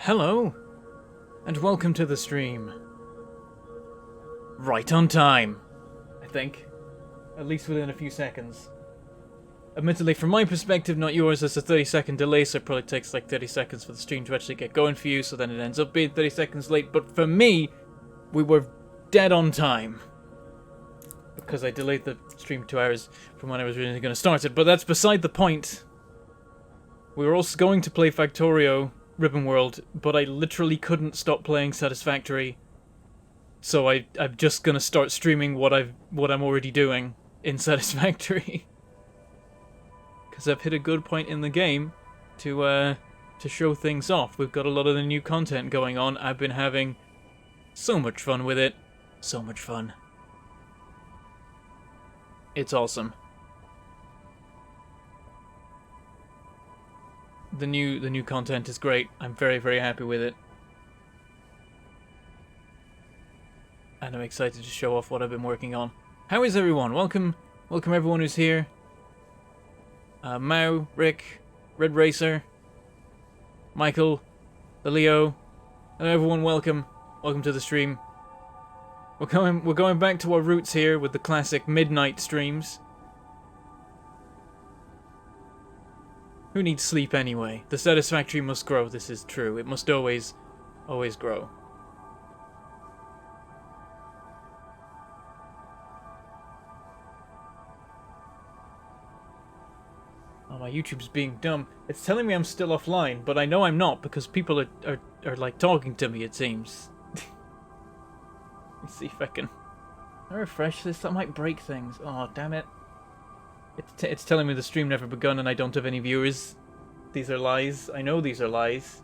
Hello, and welcome to the stream. Right on time, I think. At least within a few seconds. Admittedly, from my perspective, not yours, there's a 30-second delay, so it probably takes like 30 seconds for the stream to actually get going for you, so then it ends up being 30 seconds late. But for me, we were dead on time. Because I delayed the stream 2 hours from when I was originally going to start it. But that's beside the point. We were also going to play Factorio Ribbon World, but I literally couldn't stop playing Satisfactory. So I'm just gonna start streaming what I'm already doing in Satisfactory. Because I've hit a good point in the game to show things off. We've got a lot of the new content going on. I've been having so much fun with it. So much fun. It's awesome. The new content is great. I'm very, very happy with it. And I'm excited to show off what I've been working on. How is everyone? Welcome everyone who's here. Mao, Rick, Red Racer, Michael, the Leo, and everyone welcome to the stream. We're going back to our roots here with the classic midnight streams. Who needs sleep anyway? The Satisfactory must grow, this is true. It must always grow. Oh, my YouTube's being dumb. It's telling me I'm still offline, but I know I'm not because people are like talking to me, it seems. Let me see if I can refresh this. That might break things. Oh, damn it. It's telling me the stream never begun and I don't have any viewers. These are lies. I know these are lies.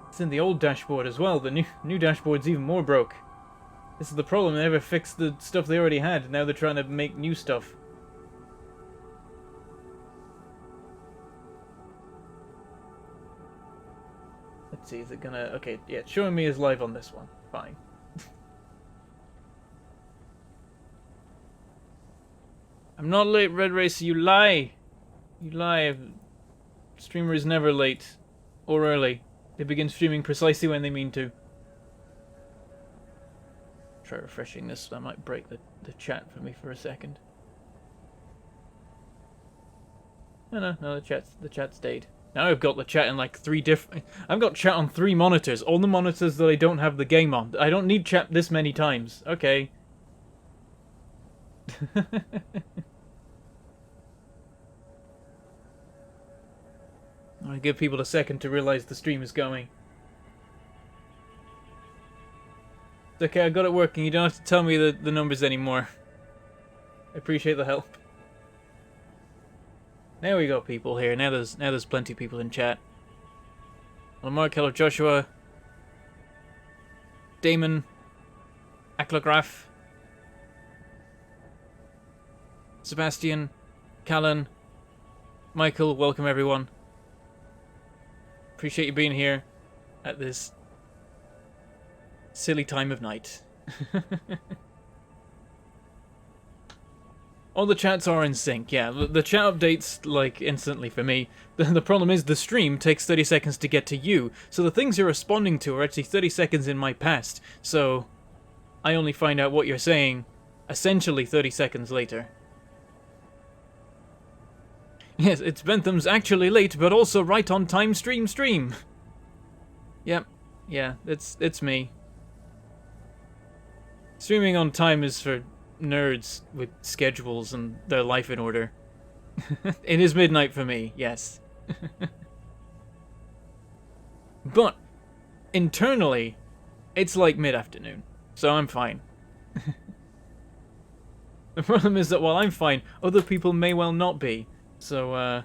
It's in the old dashboard as well. The new dashboard's even more broke. This is the problem. They never fixed the stuff they already had. Now they're trying to make new stuff. Let's see. Is it gonna... Okay, yeah. It's showing me as live on this one. Fine. I'm not late, Red Racer. You lie. You lie. Streamer is never late. Or early. They begin streaming precisely when they mean to. Try refreshing this. That might break the chat for me for a second. No, the chat stayed. Now I've got the chat in like 3 different... I've got chat on 3 monitors. All the monitors that I don't have the game on. I don't need chat this many times. Okay. I give people a second to realize the stream is going. It's okay, I got it working. You don't have to tell me the numbers anymore. I appreciate the help. Now we got people here. Now there's plenty of people in chat. Hello Mark, hello Joshua. Damon. Aklograph. Sebastian. Callan. Michael, welcome everyone. Appreciate you being here at this silly time of night. All the chats are in sync, yeah. The chat updates, like, instantly for me. The problem is the stream takes 30 seconds to get to you, so the things you're responding to are actually 30 seconds in my past, so I only find out what you're saying essentially 30 seconds later. Yes, it's Bentham's actually late, but also right on time stream. Yep, yeah, it's me. Streaming on time is for nerds with schedules and their life in order. It is midnight for me, yes. But, internally, it's like mid-afternoon, so I'm fine. The problem is that while I'm fine, other people may well not be. So,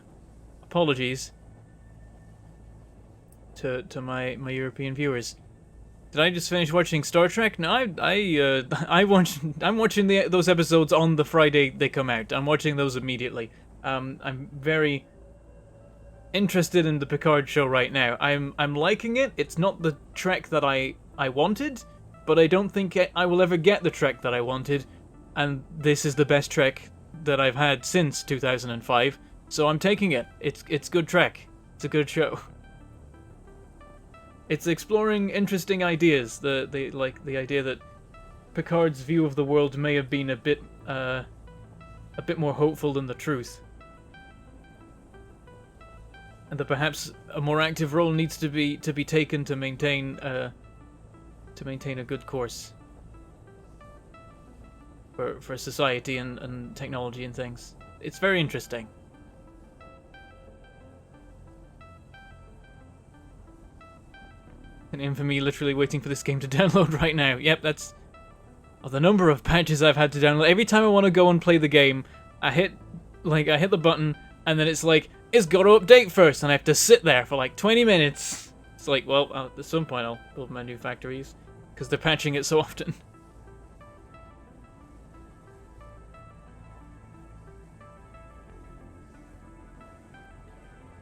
apologies to my European viewers. Did I just finish watching Star Trek? No, I'm watching those episodes on the Friday they come out. I'm watching those immediately. I'm very interested in the Picard show right now. I'm liking it. It's not the Trek that I wanted, but I don't think I will ever get the Trek that I wanted, and this is the best Trek that I've had since 2005, so I'm taking it. It's good trek. It's a good show. It's exploring interesting ideas. The idea that Picard's view of the world may have been a bit more hopeful than the truth, and that perhaps a more active role needs to be taken to maintain a good course for society and technology and things. It's very interesting. And Infamy literally waiting for this game to download right now. Yep, that's the number of patches I've had to download. Every time I want to go and play the game, I hit the button, and then it's like, it's got to update first, and I have to sit there for like 20 minutes. It's like, well, at some point I'll build my new factories, because they're patching it so often.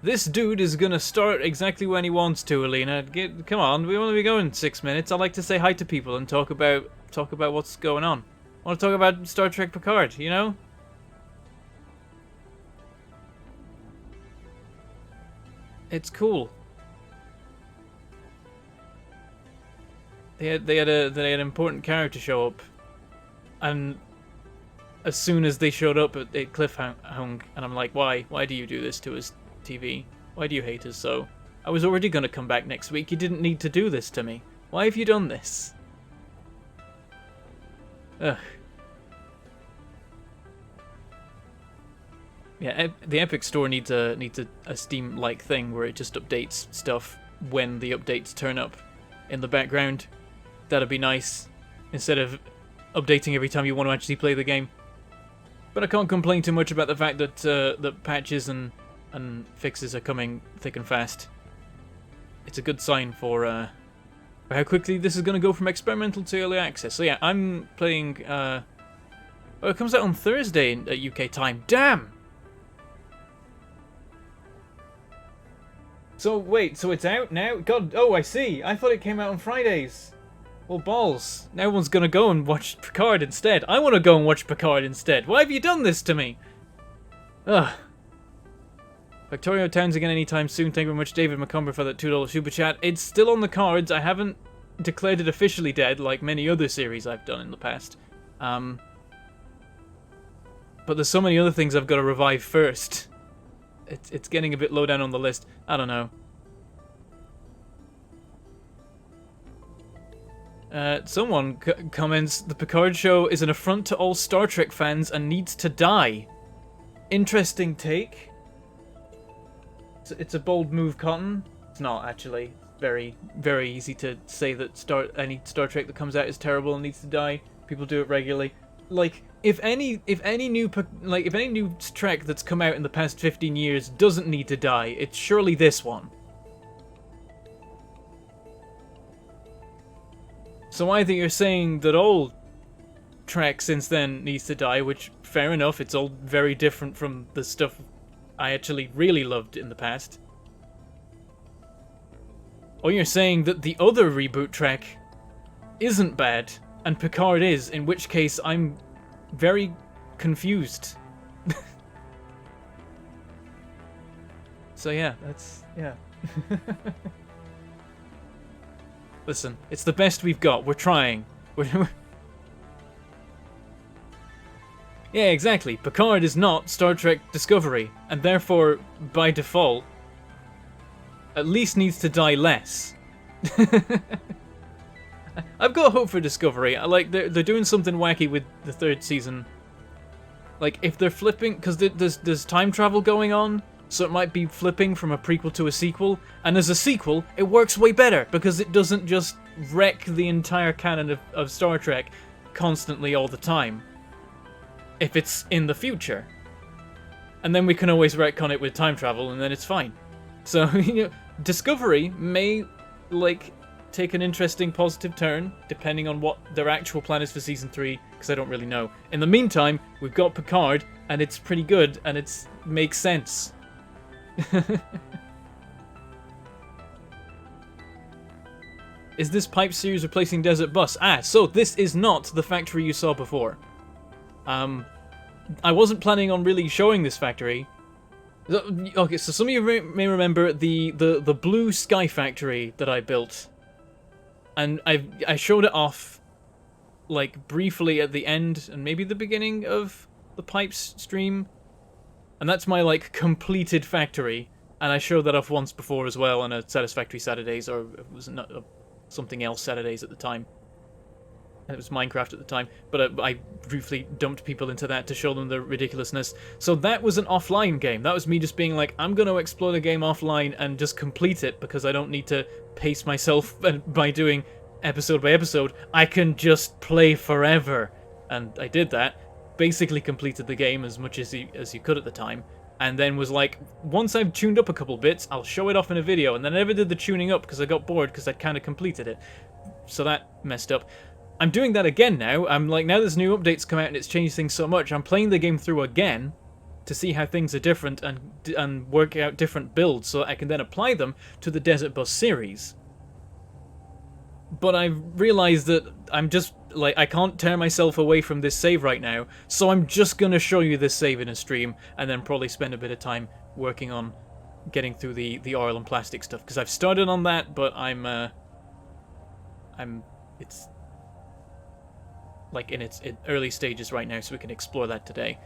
This dude is gonna start exactly when he wants to, Alina. Come on, we only be going 6 minutes. I like to say hi to people and talk about what's going on. I want to talk about Star Trek Picard, you know? It's cool. They had an important character show up, and as soon as they showed up, it cliffhung, and I'm like, why? Why do you do this to us, TV? Why do you hate us so? I was already gonna come back next week. You didn't need to do this to me. Why have you done this? Ugh. Yeah, the Epic Store needs a Steam-like thing where it just updates stuff when the updates turn up in the background. That'd be nice, instead of updating every time you want to actually play the game. But I can't complain too much about the fact that that patches and fixes are coming thick and fast. It's a good sign for how quickly this is going to go from experimental to early access. So yeah, I'm playing. Oh, it comes out on Thursday at UK time. Damn. So wait, so it's out now? God, oh, I see. I thought it came out on Fridays. Well, balls. Now everyone's gonna go and watch Picard instead. I want to go and watch Picard instead. Why have you done this to me? Ugh. Victoria Towns again anytime soon. Thank you very much, David McCumber, for that $2 super chat. It's still on the cards. I haven't declared it officially dead like many other series I've done in the past. But there's so many other things I've got to revive first. It's getting a bit low down on the list. I don't know. Someone comments, the Picard show is an affront to all Star Trek fans and needs to die. Interesting take. It's a bold move, Cotton. It's not, actually. Very, very easy to say that any Star Trek that comes out is terrible and needs to die. People do it regularly. Like, if any new Trek that's come out in the past 15 years doesn't need to die, it's surely this one. So either you're saying that all Trek since then needs to die, which, fair enough, it's all very different from the stuff I actually really loved in the past. Or you're saying that the other reboot Trek isn't bad, and Picard is, in which case I'm very confused. So yeah, yeah. Listen, it's the best we've got. We're trying. Yeah, exactly. Picard is not Star Trek Discovery, and therefore, by default, at least needs to die less. I've got hope for Discovery. They're doing something wacky with the third season. Like, if they're flipping, because there's time travel going on, so it might be flipping from a prequel to a sequel, and as a sequel, it works way better, because it doesn't just wreck the entire canon of Star Trek constantly all the time. If it's in the future. And then we can always retcon it with time travel, and then it's fine. So, you know, Discovery may, take an interesting positive turn, depending on what their actual plan is for Season 3, because I don't really know. In the meantime, we've got Picard, and it's pretty good, and it makes sense. Is this pipe series replacing Desert Bus? So this is not the factory you saw before. I wasn't planning on really showing this factory. Okay, so some of you may remember the blue sky factory that I built. And I showed it off, like, briefly at the end and maybe the beginning of the Pipes stream. And that's my, like, completed factory. And I showed that off once before as well on a Satisfactory Saturdays, or it was not something else Saturdays at the time. It was Minecraft at the time, but I briefly dumped people into that to show them the ridiculousness. So that was an offline game. That was me just being like, I'm going to explore the game offline and just complete it, because I don't need to pace myself by doing episode by episode. I can just play forever. And I did that. Basically completed the game as much as you could at the time. And then was like, once I've tuned up a couple bits, I'll show it off in a video. And then I never did the tuning up because I got bored because I'd kind of completed it. So that messed up. I'm doing that again now. I'm like, now there's new updates come out and it's changed things so much. I'm playing the game through again to see how things are different and work out different builds so I can then apply them to the Desert Bus series. But I've realized that I'm just, like, I can't tear myself away from this save right now, so I'm just gonna show you this save in a stream and then probably spend a bit of time working on getting through the oil and plastic stuff, because I've started on that, but it's like in its early stages right now, so we can explore that today.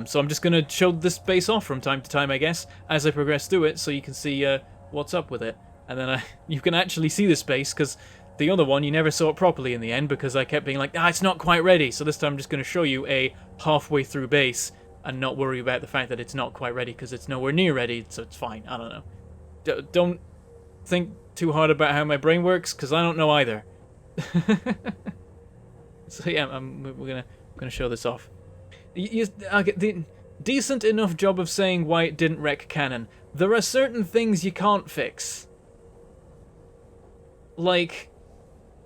So I'm just going to show this base off from time to time, I guess, as I progress through it, so you can see what's up with it. And then you can actually see this base, because the other one, you never saw it properly in the end, because I kept being like, it's not quite ready. So this time I'm just going to show you a halfway through base, and not worry about the fact that it's not quite ready, because it's nowhere near ready, so it's fine. I don't know. Don't think too hard about how my brain works, because I don't know either. So yeah, we're gonna show this off. Okay, the decent enough job of saying why it didn't wreck canon. There are certain things you can't fix. Like,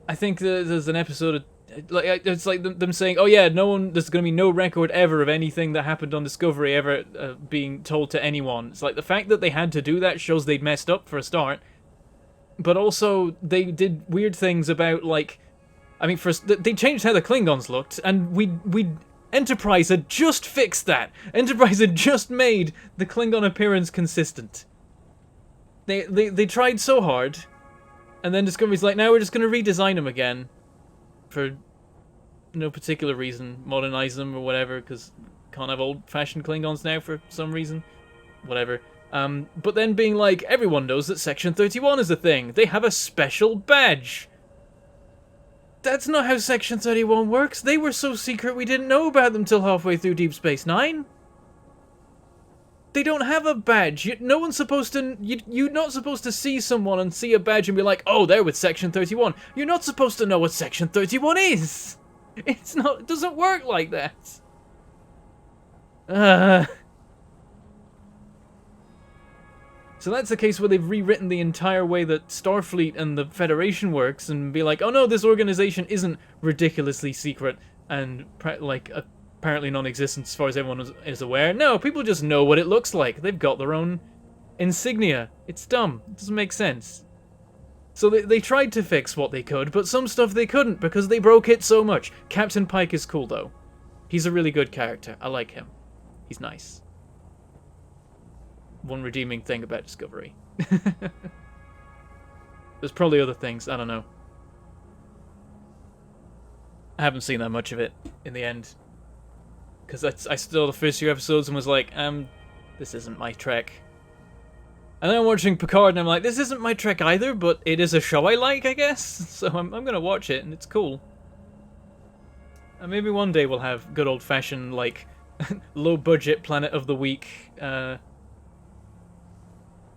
I think there's an episode of, like, it's like them saying, oh yeah, there's gonna be no record ever of anything that happened on Discovery ever being told to anyone. It's like the fact that they had to do that shows they'd messed up for a start. But also they did weird things about, like, I mean, first, they changed how the Klingons looked, and Enterprise had just fixed that. Enterprise had just made the Klingon appearance consistent. They tried so hard, and then Discovery's like, now we're just going to redesign them again. For no particular reason. Modernize them or whatever, because can't have old-fashioned Klingons now for some reason. Whatever. But then being like, everyone knows that Section 31 is a thing. They have a special badge. That's not how Section 31 works. They were so secret we didn't know about them till halfway through Deep Space Nine. They don't have a badge. No one's supposed to... You're not supposed to see someone and see a badge and be like, oh, they're with Section 31. You're not supposed to know what Section 31 is. It's not... It doesn't work like that. So that's the case where they've rewritten the entire way that Starfleet and the Federation works and be like, oh no, this organization isn't ridiculously secret and like apparently non-existent as far as everyone is aware. No, people just know what it looks like. They've got their own insignia. It's dumb. It doesn't make sense. So they tried to fix what they could, but some stuff they couldn't because they broke it so much. Captain Pike is cool though. He's a really good character. I like him. He's nice. One redeeming thing about Discovery. There's probably other things, I don't know. I haven't seen that much of it in the end. Because I saw the first few episodes and was like, this isn't my Trek. And then I'm watching Picard and I'm like, this isn't my Trek either, but it is a show I like, I guess. So I'm gonna watch it and it's cool. And maybe one day we'll have good old-fashioned, like, low-budget Planet of the Week,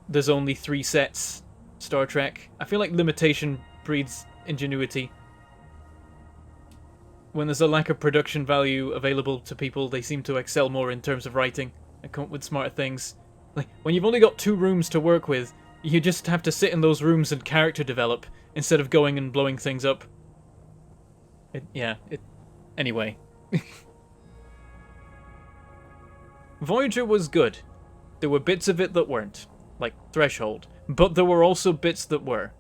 there's only 3 sets Star Trek. I feel like limitation breeds ingenuity. When there's a lack of production value available to people, they seem to excel more in terms of writing and come up with smarter things. Like, when you've only got 2 rooms to work with, you just have to sit in those rooms and character develop, instead of going and blowing things up. Anyway. Voyager was good. There were bits of it that weren't. Like Threshold. But there were also bits that were.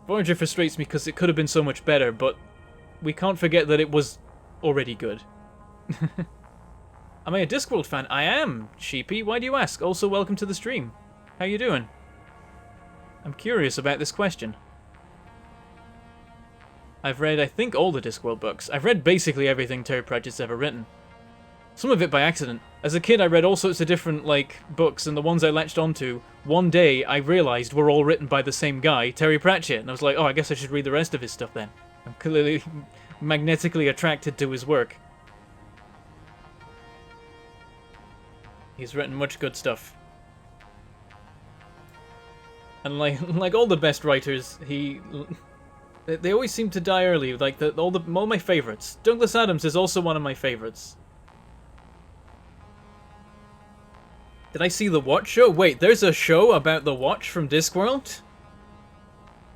Voyager frustrates me because it could have been so much better, but we can't forget that it was already good. Am I a Discworld fan? I am, Sheepy. Why do you ask? Also, welcome to the stream. How you doing? I'm curious about this question. I've read, I think, all the Discworld books. I've read basically everything Terry Pratchett's ever written. Some of it by accident. As a kid, I read all sorts of different, like, books, and the ones I latched onto, one day I realized were all written by the same guy, Terry Pratchett, and I was like, oh, I guess I should read the rest of his stuff then. I'm clearly magnetically attracted to his work. He's written much good stuff. And like all the best writers, they always seem to die early. Like all my favorites. Douglas Adams is also one of my favorites. Did I see the Watch show? Wait, there's a show about the Watch from Discworld?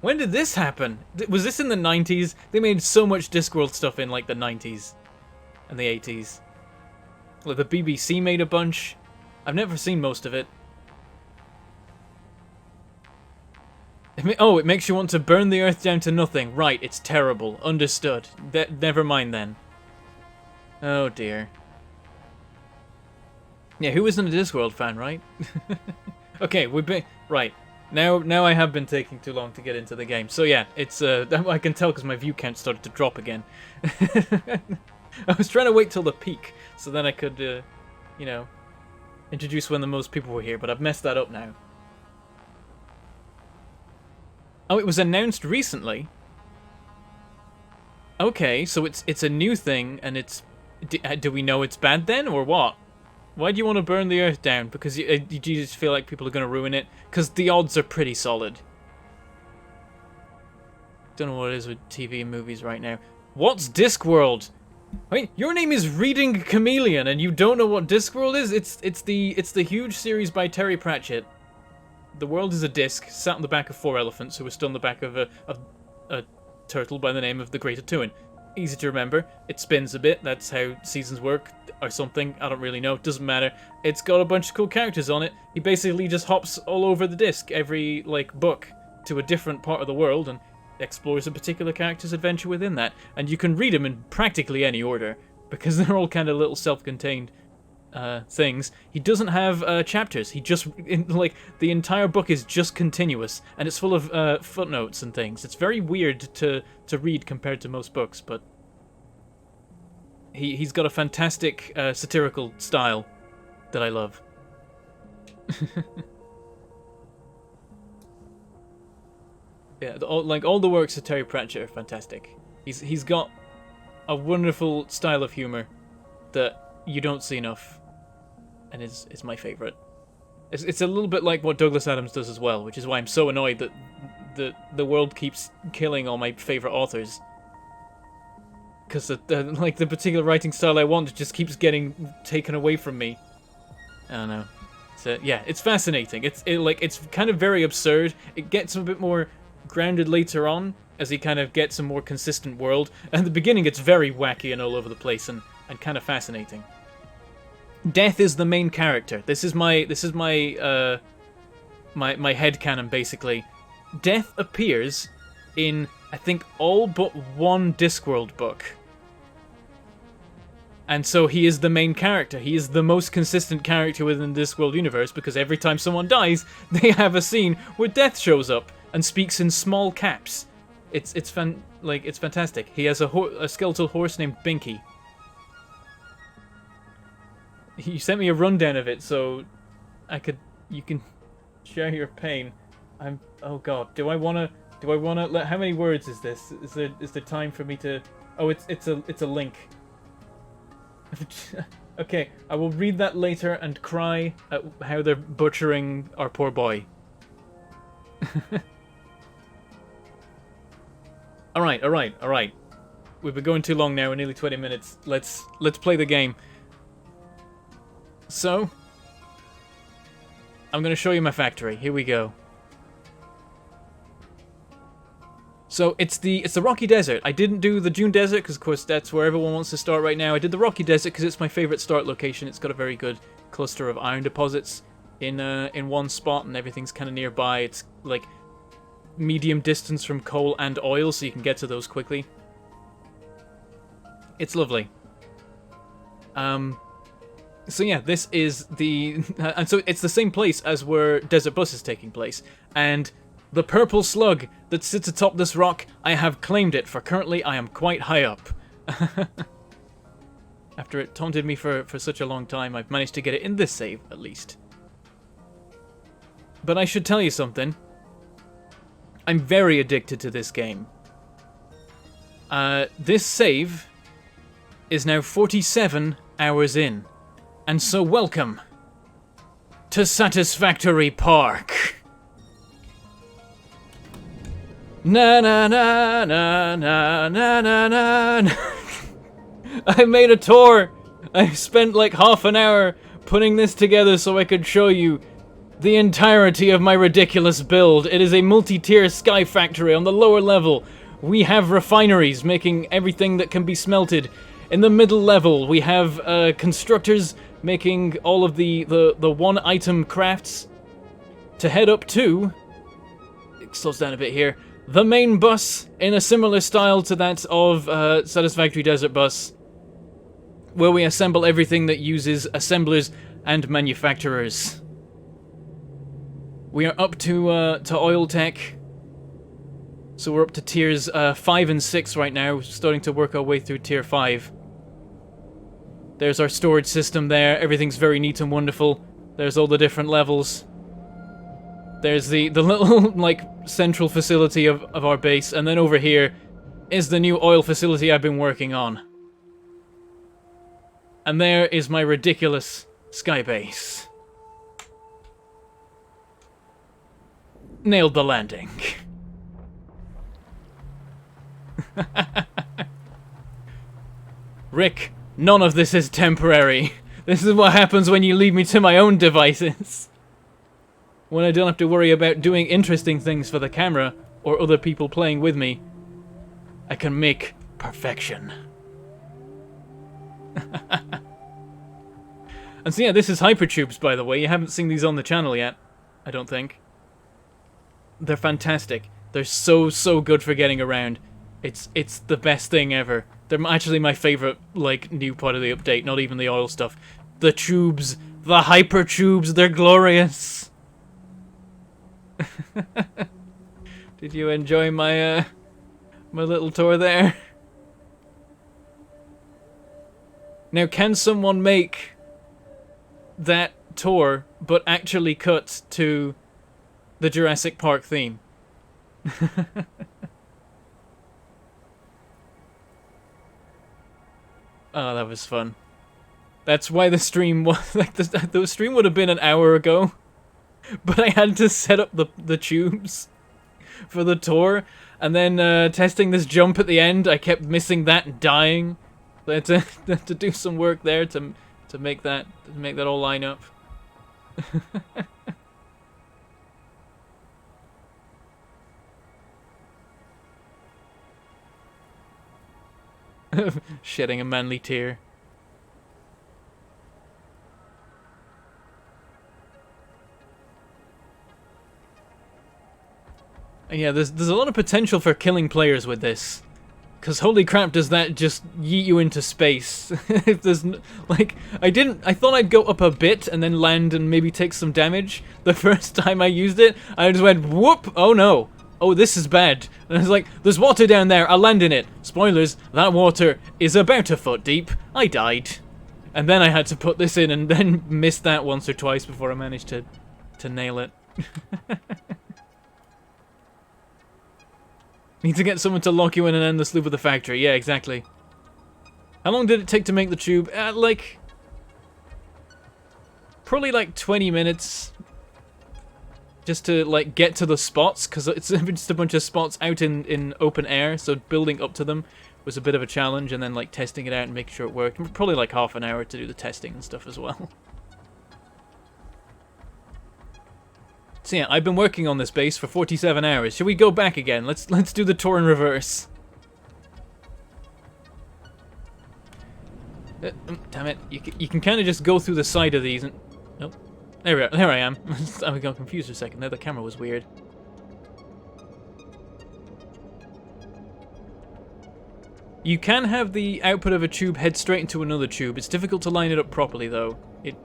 When did this happen? Was this in the 90s? They made so much Discworld stuff in like the 90s and the 80s. Like the BBC made a bunch. I've never seen most of it. Oh, it makes you want to burn the earth down to nothing. Right, it's terrible. Understood. Never mind then. Oh dear. Yeah, who isn't a Discworld fan, right? Okay, right. Now I have been taking too long to get into the game. So yeah, it's I can tell because my view count started to drop again. I was trying to wait till the peak so then I could, you know, introduce when the most people were here, but I've messed that up now. Oh, it was announced recently. Okay, so it's a new thing, and it's... Do we know it's bad then, or what? Why do you want to burn the earth down? Because you just feel like people are going to ruin it? Because the odds are pretty solid. Don't know what it is with TV and movies right now. What's Discworld? Wait, your name is Reading Chameleon, and you don't know what Discworld is? It's the huge series by Terry Pratchett. The world is a disc, sat on the back of 4 elephants who are still on the back of a turtle by the name of the Great Atuan. Easy to remember. It spins a bit, that's how seasons work, or something, I don't really know, it doesn't matter. It's got a bunch of cool characters on it. He basically just hops all over the disc every, like, book to a different part of the world and explores a particular character's adventure within that. And you can read them in practically any order, because they're all kind of little self-contained things. He doesn't have chapters. He just like the entire book is just continuous, and it's full of footnotes and things. It's very weird to read compared to most books, but he's got a fantastic satirical style that I love. Yeah, all the works of Terry Pratchett are fantastic. He's got a wonderful style of humor that you don't see enough, and is my favorite. It's a little bit like what Douglas Adams does as well, which is why I'm so annoyed that the world keeps killing all my favorite authors. Because like the particular writing style I want just keeps getting taken away from me. I don't know. So yeah, it's fascinating. It's kind of very absurd. It gets a bit more grounded later on as he kind of gets a more consistent world. And at the beginning, it's very wacky and all over the place and kind of fascinating. Death is the main character. This is my my headcanon basically. Death appears in I think all but one Discworld book. And so he is the main character. He is the most consistent character within the Discworld universe because every time someone dies, they have a scene where Death shows up and speaks in small caps. It's fantastic. He has a skeletal horse named Binky. You sent me a rundown of it, so you can share your pain. Oh god, do I wanna how many words is this? Is there time for me to? Oh, it's a link. Okay, I will read that later and cry at how they're butchering our poor boy. All right. We've been going too long now. We're nearly 20 minutes. Let's play the game. So, I'm going to show you my factory. Here we go. So, it's the Rocky Desert. I didn't do the Dune Desert, because of course that's where everyone wants to start right now. I did the Rocky Desert because it's my favorite start location. It's got a very good cluster of iron deposits in one spot, and everything's kind of nearby. It's like medium distance from coal and oil, so you can get to those quickly. It's lovely. So yeah, this is the... and so it's the same place as where Desert Bus is taking place. And the purple slug that sits atop this rock, I have claimed it, for currently I am quite high up. After it taunted me for such a long time, I've managed to get it in this save, at least. But I should tell you something. I'm very addicted to this game. This save is now 47 hours in. And so welcome to Satisfactory Park. Na na na na na na na na. I made a tour. I spent like half an hour putting this together so I could show you the entirety of my ridiculous build. It is a multi-tier sky factory. On the lower level, we have refineries making everything that can be smelted. In the middle level, we have constructors making all of the one-item crafts. To head up to... It slows down a bit here. The main bus, in a similar style to that of Satisfactory Desert Bus, where we assemble everything that uses assemblers and manufacturers. We are up to oil tech. So we're up to tiers 5 and 6 right now, starting to work our way through tier 5. There's our storage system there. Everything's very neat and wonderful. There's all the different levels. There's the little, like, central facility of our base. And then over here is the new oil facility I've been working on. And there is my ridiculous sky base. Nailed the landing. Rick, none of this is temporary. This is what happens when you leave me to my own devices. When I don't have to worry about doing interesting things for the camera or other people playing with me, I can make perfection. And so yeah, this is Hypertubes, by the way. You haven't seen these on the channel yet, I don't think. They're fantastic. They're so good for getting around. It's the best thing ever. They're actually my favorite, like, new part of the update, not even the oil stuff. The tubes, the hyper tubes, they're glorious. Did you enjoy my my little tour there? Now, can someone make that tour but actually cut to the Jurassic Park theme? Oh, that was fun. That's why the stream was like the stream would have been an hour ago, but I had to set up the tubes for the tour, and then testing this jump at the end, I kept missing that and dying. So I had to do some work there to make that all line up. Shedding a manly tear. And yeah, there's a lot of potential for killing players with this. Cause holy crap, does that just yeet you into space? If there's like, I thought I'd go up a bit and then land and maybe take some damage. The first time I used it, I just went whoop. Oh no. Oh, this is bad. And I was like, there's water down there, I'll land in it. Spoilers, that water is about a foot deep. I died. And then I had to put this in and then missed that once or twice before I managed to nail it. Need to get someone to lock you in and end this loop of the factory. Yeah, exactly. How long did it take to make the tube? Like... Probably like 20 minutes. Just to, like, get to the spots, because it's just a bunch of spots out in open air, so building up to them was a bit of a challenge, and then, like, testing it out and making sure it worked. And probably, like, half an hour to do the testing and stuff as well. So yeah, I've been working on this base for 47 hours. Should we go back again? Let's do the tour in reverse. Damn it, you can kind of just go through the side of these and... Nope. There I am. I got confused for a second there. The camera was weird. You can have the output of a tube head straight into another tube. It's difficult to line it up properly, though. it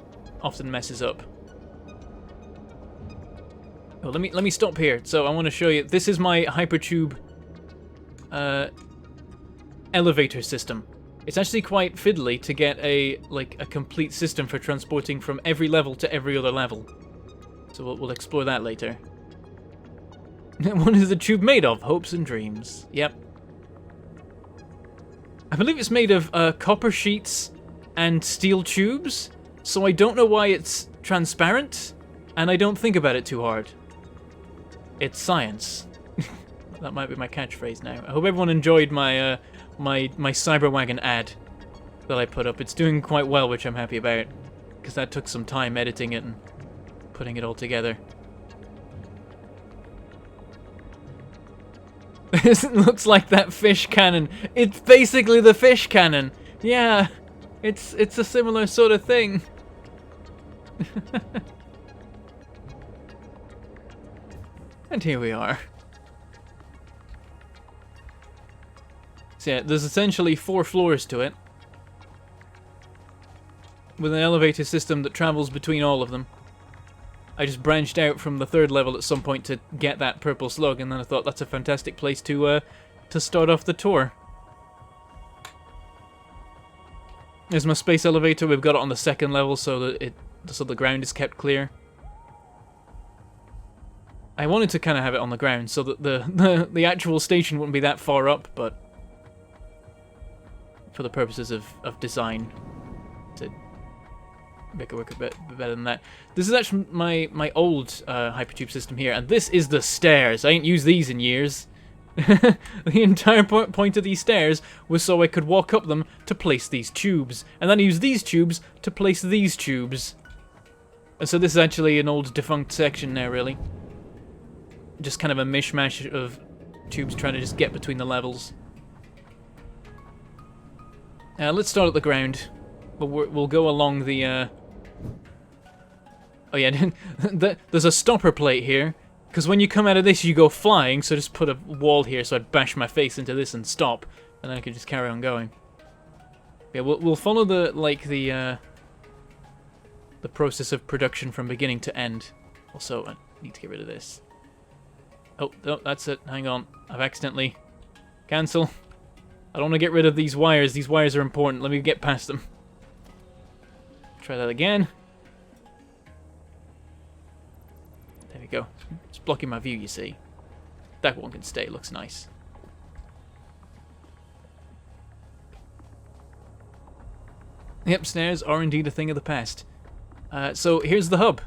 often messes up. Oh, let me stop here. So I want to show you. This is my hypertube elevator system. It's actually quite fiddly to get a complete system for transporting from every level to every other level. So we'll explore that later. What is the tube made of? Hopes and dreams. Yep. I believe it's made of copper sheets and steel tubes, so I don't know why it's transparent, and I don't think about it too hard. It's science. That might be my catchphrase now. I hope everyone enjoyed my my Cyberwagon ad that I put up. It's doing quite well, which I'm happy about, because that took some time editing it and putting it all together. It looks like that fish cannon. It's basically the fish cannon. Yeah, it's a similar sort of thing. And here we are. So yeah, there's essentially 4 floors to it, with an elevator system that travels between all of them. I just branched out from the 3rd level at some point to get that purple slug, and then I thought that's a fantastic place to start off the tour. There's my space elevator. We've got it on the 2nd level so that the ground is kept clear. I wanted to kind of have it on the ground so that the actual station wouldn't be that far up, but for the purposes of design, to make it work a bit better than that. This is actually my old hypertube system here, and this is the stairs. I ain't used these in years. The entire point of these stairs was so I could walk up them to place these tubes, and then use these tubes to place these tubes. And so this is actually an old defunct section now, really. Just kind of a mishmash of tubes trying to just get between the levels. Let's start at the ground. We'll go along the... Oh yeah, there's a stopper plate here, because when you come out of this you go flying, so just put a wall here so I'd bash my face into this and stop, and then I can just carry on going. Yeah, we'll follow the process of production from beginning to end. Also, I need to get rid of this. Oh, no, that's it. Hang on. I've accidentally... Cancel. I don't want to get rid of these wires. These wires are important. Let me get past them. Try that again. There we go. It's blocking my view, you see. That one can stay. It looks nice. Yep, stairs are indeed a thing of the past. So here's the hub.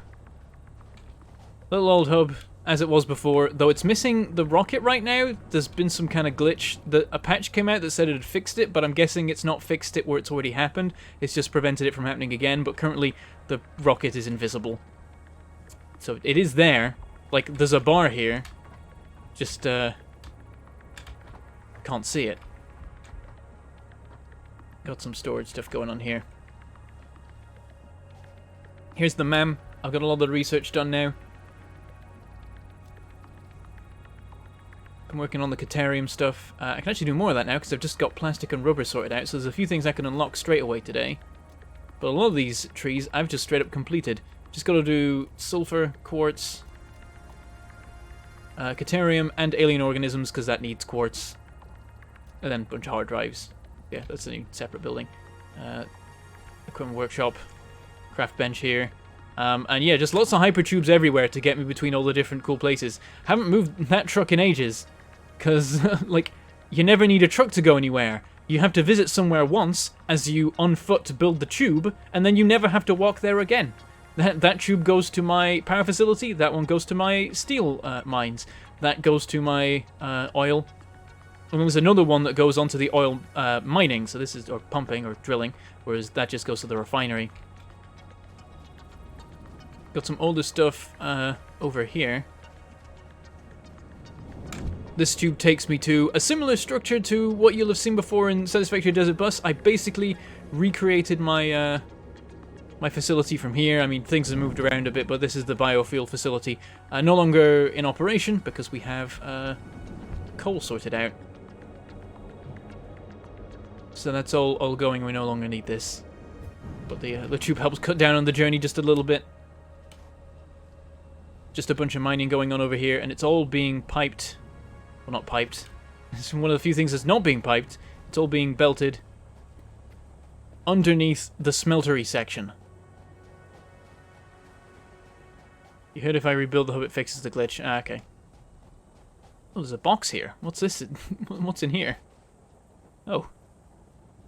Little old hub, as it was before, though it's missing the rocket right now. There's been some kind of glitch. A patch came out that said it had fixed it, but I'm guessing it's not fixed it where it's already happened. It's just prevented it from happening again, but currently the rocket is invisible. So it is there. Like, there's a bar here. Just, can't see it. Got some storage stuff going on here. Here's the MAM. I've got a lot of the research done now. I'm working on the Caterium stuff. I can actually do more of that now because I've just got plastic and rubber sorted out, so there's a few things I can unlock straight away today. But a lot of these trees I've just straight up completed. Just got to do sulfur, quartz, Caterium, and alien organisms because that needs quartz. And then a bunch of hard drives. Yeah, that's a new separate building. Equipment workshop, craft bench here. And yeah, just lots of hypertubes everywhere to get me between all the different cool places. Haven't moved that truck in ages. Because, like, you never need a truck to go anywhere. You have to visit somewhere once as you on foot build the tube, and then you never have to walk there again. That tube goes to my power facility, that one goes to my steel mines, that goes to my oil. And there's another one that goes onto the oil mining, so this is, or pumping or drilling, whereas that just goes to the refinery. Got some older stuff over here. This tube takes me to a similar structure to what you'll have seen before in Satisfactory Desert Bus. I basically recreated my my facility from here. I mean, things have moved around a bit, but this is the Biofield Facility. No longer in operation because we have coal sorted out. So that's all going. We no longer need this. But the tube helps cut down on the journey just a little bit. Just a bunch of mining going on over here, and it's all being piped. Well, not piped. It's one of the few things that's not being piped. It's all being belted underneath the smeltery section. You heard if I rebuild the hub, it fixes the glitch. Ah, okay. Oh, there's a box here. What's this? What's in here? Oh.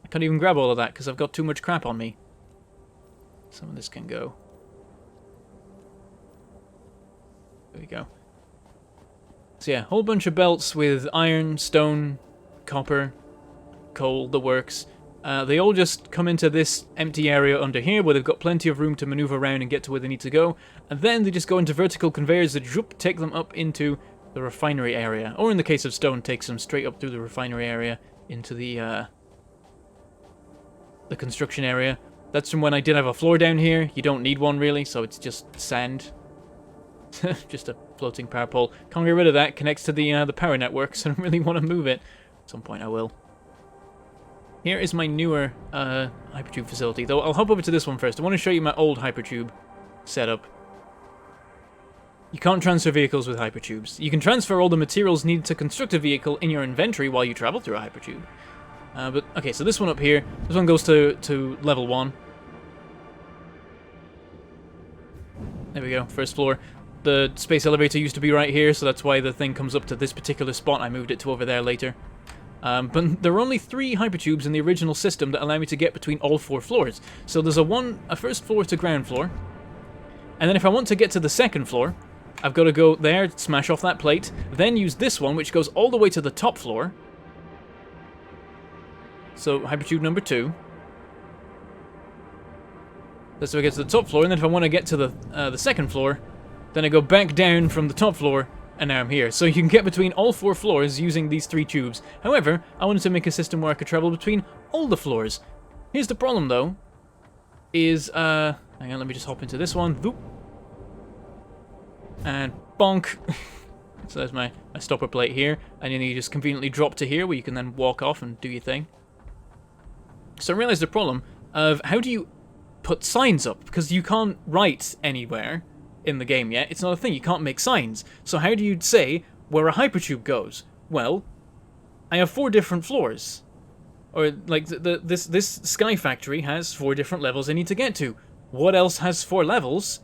I can't even grab all of that because I've got too much crap on me. Some of this can go. There we go. So yeah, whole bunch of belts with iron, stone, copper, coal, the works. They all just come into this empty area under here where they've got plenty of room to maneuver around and get to where they need to go. And then they just go into vertical conveyors that take them up into the refinery area. Or in the case of stone, takes them straight up through the refinery area into the construction area. That's from when I did have a floor down here. You don't need one really, so it's just sand. Just a floating power pole. Can't get rid of that. Connects to the power network, so I don't really want to move it. At some point I will. Here is my newer hypertube facility, though I'll hop over to this one first. I want to show you my old hypertube setup. You can't transfer vehicles with hypertubes. You can transfer all the materials needed to construct a vehicle in your inventory while you travel through a hypertube. But okay, so this one up here, this one goes to level 1. There we go, first floor. The space elevator used to be right here, so that's why the thing comes up to this particular spot. I moved it to over there later. But there are only 3 hypertubes in the original system that allow me to get between all 4 floors. So there's a first floor to ground floor. And then if I want to get to the second floor, I've got to go there, smash off that plate, then use this one, which goes all the way to the top floor. So hypertube number 2. That's how I get to the top floor, and then if I want to get to the second floor, then I go back down from the top floor, and now I'm here. So you can get between all 4 floors using these 3 tubes. However, I wanted to make a system where I could travel between all the floors. Here's the problem, though, is, hang on, let me just hop into this one. Boop. And bonk. So there's my stopper plate here, and then you just conveniently drop to here, where you can then walk off and do your thing. So I realized the problem of how do you put signs up, because you can't write anywhere in the game yet. It's not a thing. You can't make signs. So how do you say where a hypertube goes? Well, I have 4 different floors. Or, like, this Sky Factory has 4 different levels I need to get to. What else has 4 levels?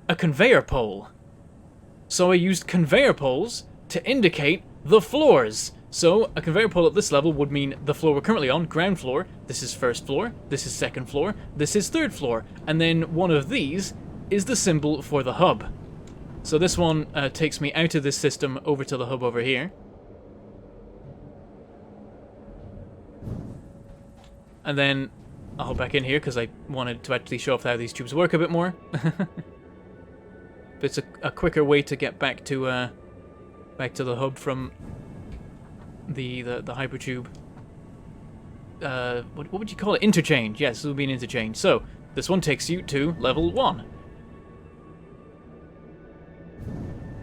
A conveyor pole. So I used conveyor poles to indicate the floors. So a conveyor pole at this level would mean the floor we're currently on, ground floor. This is first floor. This is second floor. This is third floor. And then one of these is the symbol for the hub. So this one takes me out of this system over to the hub over here. And then I'll hop back in here because I wanted to actually show off how these tubes work a bit more. But it's a quicker way to get back to the hub from the hypertube. What would you call it? Interchange. Yes, it would be an interchange. So this one takes you to level 1.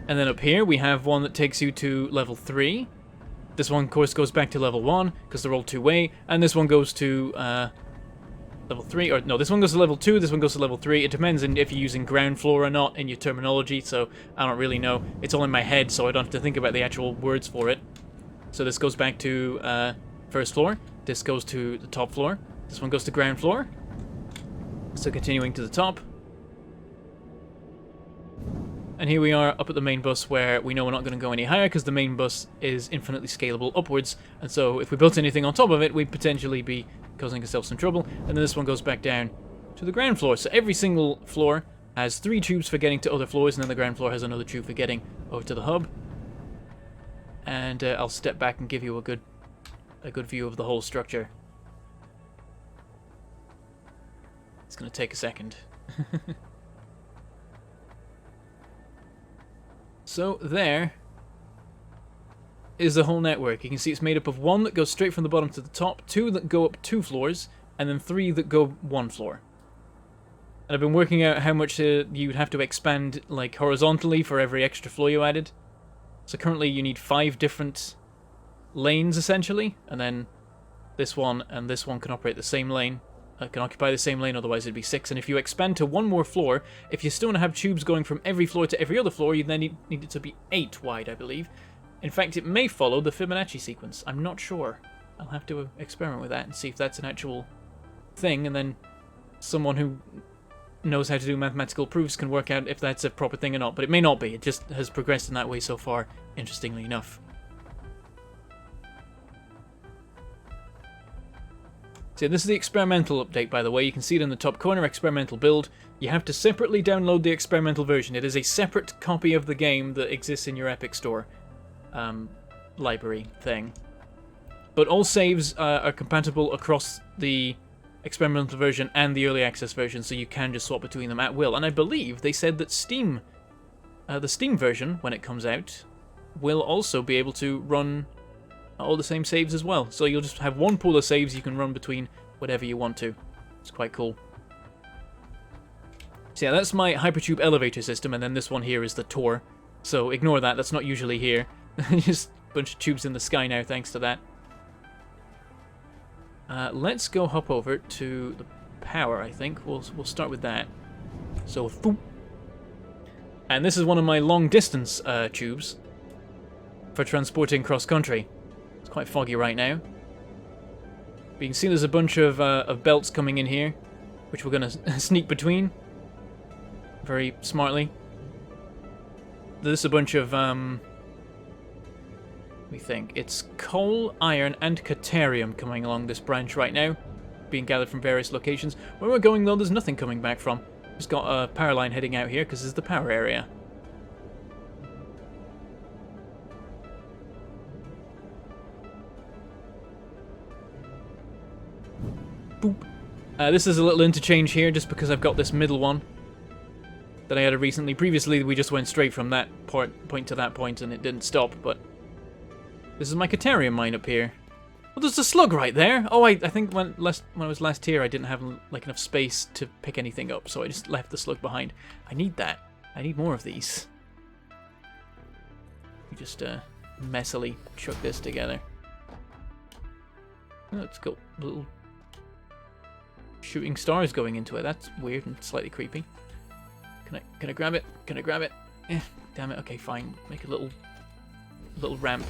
And then up here we have one that takes you to level 3. This one, of course, goes back to level 1 because they're all two-way. And this one goes to level 3. Or no, this one goes to level 2. This one goes to level 3. It depends on if you're using ground floor or not in your terminology. So I don't really know. It's all in my head, so I don't have to think about the actual words for it. So this goes back to first floor. This goes to the top floor. This one goes to ground floor. So continuing to the top. And here we are up at the main bus where we know we're not going to go any higher because the main bus is infinitely scalable upwards. And so if we built anything on top of it, we'd potentially be causing ourselves some trouble. And then this one goes back down to the ground floor. So every single floor has 3 tubes for getting to other floors, and then the ground floor has another tube for getting over to the hub. And I'll step back and give you a good view of the whole structure. It's going to take a second. So there is the whole network. You can see it's made up of 1 that goes straight from the bottom to the top, 2 that go up 2 floors, and then 3 that go 1 floor. And I've been working out how much you'd have to expand like horizontally for every extra floor you added. So currently you need 5 different lanes essentially, and then this one and this one can operate the same lane. can occupy the same lane, otherwise it'd be 6. And if you expand to 1 more floor, if you still want to have tubes going from every floor to every other floor, you then need it to be 8 wide, I believe. In fact, it may follow the Fibonacci sequence. I'm not sure. I'll have to experiment with that and see if that's an actual thing, and then someone who knows how to do mathematical proofs can work out if that's a proper thing or not. But it may not be. It just has progressed in that way so far, interestingly enough. So this is the experimental update, by the way. You can see it in the top corner, experimental build. You have to separately download the experimental version. It is a separate copy of the game that exists in your Epic Store library thing. But all saves are compatible across the experimental version and the early access version, so you can just swap between them at will. And I believe they said that Steam, the Steam version, when it comes out, will also be able to run all the same saves as well. So you'll just have one pool of saves you can run between whatever you want to. It's quite cool. So yeah, that's my hypertube elevator system, and then this one here is the Tor. So ignore that, that's not usually here. Just a bunch of tubes in the sky now, thanks to that. Let's go hop over to the power, I think. We'll start with that. So, boop. And this is one of my long-distance tubes for transporting cross-country. It's quite foggy right now. But you can see there's a bunch of belts coming in here, which we're going to sneak between very smartly. There's a bunch of, we think it's coal, iron, and caterium coming along this branch right now, being gathered from various locations. Where we're going, though, there's nothing coming back from. Just got a power line heading out here because this is the power area. Boop. This is a little interchange here just because I've got this middle one that I had recently. Previously, we just went straight from that point to that point and it didn't stop, but this is my caterium mine up here. Well, there's a slug right there. Oh, I think when I was last here, I didn't have like enough space to pick anything up, so I just left the slug behind. I need that. I need more of these. We just messily chuck this together. Oh, let's go. Little shooting stars going into it. That's weird and slightly creepy. Can I grab it? Can I grab it? Damn it. Okay, fine. Make a little ramp.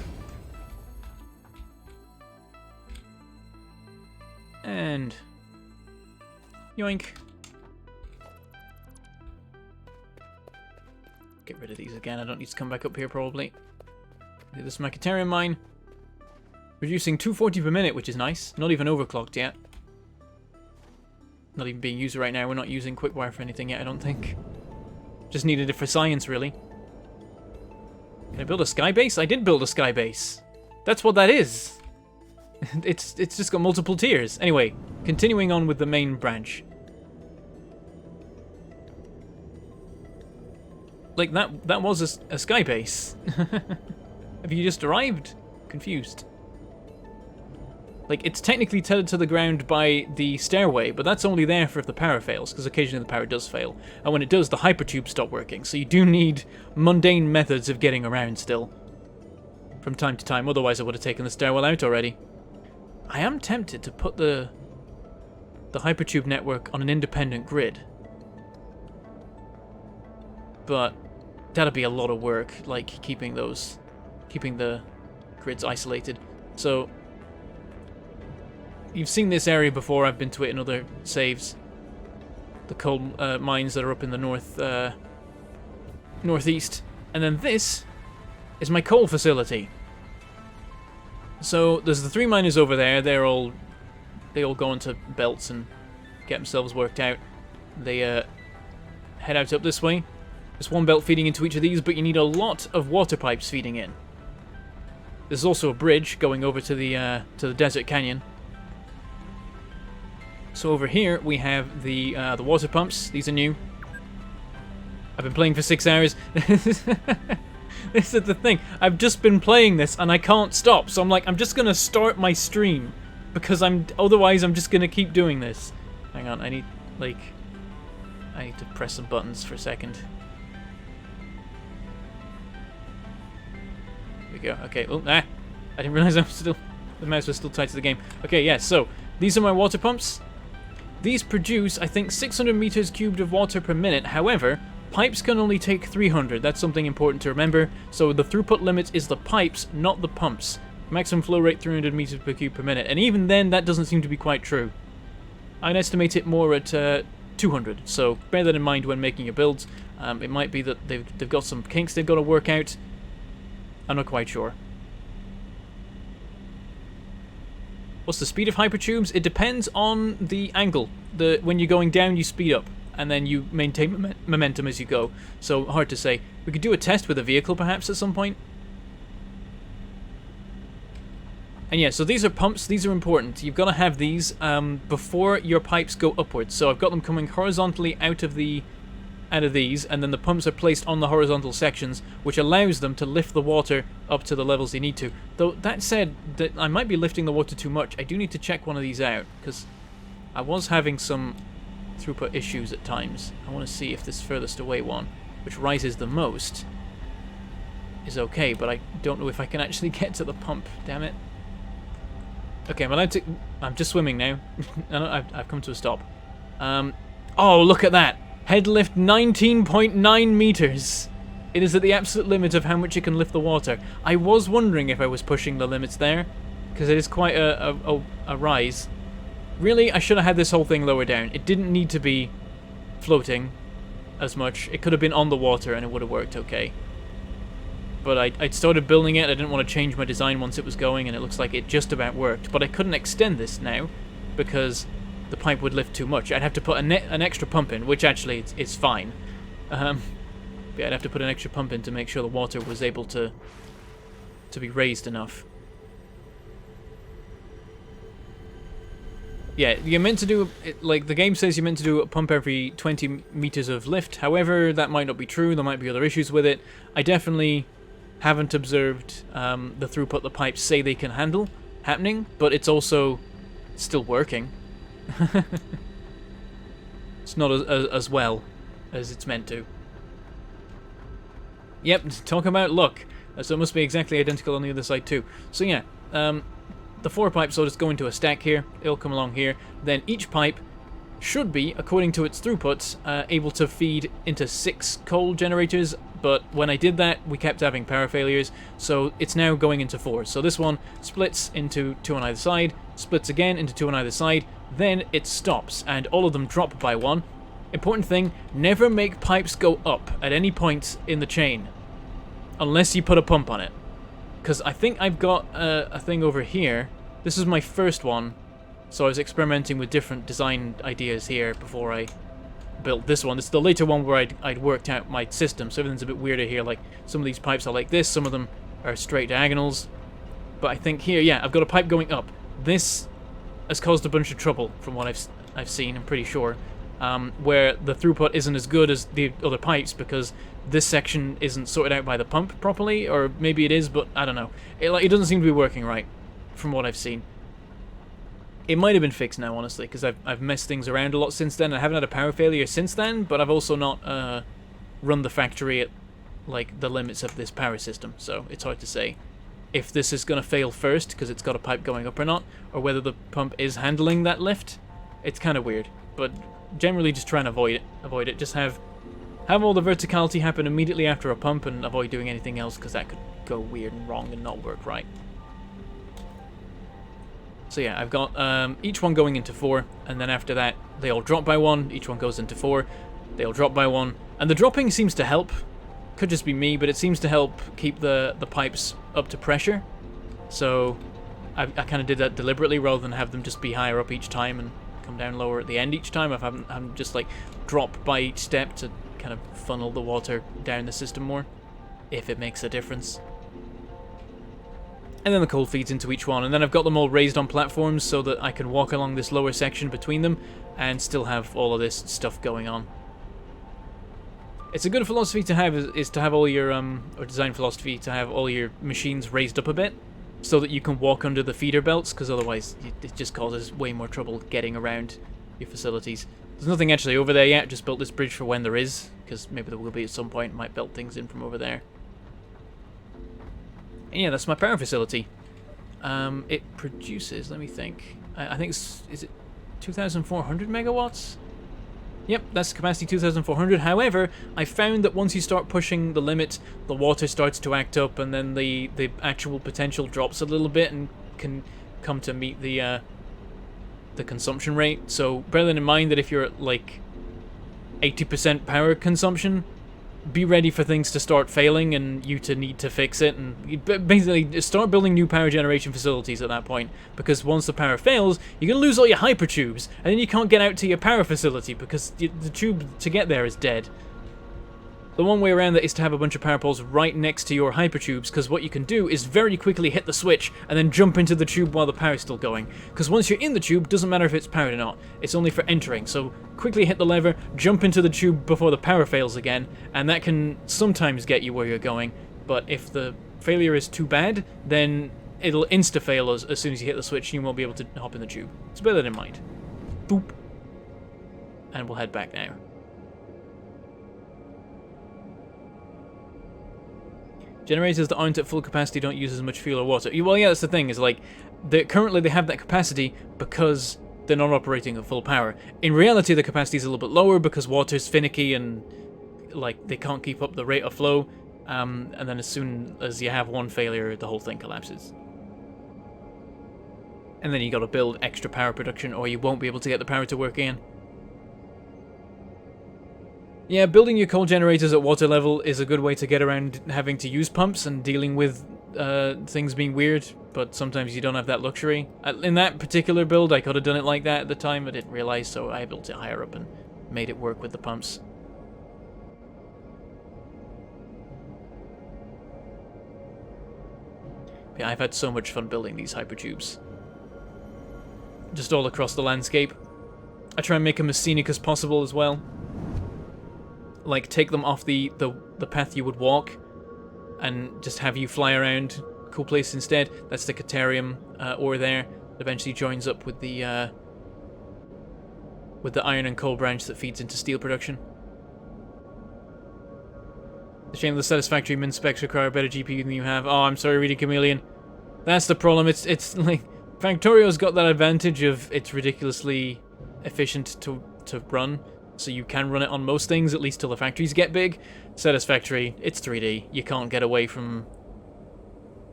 And yoink. Get rid of these again. I don't need to come back up here probably. This is my caterium mine. Producing 240 per minute, which is nice. Not even overclocked yet. Not even being used right now. We're not using quick-wire for anything yet, I don't think. Just needed it for science, really. Can I build a sky base? I did build a sky base. That's what that is. It's just got multiple tiers. Anyway, continuing on with the main branch. Like, that was a sky base. Have you just arrived? Confused. Like, it's technically tethered to the ground by the stairway, but that's only there for if the power fails, because occasionally the power does fail. And when it does, the hypertubes stop working, so you do need mundane methods of getting around still. From time to time, otherwise I would have taken the stairwell out already. I am tempted to put the hypertube network on an independent grid. But that'll be a lot of work, like keeping the grids isolated. So you've seen this area before. I've been to it in other saves. The coal mines that are up in the northeast. And then this is my coal facility. So there's the 3 miners over there. They all go into belts and get themselves worked out. They head out up this way. There's one belt feeding into each of these, but you need a lot of water pipes feeding in. There's also a bridge going over to the desert canyon. So over here we have the water pumps. These are new. I've been playing for 6 hours. This is the thing. I've just been playing this and I can't stop. So I'm like, I'm just gonna start my stream because otherwise I'm just gonna keep doing this. Hang on, I need to press some buttons for a second. There we go. Okay. Oh, I didn't realize the mouse was still tied to the game. Okay, yeah. So these are my water pumps. These produce, I think, 600 meters cubed of water per minute. However, pipes can only take 300. That's something important to remember. So the throughput limit is the pipes, not the pumps. Maximum flow rate 300 meters per cube per minute. And even then, that doesn't seem to be quite true. I'd estimate it more at 200. So bear that in mind when making your builds. It might be that they've got some kinks they've got to work out. I'm not quite sure. What's the speed of hypertubes? It depends on the angle. When you're going down, you speed up, and then you maintain momentum as you go. So, hard to say. We could do a test with a vehicle, perhaps, at some point. And yeah, so these are pumps. These are important. You've got to have these before your pipes go upwards. So I've got them coming horizontally out of these, and then the pumps are placed on the horizontal sections, which allows them to lift the water up to the levels they need to. Though, that said, that I might be lifting the water too much. I do need to check one of these out, because I was having some throughput issues at times. I want to see if this furthest away one, which rises the most, is okay, but I don't know if I can actually get to the pump. Damn it. Okay, I'm just swimming now. I've come to a stop. Oh, look at that! Head lift 19.9 meters. It is at the absolute limit of how much it can lift the water. I was wondering if I was pushing the limits there, because it is quite a rise. Really, I should have had this whole thing lower down. It didn't need to be floating as much. It could have been on the water and it would have worked okay. But I'd started building it. I didn't want to change my design once it was going, and it looks like it just about worked. But I couldn't extend this now because the pipe would lift too much. I'd have to put an extra pump in, which actually it's fine. Yeah, I'd have to put an extra pump in to make sure the water was able to be raised enough. Yeah, you're meant to do, like the game says, you're meant to do a pump every 20 meters of lift. However, that might not be true. There might be other issues with it. I definitely haven't observed the throughput the pipes say they can handle happening, but it's also still working. It's not as well as it's meant to. Yep, talk about luck. So it must be exactly identical on the other side too. So yeah, the 4 pipes will just go into a stack here. It'll come along here. Then each pipe should be, according to its throughput, able to feed into 6 coal generators. But when I did that, we kept having power failures, so it's now going into 4. So this one splits into 2 on either side, splits again into 2 on either side, then it stops, and all of them drop by 1. Important thing, never make pipes go up at any point in the chain, unless you put a pump on it. Because I think I've got a thing over here. This is my first one, so I was experimenting with different design ideas here before I built this one. It's the later one where I'd worked out my system, so everything's a bit weirder here. Like, some of these pipes are like this, some of them are straight diagonals. But I think here, yeah, I've got a pipe going up. This has caused a bunch of trouble from what I've seen, I'm pretty sure. Where the throughput isn't as good as the other pipes because this section isn't sorted out by the pump properly, or maybe it is, but I don't know. It doesn't seem to be working right from what I've seen. It might have been fixed now, honestly, because I've messed things around a lot since then. I haven't had a power failure since then, but I've also not run the factory at like the limits of this power system, so it's hard to say if this is going to fail first because it's got a pipe going up or not, or whether the pump is handling that lift. It's kind of weird, but generally just try and avoid it. Just have all the verticality happen immediately after a pump and avoid doing anything else, because that could go weird and wrong and not work right. So yeah, I've got each one going into 4, and then after that they all drop by 1, each one goes into 4, they all drop by 1, and the dropping seems to help. Could just be me, but it seems to help keep the pipes up to pressure. So I kind of did that deliberately rather than have them just be higher up each time and come down lower at the end each time. I've had them just like drop by each step to kind of funnel the water down the system more, if it makes a difference. And then the coal feeds into each one, and then I've got them all raised on platforms so that I can walk along this lower section between them and still have all of this stuff going on. It's a good philosophy to have, is to have all your, or design philosophy, to have all your machines raised up a bit so that you can walk under the feeder belts, because otherwise it just causes way more trouble getting around your facilities. There's nothing actually over there yet, just built this bridge for when there is, because maybe there will be at some point. Might build things in from over there. And yeah, that's my power facility. It produces, let me think, I think is it 2,400 megawatts? Yep, that's the capacity, 2,400. However, I found that once you start pushing the limit, the water starts to act up, and then the actual potential drops a little bit and can come to meet the consumption rate. So bear that in mind, that if you're at like 80% power consumption, be ready for things to start failing and you to need to fix it, and basically start building new power generation facilities at that point, because once the power fails, you're going to lose all your hypertubes, and then you can't get out to your power facility because the tube to get there is dead. The one way around that is to have a bunch of power poles right next to your hypertubes, because what you can do is very quickly hit the switch and then jump into the tube while the power's still going. Because once you're in the tube, doesn't matter if it's powered or not, it's only for entering. So quickly hit the lever, jump into the tube before the power fails again, and that can sometimes get you where you're going. But if the failure is too bad, then it'll insta-fail as soon as you hit the switch, and you won't be able to hop in the tube. So bear that in mind. Boop. And we'll head back now. Generators that aren't at full capacity don't use as much fuel or water. Well, yeah, that's the thing, is like, currently they have that capacity because they're not operating at full power. In reality, the capacity is a little bit lower because water's finicky and, like, they can't keep up the rate of flow. And then as soon as you have one failure, the whole thing collapses. And then you gotta build extra power production or you won't be able to get the power to work again. Yeah, building your coal generators at water level is a good way to get around having to use pumps and dealing with things being weird, but sometimes you don't have that luxury. In that particular build, I could have done it like that at the time, I didn't realize, so I built it higher up and made it work with the pumps. Yeah, I've had so much fun building these hypertubes. Just all across the landscape. I try and make them as scenic as possible as well. Like, take them off the path you would walk and just have you fly around cool place instead. That's the Caterium ore there. It eventually joins up with the iron and coal branch that feeds into steel production. The shame the Satisfactory min specs require a better GPU than you have. Oh, I'm sorry, Reedy Chameleon. That's the problem. It's like, Factorio's got that advantage of it's ridiculously efficient to run. So you can run it on most things, at least till the factories get big. Satisfactory, it's 3D. You can't get away from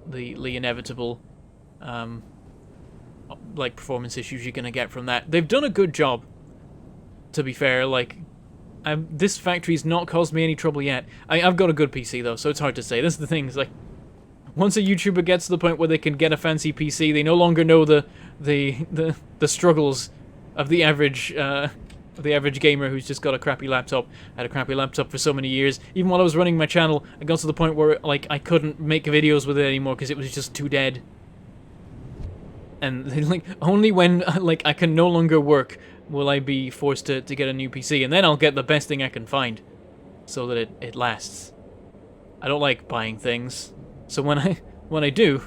the inevitable like performance issues you're gonna get from that. They've done a good job, to be fair. Like, this factory's not caused me any trouble yet. I've got a good PC though, so it's hard to say. This is the thing. It's like, once a YouTuber gets to the point where they can get a fancy PC, they no longer know the struggles of the average gamer who's just got a crappy laptop. I had a crappy laptop for so many years. Even while I was running my channel, I got to the point where, like, I couldn't make videos with it anymore because it was just too dead. And like, only when like I can no longer work will I be forced to get a new PC, and then I'll get the best thing I can find, so that it lasts. I don't like buying things, so when I do,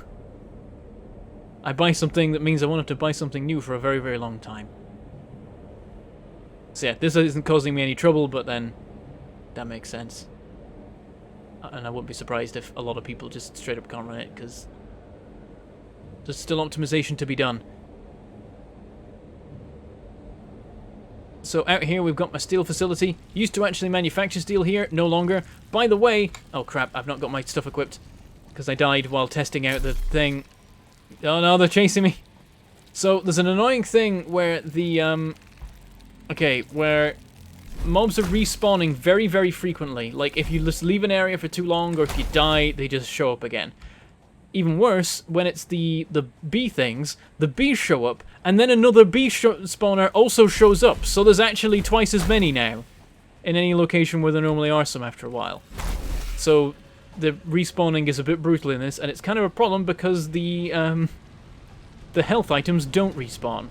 I buy something that means I won't have to buy something new for a very, very long time. So yeah, this isn't causing me any trouble, but then that makes sense. And I wouldn't be surprised if a lot of people just straight up can't run it, because there's still optimization to be done. So out here we've got my steel facility. Used to actually manufacture steel here, no longer. By the way, oh crap, I've not got my stuff equipped, because I died while testing out the thing. Oh no, they're chasing me. So there's an annoying thing where the where mobs are respawning very, very frequently. Like, if you just leave an area for too long, or if you die, they just show up again. Even worse, when it's the bee things, the bees show up, and then another bee spawner also shows up. So there's actually twice as many now, in any location where there normally are some after a while. So the respawning is a bit brutal in this, and it's kind of a problem because the health items don't respawn.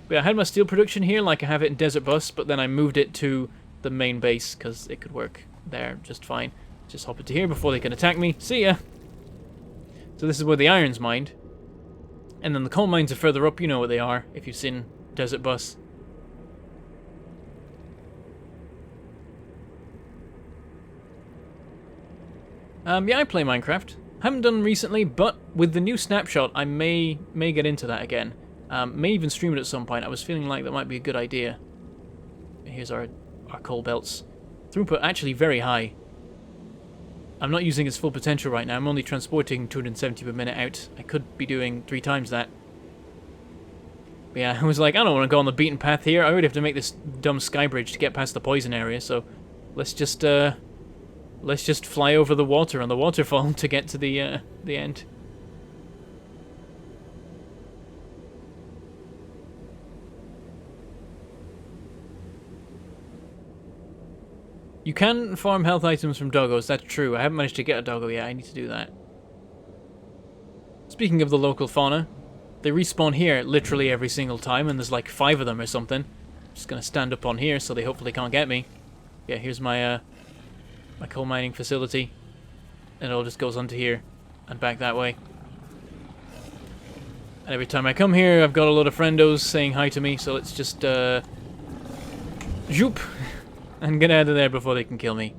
But I had my steel production here like I have it in Desert Bus, but then I moved it to the main base because it could work there just fine. Just hop into here before they can attack me. See ya! So this is where the iron's mined. And then the coal mines are further up, you know what they are, if you've seen Desert Bus. Yeah, I play Minecraft. Haven't done recently, but with the new snapshot, I may get into that again. May even stream it at some point. I was feeling like that might be a good idea. Here's our coal belts. Throughput actually very high. I'm not using its full potential right now. I'm only transporting 270 per minute out. I could be doing 3 times that. But yeah, I was like, I don't want to go on the beaten path here. I already have to make this dumb sky bridge to get past the poison area, so let's just fly over the water on the waterfall to get to the end. You can farm health items from doggos, that's true. I haven't managed to get a doggo yet, I need to do that. Speaking of the local fauna, they respawn here literally every single time, and there's like 5 of them or something. I'm just gonna stand up on here so they hopefully can't get me. Yeah, here's my my coal mining facility. And it all just goes onto here and back that way. And every time I come here, I've got a lot of friendos saying hi to me, so let's just zoop and get out of there before they can kill me.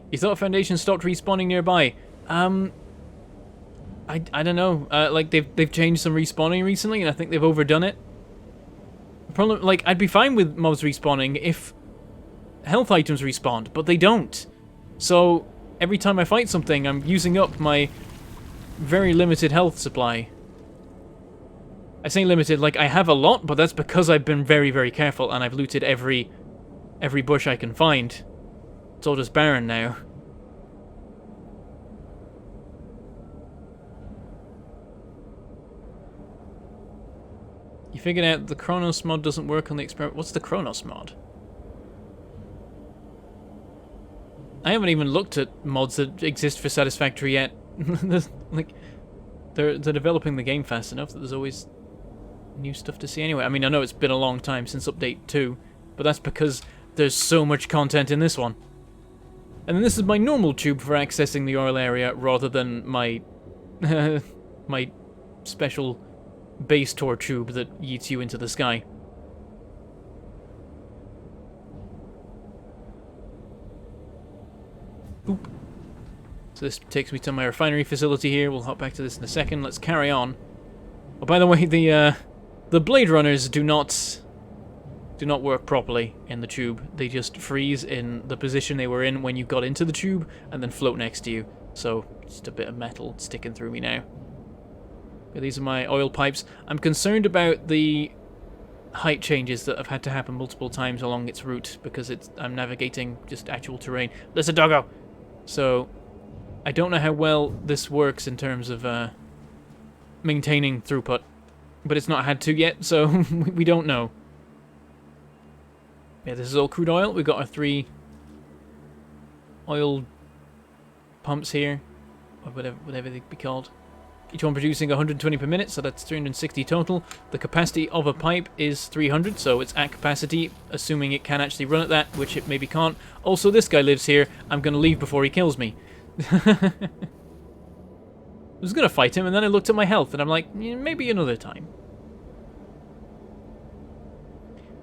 You thought Foundation stopped respawning nearby? I don't know. Like they've changed some respawning recently, and I think they've overdone it. Problem, like I'd be fine with mobs respawning if health items respawned, but they don't. So every time I fight something, I'm using up my very limited health supply. I say limited, like I have a lot, but that's because I've been very, very careful and I've looted every bush I can find. It's all just barren now. You figured out the Chronos mod doesn't work on the experiment. What's the Chronos mod? I haven't even looked at mods that exist for Satisfactory yet. Like, they're developing the game fast enough that there's always new stuff to see anyway. I mean, I know it's been a long time since Update 2, but that's because there's so much content in this one. And then this is my normal tube for accessing the oil area rather than my my special base tour tube that yeets you into the sky. Boop. So this takes me to my refinery facility here. We'll hop back to this in a second. Let's carry on. Oh, by the way, the blade runners do not work properly in the tube. They just freeze in the position they were in when you got into the tube and then float next to you. So just a bit of metal sticking through me now. Yeah, these are my oil pipes. I'm concerned about the height changes that have had to happen multiple times along its route because I'm navigating just actual terrain. There's a doggo! So I don't know how well this works in terms of maintaining throughput, but it's not had to yet, so we don't know. Yeah, this is all crude oil. We've got our 3 oil pumps here, or whatever they be called. Each one producing 120 per minute, so that's 360 total. The capacity of a pipe is 300, so it's at capacity, assuming it can actually run at that, which it maybe can't. Also, this guy lives here. I'm going to leave before he kills me. I was going to fight him, and then I looked at my health, and I'm like, maybe another time.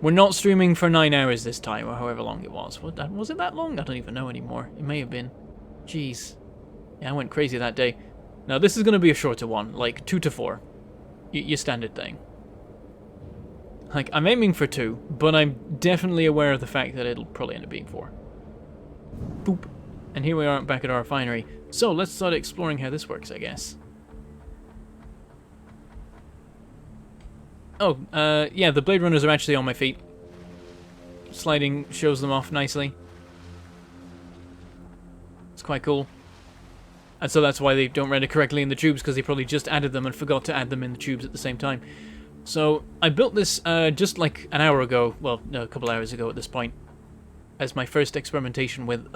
We're not streaming for 9 hours this time, or however long it was. Was it that long? I don't even know anymore. It may have been. Jeez. Yeah, I went crazy that day. Now, this is going to be a shorter one, like 2 to 4. Your standard thing. Like, I'm aiming for 2, but I'm definitely aware of the fact that it'll probably end up being 4. Boop. And here we are back at our refinery. So, let's start exploring how this works, I guess. Oh, yeah, the blade runners are actually on my feet. Sliding shows them off nicely. It's quite cool. And so that's why they don't render correctly in the tubes, because they probably just added them and forgot to add them in the tubes at the same time. So I built this just like an hour ago, well, no, a couple hours ago at this point, as my first experimentation with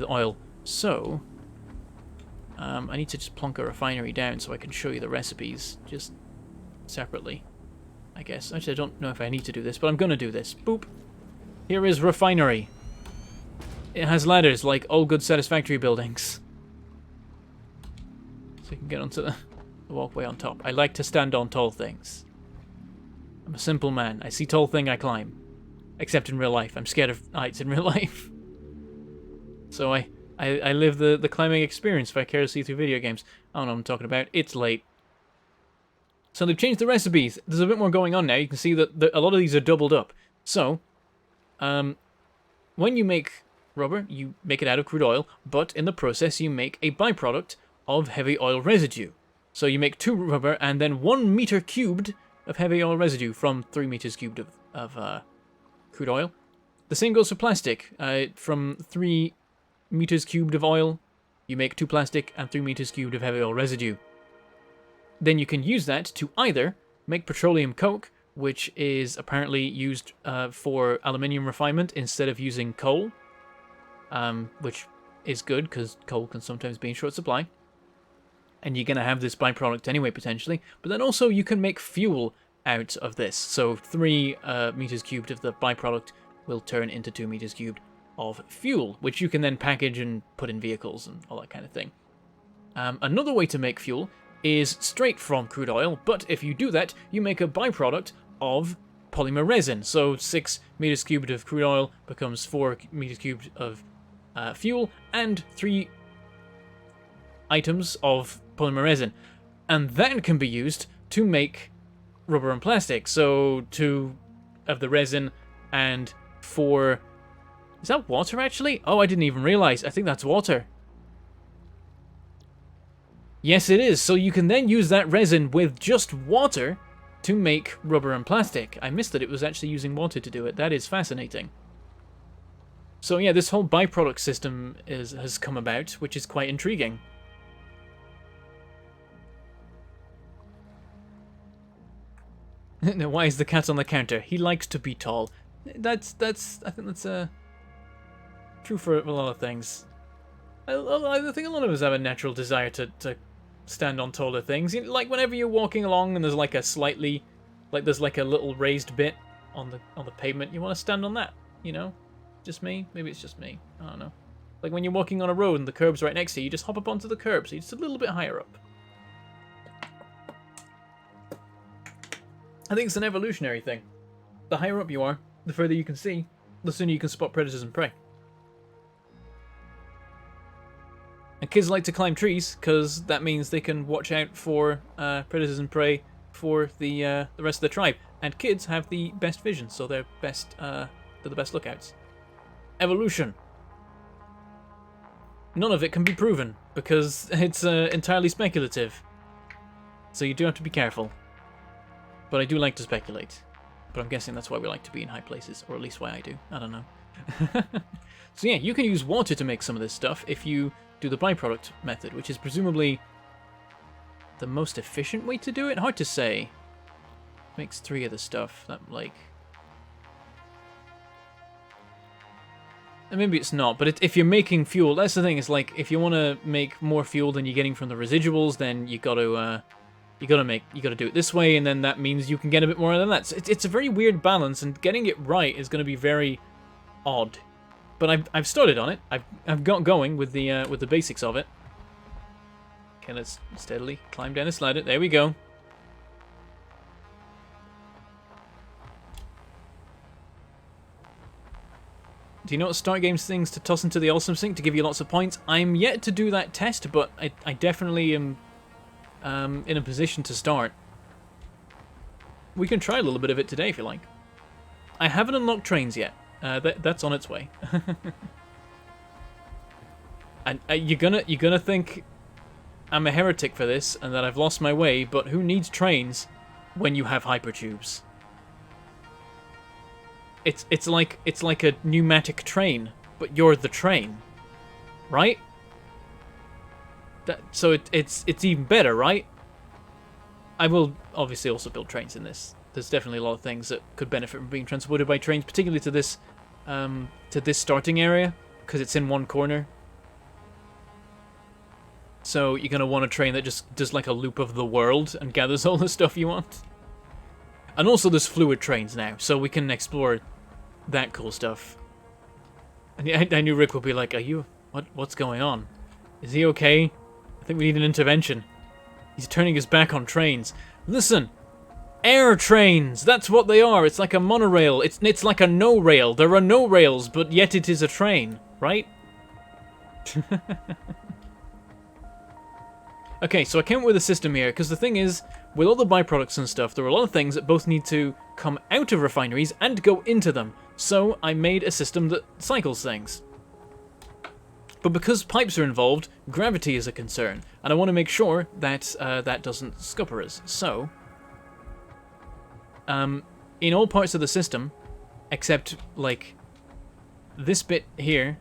oil. So I need to just plonk a refinery down so I can show you the recipes just separately, I guess. Actually, I don't know if I need to do this, but I'm going to do this. Boop. Here is refinery. It has ladders like all good Satisfactory buildings. So you can get onto the walkway on top. I like to stand on tall things. I'm a simple man. I see tall thing, I climb. Except in real life. I'm scared of heights in real life. So I I live the climbing experience vicariously through video games. I don't know what I'm talking about. It's late. So they've changed the recipes. There's a bit more going on now. You can see that a lot of these are doubled up. So, when you make rubber, you make it out of crude oil, but in the process you make a byproduct of heavy oil residue. So you make 2 rubber and then 1 meter cubed of heavy oil residue from 3 meters cubed of crude oil. The same goes for plastic. From 3 meters cubed of oil, you make 2 plastic and 3 meters cubed of heavy oil residue. Then you can use that to either make petroleum coke, which is apparently used for aluminium refinement instead of using coal, which is good because coal can sometimes be in short supply. And you're going to have this byproduct anyway, potentially. But then also you can make fuel out of this. So 3 meters cubed of the byproduct will turn into 2 meters cubed of fuel, which you can then package and put in vehicles and all that kind of thing. Another way to make fuel is straight from crude oil, but if you do that, you make a byproduct of polymer resin. So 6 meters cubed of crude oil becomes 4 meters cubed of fuel and 3 items of polymer resin. And that can be used to make rubber and plastic. So 2 of the resin and 4... Is that water, actually? Oh, I didn't even realize. I think that's water. Yes, it is. So you can then use that resin with just water to make rubber and plastic. I missed that it was actually using water to do it. That is fascinating. So yeah, this whole byproduct system has come about, which is quite intriguing. Now, why is the cat on the counter? He likes to be tall. I think that's true for a lot of things. I think a lot of us have a natural desire to stand on taller things. You know, like whenever you're walking along and there's like a slightly, like there's like a little raised bit on the pavement, you want to stand on that. You know, just me. Maybe it's just me. I don't know. Like when you're walking on a road and the curb's right next to you, you just hop up onto the curb, so you're just a little bit higher up. I think it's an evolutionary thing. The higher up you are, the further you can see, the sooner you can spot predators and prey. And kids like to climb trees because that means they can watch out for predators and prey for the rest of the tribe. And kids have the best vision, so they're the best lookouts. Evolution. None of it can be proven because it's entirely speculative. So you do have to be careful. But I do like to speculate. But I'm guessing that's why we like to be in high places, or at least why I do. I don't know. So yeah, you can use water to make some of this stuff if you do the byproduct method, which is presumably the most efficient way to do it. Hard to say. Makes 3 of the stuff. That, like... And maybe it's not, but if you're making fuel, that's the thing. It's like, if you want to make more fuel than you're getting from the residuals, then you got to... You gotta do it this way, and then that means you can get a bit more than that. So it's a very weird balance, and getting it right is going to be very odd. But I've started on it. I've got going with the basics of it. Okay, let's steadily climb down this ladder. There we go. Do you know what start games things to toss into the awesome sink to give you lots of points? I'm yet to do that test, but I definitely am. In a position to start. We can try a little bit of it today if you like. I haven't unlocked trains yet. That's on its way. And you're gonna think I'm a heretic for this and that I've lost my way, but who needs trains when you have hypertubes? It's like a pneumatic train, but you're the train, right? So it's even better, right? I will obviously also build trains in this. There's definitely a lot of things that could benefit from being transported by trains, particularly to this starting area, because it's in one corner. So you're going to want a train that just does like a loop of the world and gathers all the stuff you want. And also there's fluid trains now, so we can explore that cool stuff. And I knew Rick would be like, "Are you... What's going on? Is he okay? I think we need an intervention. He's turning his back on trains." Listen! Air trains! That's what they are! It's like a monorail. It's like a no-rail. There are no rails, but yet it is a train, right? Okay, so I came up with a system here, because the thing is, with all the byproducts and stuff, there are a lot of things that both need to come out of refineries and go into them. So I made a system that cycles things. But because pipes are involved, gravity is a concern, and I want to make sure that that doesn't scupper us. So, in all parts of the system, except, like, this bit here,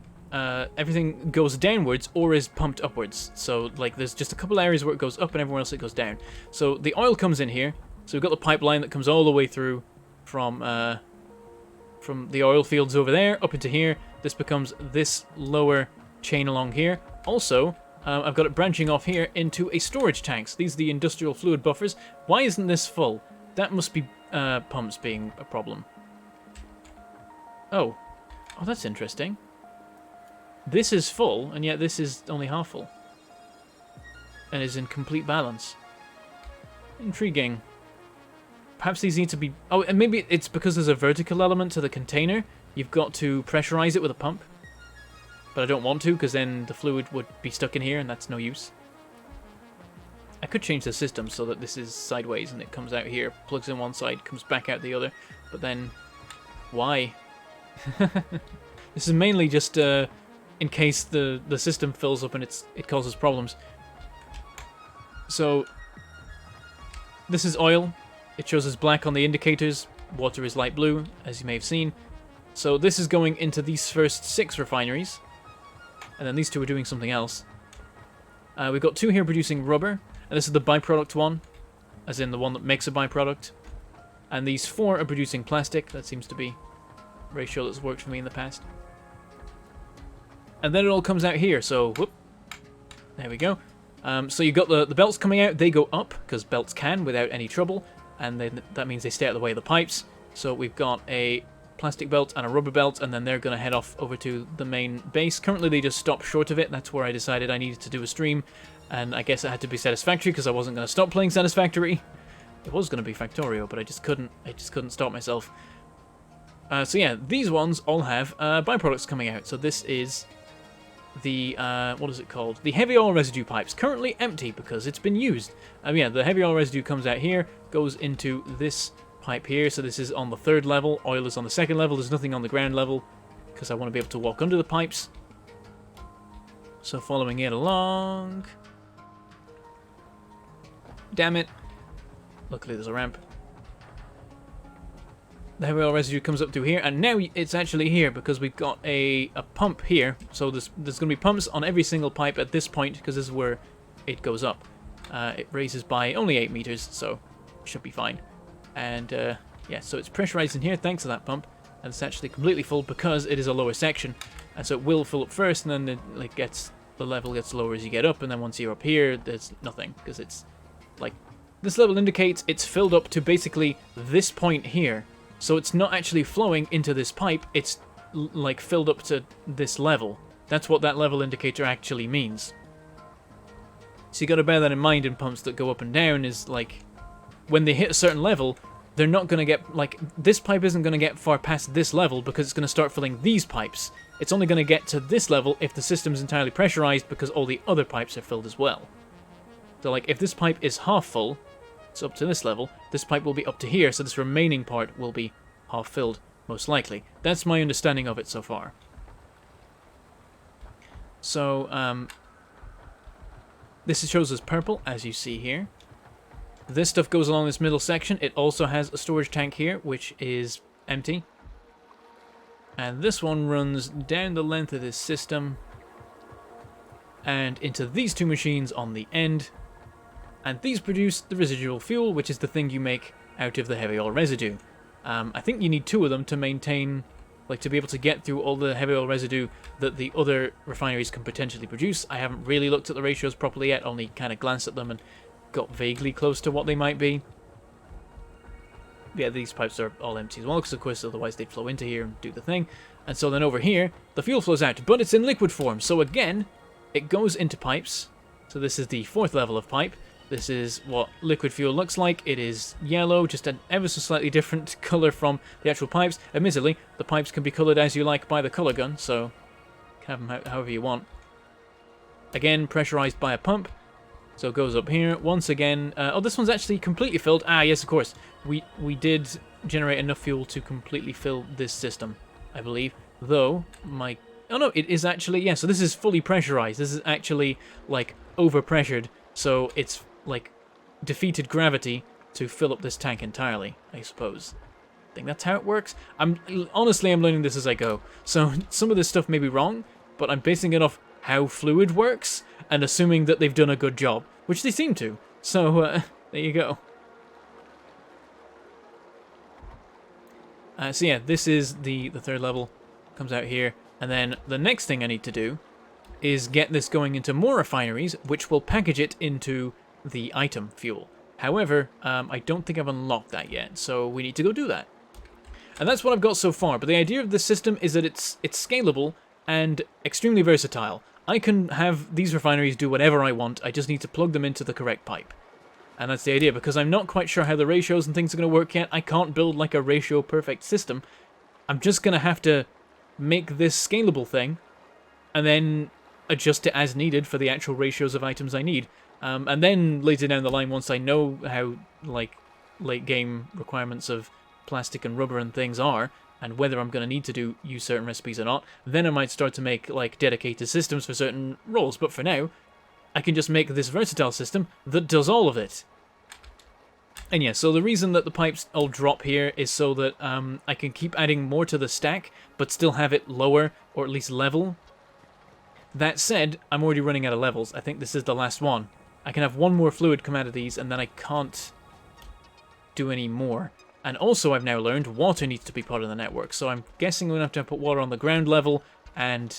everything goes downwards or is pumped upwards. So, like, there's just a couple areas where it goes up and everywhere else it goes down. So the oil comes in here. So we've got the pipeline that comes all the way through from the oil fields over there up into here. This becomes this lower chain along here. Also, I've got it branching off here into a storage tanks. These are the industrial fluid buffers. Why isn't this full? That must be pumps being a problem. Oh, that's interesting. This is full, and yet this is only half full. And is in complete balance. Intriguing. Perhaps these need to be... Oh, and maybe it's because there's a vertical element to the container. You've got to pressurize it with a pump. But I don't want to, because then the fluid would be stuck in here, and that's no use. I could change the system so that this is sideways, and it comes out here, plugs in one side, comes back out the other. But then... why? This is mainly just... in case the system fills up and it causes problems. So, this is oil. It shows as black on the indicators. Water is light blue, as you may have seen. So this is going into these first 6 refineries. And then these 2 are doing something else. We've got 2 here producing rubber. And this is the byproduct one. As in the one that makes a byproduct. And these 4 are producing plastic. That seems to be a ratio that's worked for me in the past. And then it all comes out here, so, whoop, there we go. So you've got the belts coming out, they go up, because belts can without any trouble, and then that means they stay out of the way of the pipes. So we've got a plastic belt and a rubber belt, and then they're going to head off over to the main base. Currently they just stopped short of it, that's where I decided I needed to do a stream, and I guess it had to be Satisfactory, because I wasn't going to stop playing Satisfactory. It was going to be Factorio, but I just couldn't stop myself. So yeah, these ones all have byproducts coming out, so this is... the, what is it called? The heavy oil residue pipes. Currently empty because it's been used. Yeah, the heavy oil residue comes out here, goes into this pipe here, so this is on the 3rd level. Oil is on the 2nd level. There's nothing on the ground level because I want to be able to walk under the pipes. So following it along. Damn it. Luckily there's a ramp. The heavy oil residue comes up through here, and now it's actually here because we've got a pump here. So there's going to be pumps on every single pipe at this point because this is where it goes up. It raises by only 8 meters, so it should be fine. And yeah, so it's pressurized in here thanks to that pump, and it's actually completely full because it is a lower section, and so it will fill up first, and then the level gets lower as you get up, and then once you're up here, there's nothing because it's like this level indicates it's filled up to basically this point here. So it's not actually flowing into this pipe, it's like filled up to this level. That's what that level indicator actually means. So you got to bear that in mind in pumps that go up and down, is like when they hit a certain level, they're not going to get, like, this pipe isn't going to get far past this level because it's going to start filling these pipes. It's only going to get to this level if the system's entirely pressurized because all the other pipes are filled as well. So like if this pipe is half full, it's up to this level, this pipe will be up to here, so this remaining part will be half filled, most likely. That's my understanding of it so far. So, this shows as purple, as you see here. This stuff goes along this middle section. It also has a storage tank here, which is empty. And this one runs down the length of this system and into these 2 machines on the end. And these produce the residual fuel, which is the thing you make out of the heavy oil residue. I think you need 2 of them to maintain, like, to be able to get through all the heavy oil residue that the other refineries can potentially produce. I haven't really looked at the ratios properly yet, only kind of glanced at them and got vaguely close to what they might be. Yeah, these pipes are all empty as well, because of course otherwise they'd flow into here and do the thing. And so then over here, the fuel flows out, but it's in liquid form. So again, it goes into pipes. So this is the 4th level of pipe. This is what liquid fuel looks like. It is yellow, just an ever so slightly different colour from the actual pipes. Admittedly, the pipes can be coloured as you like by the colour gun, so have them however you want. Again, pressurized by a pump. So it goes up here. Once again... oh, this one's actually completely filled. Ah, yes, of course. We did generate enough fuel to completely fill this system, I believe. Though, my... Oh, no, it is actually... Yeah, so this is fully pressurized. This is actually, like, overpressured. So it's, like, defeated gravity to fill up this tank entirely, I suppose. I think that's how it works. Honestly, I'm learning this as I go. So some of this stuff may be wrong, but I'm basing it off how fluid works and assuming that they've done a good job, which they seem to. So, there you go. So yeah, this is the third level. Comes out here. And then the next thing I need to do is get this going into more refineries, which will package it into the item fuel. However, I don't think I've unlocked that yet, so we need to go do that. And that's what I've got so far, but the idea of this system is that it's scalable and extremely versatile. I can have these refineries do whatever I want, I just need to plug them into the correct pipe. And that's the idea, because I'm not quite sure how the ratios and things are going to work yet. I can't build like a ratio perfect system. I'm just going to have to make this scalable thing, and then adjust it as needed for the actual ratios of items I need. And then later down the line, once I know how like late game requirements of plastic and rubber and things are, and whether I'm going to need to use certain recipes or not, then I might start to make like dedicated systems for certain roles. But for now, I can just make this versatile system that does all of it. And yeah, so the reason that the pipes all drop here is so that I can keep adding more to the stack, but still have it lower, or at least level. That said, I'm already running out of levels. I think this is the last one. I can have one more fluid come out of these, and then I can't do any more. And also, I've now learned water needs to be part of the network, so I'm guessing we're going to have to put water on the ground level and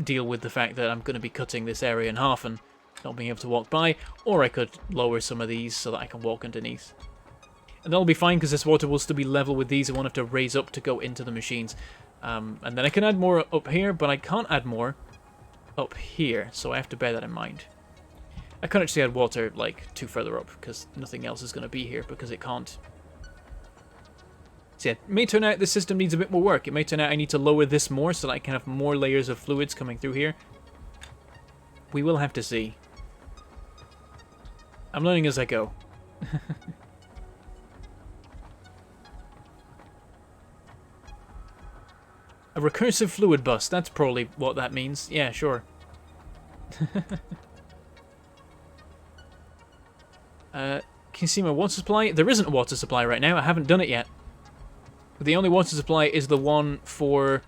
deal with the fact that I'm going to be cutting this area in half and not being able to walk by, or I could lower some of these so that I can walk underneath. And that'll be fine because this water will still be level with these. I won't have to raise up to go into the machines. And then I can add more up here, but I can't add more up here, so I have to bear that in mind. I can't actually add water like too further up because nothing else is going to be here because it can't. So yeah, it may turn out this system needs a bit more work. It may turn out I need to lower this more so that I can have more layers of fluids coming through here. We will have to see. I'm learning as I go. A recursive fluid bus, that's probably what that means. Yeah, sure. Can you see my water supply? There isn't a water supply right now, I haven't done it yet. The only water supply is the one for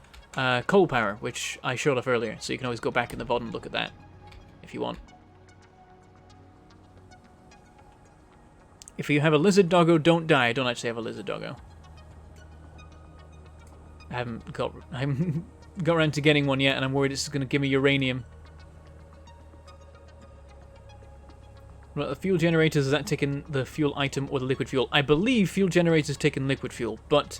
coal power, which I showed off earlier, so you can always go back in the VOD and look at that, if you want. If you have a lizard doggo, don't die. I don't actually have a lizard doggo. I haven't got around to getting one yet, and I'm worried it's going to give me uranium. Right, the fuel generators, is that taking the fuel item or the liquid fuel? I believe fuel generators take in liquid fuel, but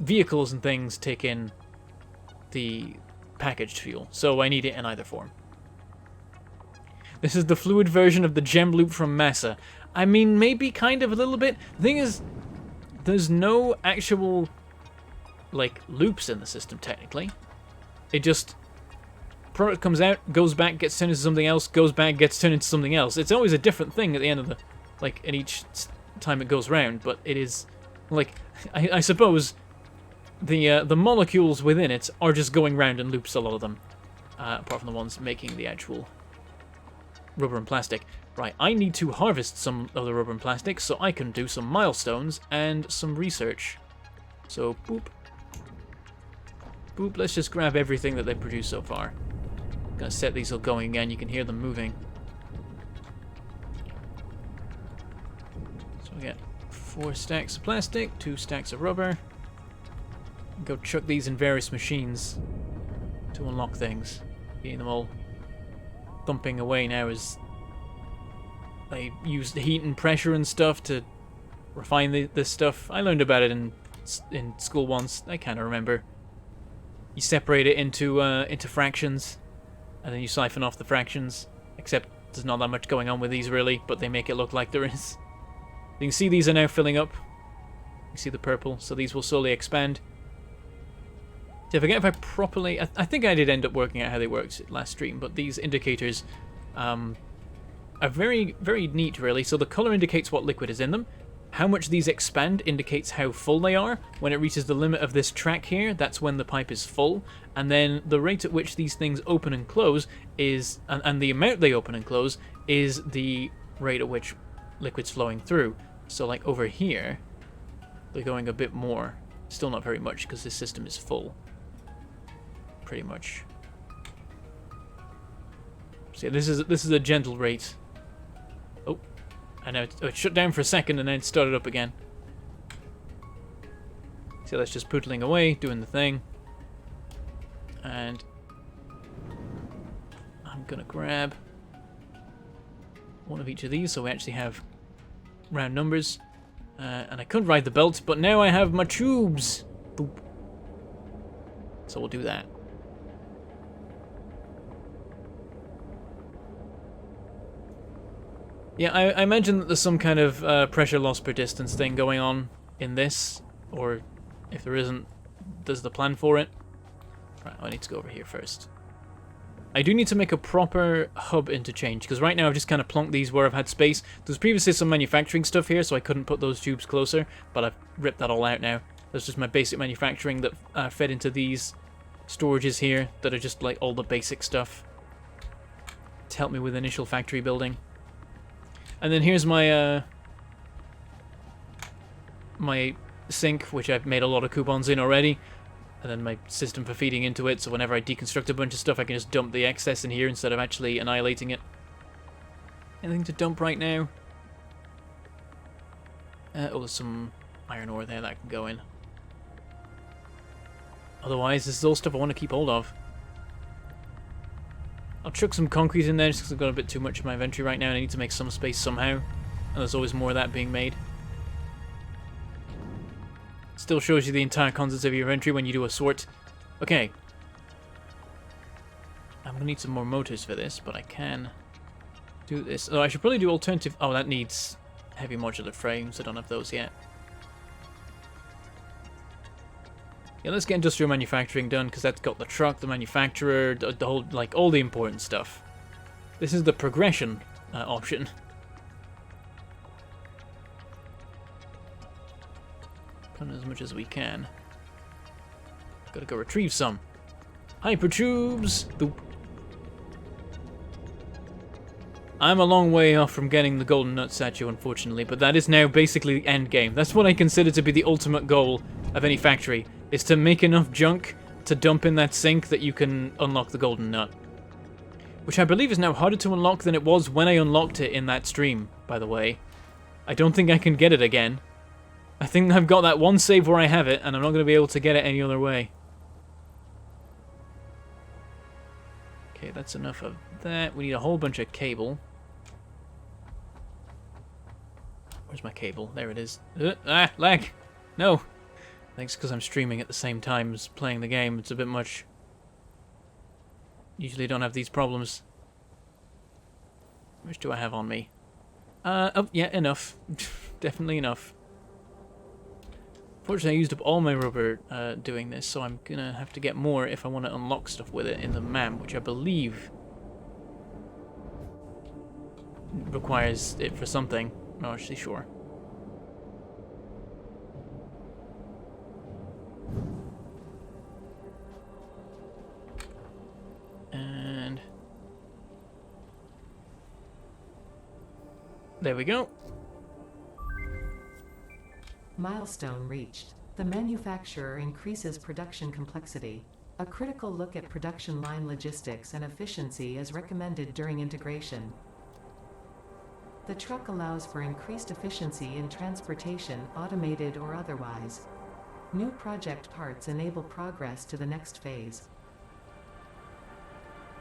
vehicles and things take in the packaged fuel, so I need it in either form. This is the fluid version of the gem loop from Massa. I mean, maybe kind of a little bit. The thing is, there's no actual, like, loops in the system, technically. It just, product comes out, goes back, gets turned into something else, goes back, gets turned into something else. It's always a different thing at the end of the, like, at each time it goes round, but it is, like, I suppose the molecules within it are just going round in loops, a lot of them, apart from the ones making the actual rubber and plastic. Right, I need to harvest some of the rubber and plastic so I can do some milestones and some research. So, boop. Boop, let's just grab everything that they've produced so far. Gonna set these all going again, you can hear them moving. So we get 4 stacks of plastic, 2 stacks of rubber. Go chuck these in various machines to unlock things. Getting them all thumping away now as they use the heat and pressure and stuff to refine this stuff. I learned about it in school once. I kind of remember. You separate it into fractions, and then you siphon off the fractions. Except there's not that much going on with these really, but they make it look like there is. You can see these are now filling up. You see the purple, so these will slowly expand. So I forget if I properly... I think I did end up working out how they worked last stream, but these indicators are very, very neat, really. So the color indicates what liquid is in them. How much these expand indicates how full they are. When it reaches the limit of this track here, that's when the pipe is full. And then the rate at which these things open and close is... And the amount they open and close is the rate at which liquid's flowing through. So like over here, they're going a bit more. Still not very much because this system is full. Pretty much. So yeah, this is a gentle rate. Oh, I know it shut down for a second and then started up again. So that's just pootling away, doing the thing. And I'm gonna grab one of each of these so we actually have round numbers. And I could ride the belt, but now I have my tubes. Boop. So we'll do that. Yeah, I imagine that there's some kind of pressure loss per distance thing going on in this, or if there isn't, there's the plan for it. Right, I need to go over here first. I do need to make a proper hub interchange, because right now I've just kind of plonked these where I've had space. There's previously some manufacturing stuff here, so I couldn't put those tubes closer, but I've ripped that all out now. That's just my basic manufacturing that fed into these storages here, that are just like all the basic stuff to help me with initial factory building. And then here's my my sink, which I've made a lot of coupons in already. And then my system for feeding into it, so whenever I deconstruct a bunch of stuff, I can just dump the excess in here instead of actually annihilating it. Anything to dump right now? Oh, there's some iron ore there that can go in. Otherwise, this is all stuff I want to keep hold of. I'll chuck some concrete in there just because I've got a bit too much in my inventory right now and I need to make some space somehow. And there's always more of that being made. Still shows you the entire contents of your inventory when you do a sort. Okay. I'm going to need some more motors for this, but I can do this. Oh, I should probably do alternative... Oh, that needs heavy modular frames. I don't have those yet. Yeah, let's get industrial manufacturing done, because that's got the truck, the manufacturer, the whole, like, all the important stuff. This is the progression option. Put in as much as we can. Gotta go retrieve some. Hypertubes! Boop. I'm a long way off from getting the golden nut statue, unfortunately, but that is now basically the end game. That's what I consider to be the ultimate goal of any factory, is to make enough junk to dump in that sink that you can unlock the golden nut. Which I believe is now harder to unlock than it was when I unlocked it in that stream, by the way. I don't think I can get it again. I think I've got that one save where I have it, and I'm not going to be able to get it any other way. Okay, that's enough of that. We need a whole bunch of cable. Where's my cable? There it is. Lag! No! Thanks, because I'm streaming at the same time as playing the game. It's a bit much. Usually don't have these problems. How much do I have on me? Oh, yeah, enough. Definitely enough. Fortunately, I used up all my rubber doing this, so I'm gonna have to get more if I want to unlock stuff with it in the MAM, which I believe requires it for something. I'm not actually sure. And there we go. Milestone reached. The manufacturer increases production complexity. A critical look at production line logistics and efficiency is recommended during integration. The truck allows for increased efficiency in transportation, automated or otherwise. New project parts enable progress to the next phase.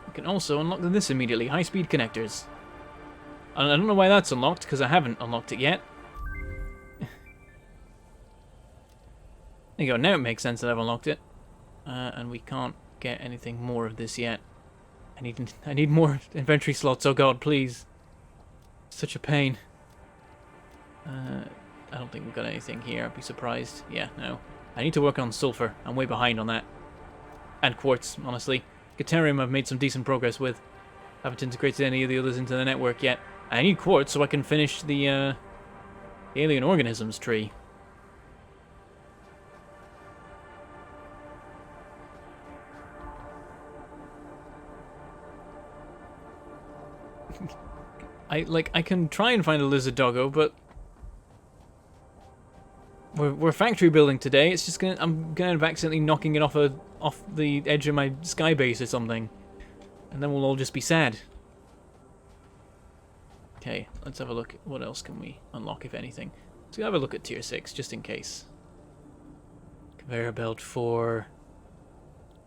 We can also unlock this immediately. High-speed connectors. I don't know why that's unlocked, because I haven't unlocked it yet. There you go, now it makes sense that I've unlocked it. And we can't get anything more of this yet. I need more inventory slots, oh god, please. Such a pain. I don't think we've got anything here, I'd be surprised. Yeah, no. I need to work on sulfur. I'm way behind on that. And quartz, honestly. Deuterium I've made some decent progress with. Haven't integrated any of the others into the network yet. I need quartz so I can finish the alien organisms tree. I can try and find a lizard doggo, but we're factory building today. It's just I'm gonna end up accidentally knocking it off the edge of my sky base or something, and then we'll all just be sad. Okay, let's have a look. What else can we unlock, if anything? So have a look at tier 6, just in case. Conveyor belt 4.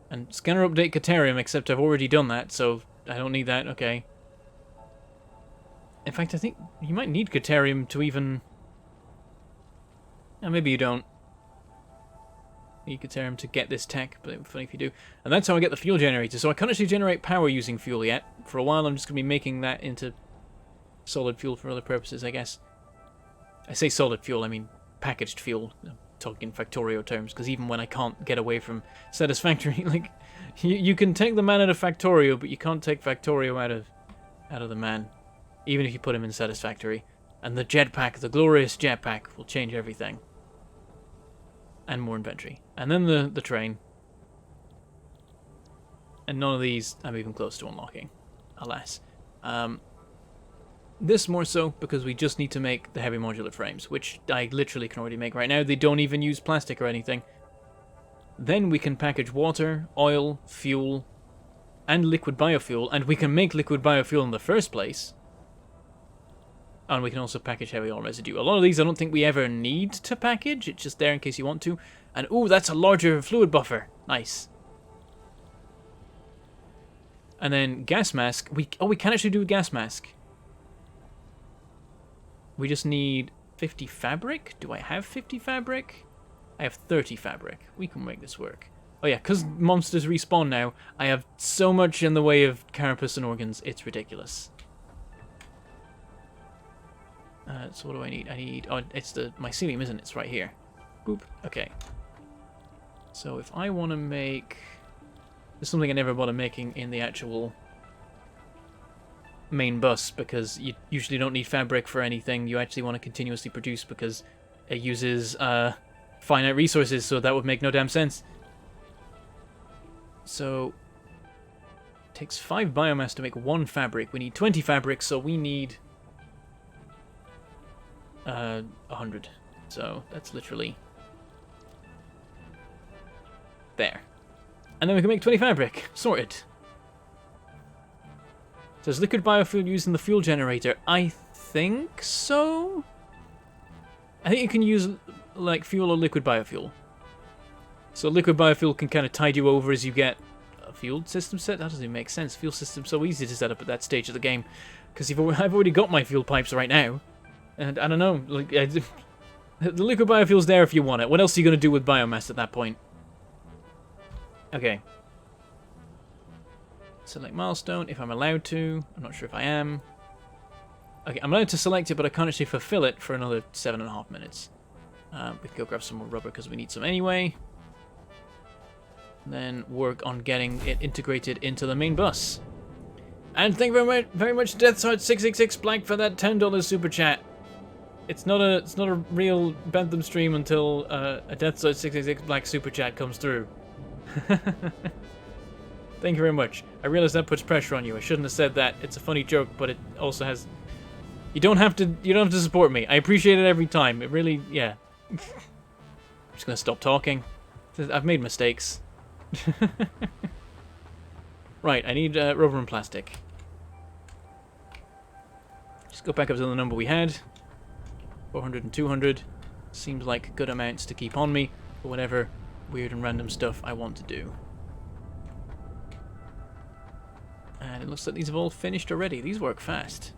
And scanner update Deuterium, except I've already done that, so I don't need that. Okay. In fact, I think you might need Deuterium to even... maybe you don't. You need Deuterium to get this tech, but it'd be funny if you do. And that's how I get the fuel generator. So I can't actually generate power using fuel yet. For a while, I'm just going to be making that into solid fuel for other purposes, I guess. I say solid fuel, I mean packaged fuel. I'm talking Factorio terms, because even when I can't get away from Satisfactory, like, you can take the man out of Factorio, but you can't take Factorio out of the man. Even if you put him in Satisfactory. And the jetpack, the glorious jetpack, will change everything. And more inventory. And then the train. And none of these I'm even close to unlocking. Alas. This more so because we just need to make the heavy modular frames, which I literally can already make right now. They don't even use plastic or anything. Then we can package water, oil, fuel, and liquid biofuel. And we can make liquid biofuel in the first place. And we can also package heavy oil residue. A lot of these I don't think we ever need to package. It's just there in case you want to. And ooh, that's a larger fluid buffer. Nice. And then gas mask. We can actually do a gas mask. We just need 50 fabric. Do I have 50 fabric? I have 30 fabric. We can make this work. Oh yeah, because monsters respawn now, I have so much in the way of carapace and organs. It's ridiculous. So what do I need? I need... oh, it's the mycelium, isn't it? It's right here. Boop. Okay. So if I want to make... there's something I never bother making in the actual main bus, because you usually don't need fabric for anything. You actually want to continuously produce because it uses finite resources, so that would make no damn sense. So... it takes 5 biomass to make 1 fabric. We need 20 fabric, so we need... 100. So that's literally there. And then we can make 20 fabric. Sorted. So is liquid biofuel used in the fuel generator? I think so. I think you can use like fuel or liquid biofuel. So liquid biofuel can kind of tide you over as you get a fuel system set. That doesn't even make sense. Fuel system's so easy to set up at that stage of the game, because I've already got my fuel pipes right now. And I don't know, like, the liquid biofuel's there if you want it. What else are you going to do with biomass at that point? Okay. Select milestone, if I'm allowed to. I'm not sure if I am. Okay, I'm allowed to select it, but I can't actually fulfill it for another 7.5 minutes. We can go grab some more rubber because we need some anyway. And then work on getting it integrated into the main bus. And thank you very much DeathSword666 Blank for that $10 super chat. It's not a real Bentham stream until a DeathSword666 Black super chat comes through. Thank you very much. I realize that puts pressure on you. I shouldn't have said that. It's a funny joke, but it also has... You don't have to support me. I appreciate it every time. It really, yeah. I'm just gonna stop talking. I've made mistakes. Right, I need rubber and plastic. Just go back up to the number we had. 400 and 200. Seems like good amounts to keep on me for whatever weird and random stuff I want to do. And it looks like these have all finished already. These work fast.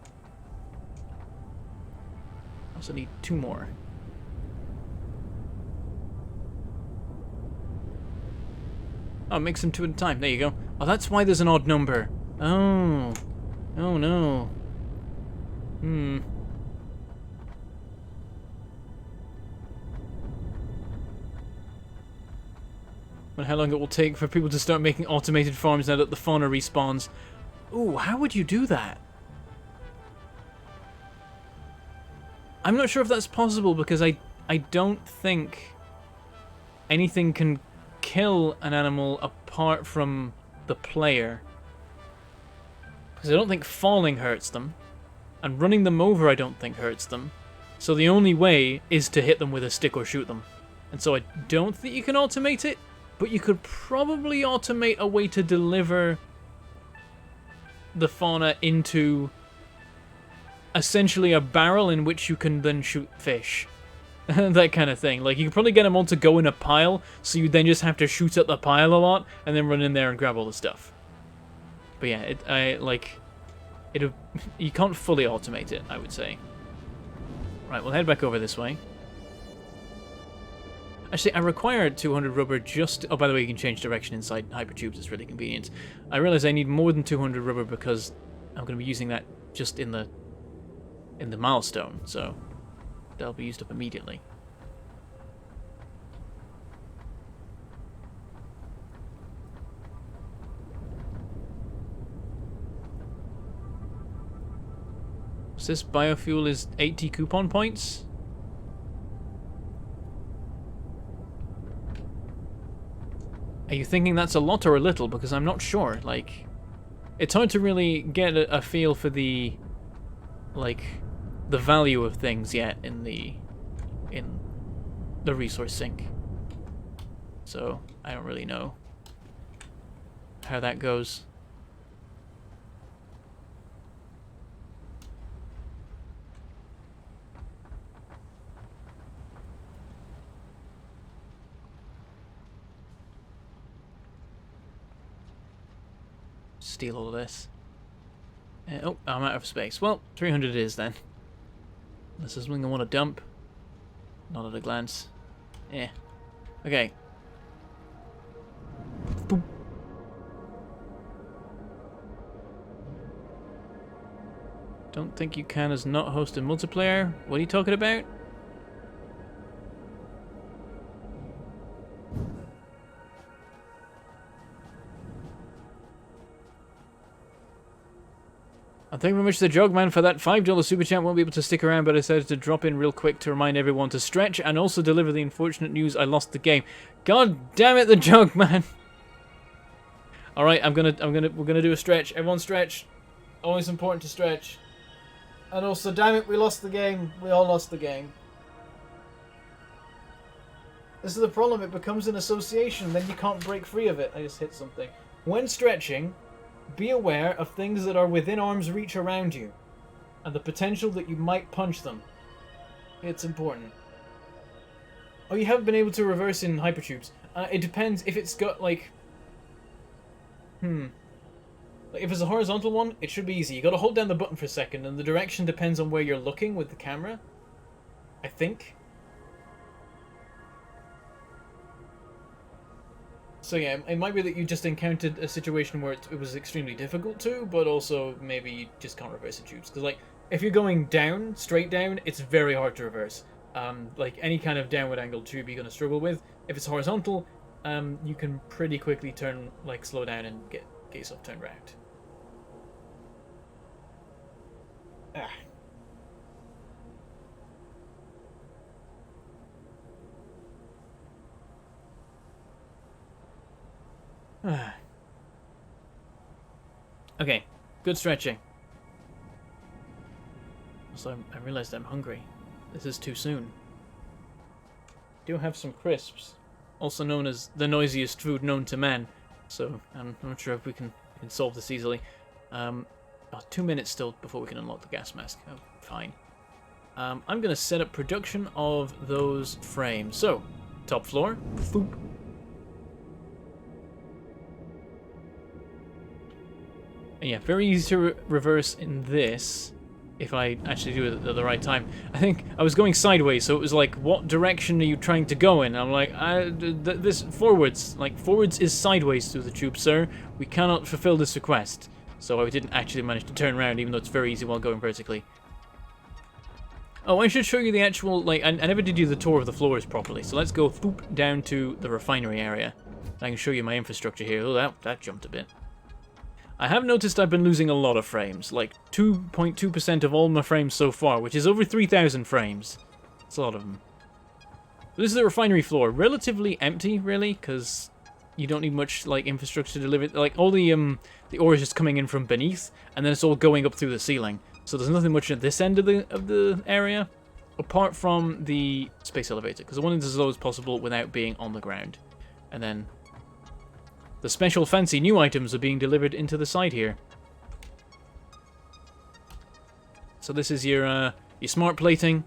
I also need 2 more. Oh, mix them 2 at a time. There you go. Oh, that's why there's an odd number. Oh. Oh, no. Hmm. And how long it will take for people to start making automated farms now that the fauna respawns. Ooh, how would you do that? I'm not sure if that's possible because I don't think anything can kill an animal apart from the player. Because I don't think falling hurts them. And running them over I don't think hurts them. So the only way is to hit them with a stick or shoot them. And so I don't think you can automate it. But you could probably automate a way to deliver the fauna into essentially a barrel in which you can then shoot fish. That kind of thing. Like, you can probably get them all to go in a pile, so you then just have to shoot at the pile a lot, and then run in there and grab all the stuff. But yeah, you can't fully automate it, I would say. Right, we'll head back over this way. Actually, I required 200 rubber just... Oh, by the way, you can change direction inside hypertubes. It's really convenient. I realize I need more than 200 rubber because I'm going to be using that just in the milestone, so they'll be used up immediately. So this biofuel is 80 coupon points? Are you thinking that's a lot or a little? Because I'm not sure. Like, it's hard to really get a feel for the, like, the value of things yet in the resource sink. So I don't really know how that goes. Steal all of this. Oh, I'm out of space. Well, 300 it is then. This is something I want to dump. Not at a glance. Yeah. Okay. Boop. Don't think you can as not host a multiplayer. What are you talking about? Thank you very much to the Jogman for that $5 super chat. Won't be able to stick around, but I decided to drop in real quick to remind everyone to stretch and also deliver the unfortunate news I lost the game. God damn it, the Jogman! All right, we're gonna do a stretch. Everyone stretch. Always important to stretch. And also, damn it, we lost the game. We all lost the game. This is the problem. It becomes an association, then you can't break free of it. I just hit something. When stretching, be aware of things that are within arm's reach around you, and the potential that you might punch them. It's important. Oh, you haven't been able to reverse in hypertubes. It depends if it's got, like... Like, if it's a horizontal one, it should be easy. You gotta hold down the button for a second, and the direction depends on where you're looking with the camera. I think. So yeah, it might be that you just encountered a situation where it was extremely difficult to, but also maybe you just can't reverse the tubes. Because, like, if you're going down, straight down, it's very hard to reverse. Like, any kind of downward angled tube you're going to struggle with. If it's horizontal, you can pretty quickly turn, like, slow down and get yourself turned around. Okay, good stretching. Also, I realized I'm hungry. This is too soon. Do have some crisps, also known as the noisiest food known to man. So I'm not sure if we can solve this easily. 2 minutes still before we can unlock the gas mask. Oh, fine. I'm gonna set up production of those frames. So, top floor. Boop. And yeah, very easy to reverse in this, if I actually do it at the right time. I think I was going sideways, so it was like, what direction are you trying to go in? I'm like, this forwards. Like, forwards is sideways through the tube, sir. We cannot fulfill this request. So I didn't actually manage to turn around, even though it's very easy while going vertically. Oh, I should show you the actual, like, I never did do the tour of the floors properly. So let's go down to the refinery area. I can show you my infrastructure here. Oh, that jumped a bit. I have noticed I've been losing a lot of frames, like 2.2% of all my frames so far, which is over 3,000 frames. That's a lot of them. This is the refinery floor. Relatively empty, really, because you don't need much like infrastructure to deliver. Like all the ore is just coming in from beneath, and then it's all going up through the ceiling. So there's nothing much at this end of the area, apart from the space elevator, because I wanted it as low as possible without being on the ground. And then the special fancy new items are being delivered into the side here. So this is your smart plating,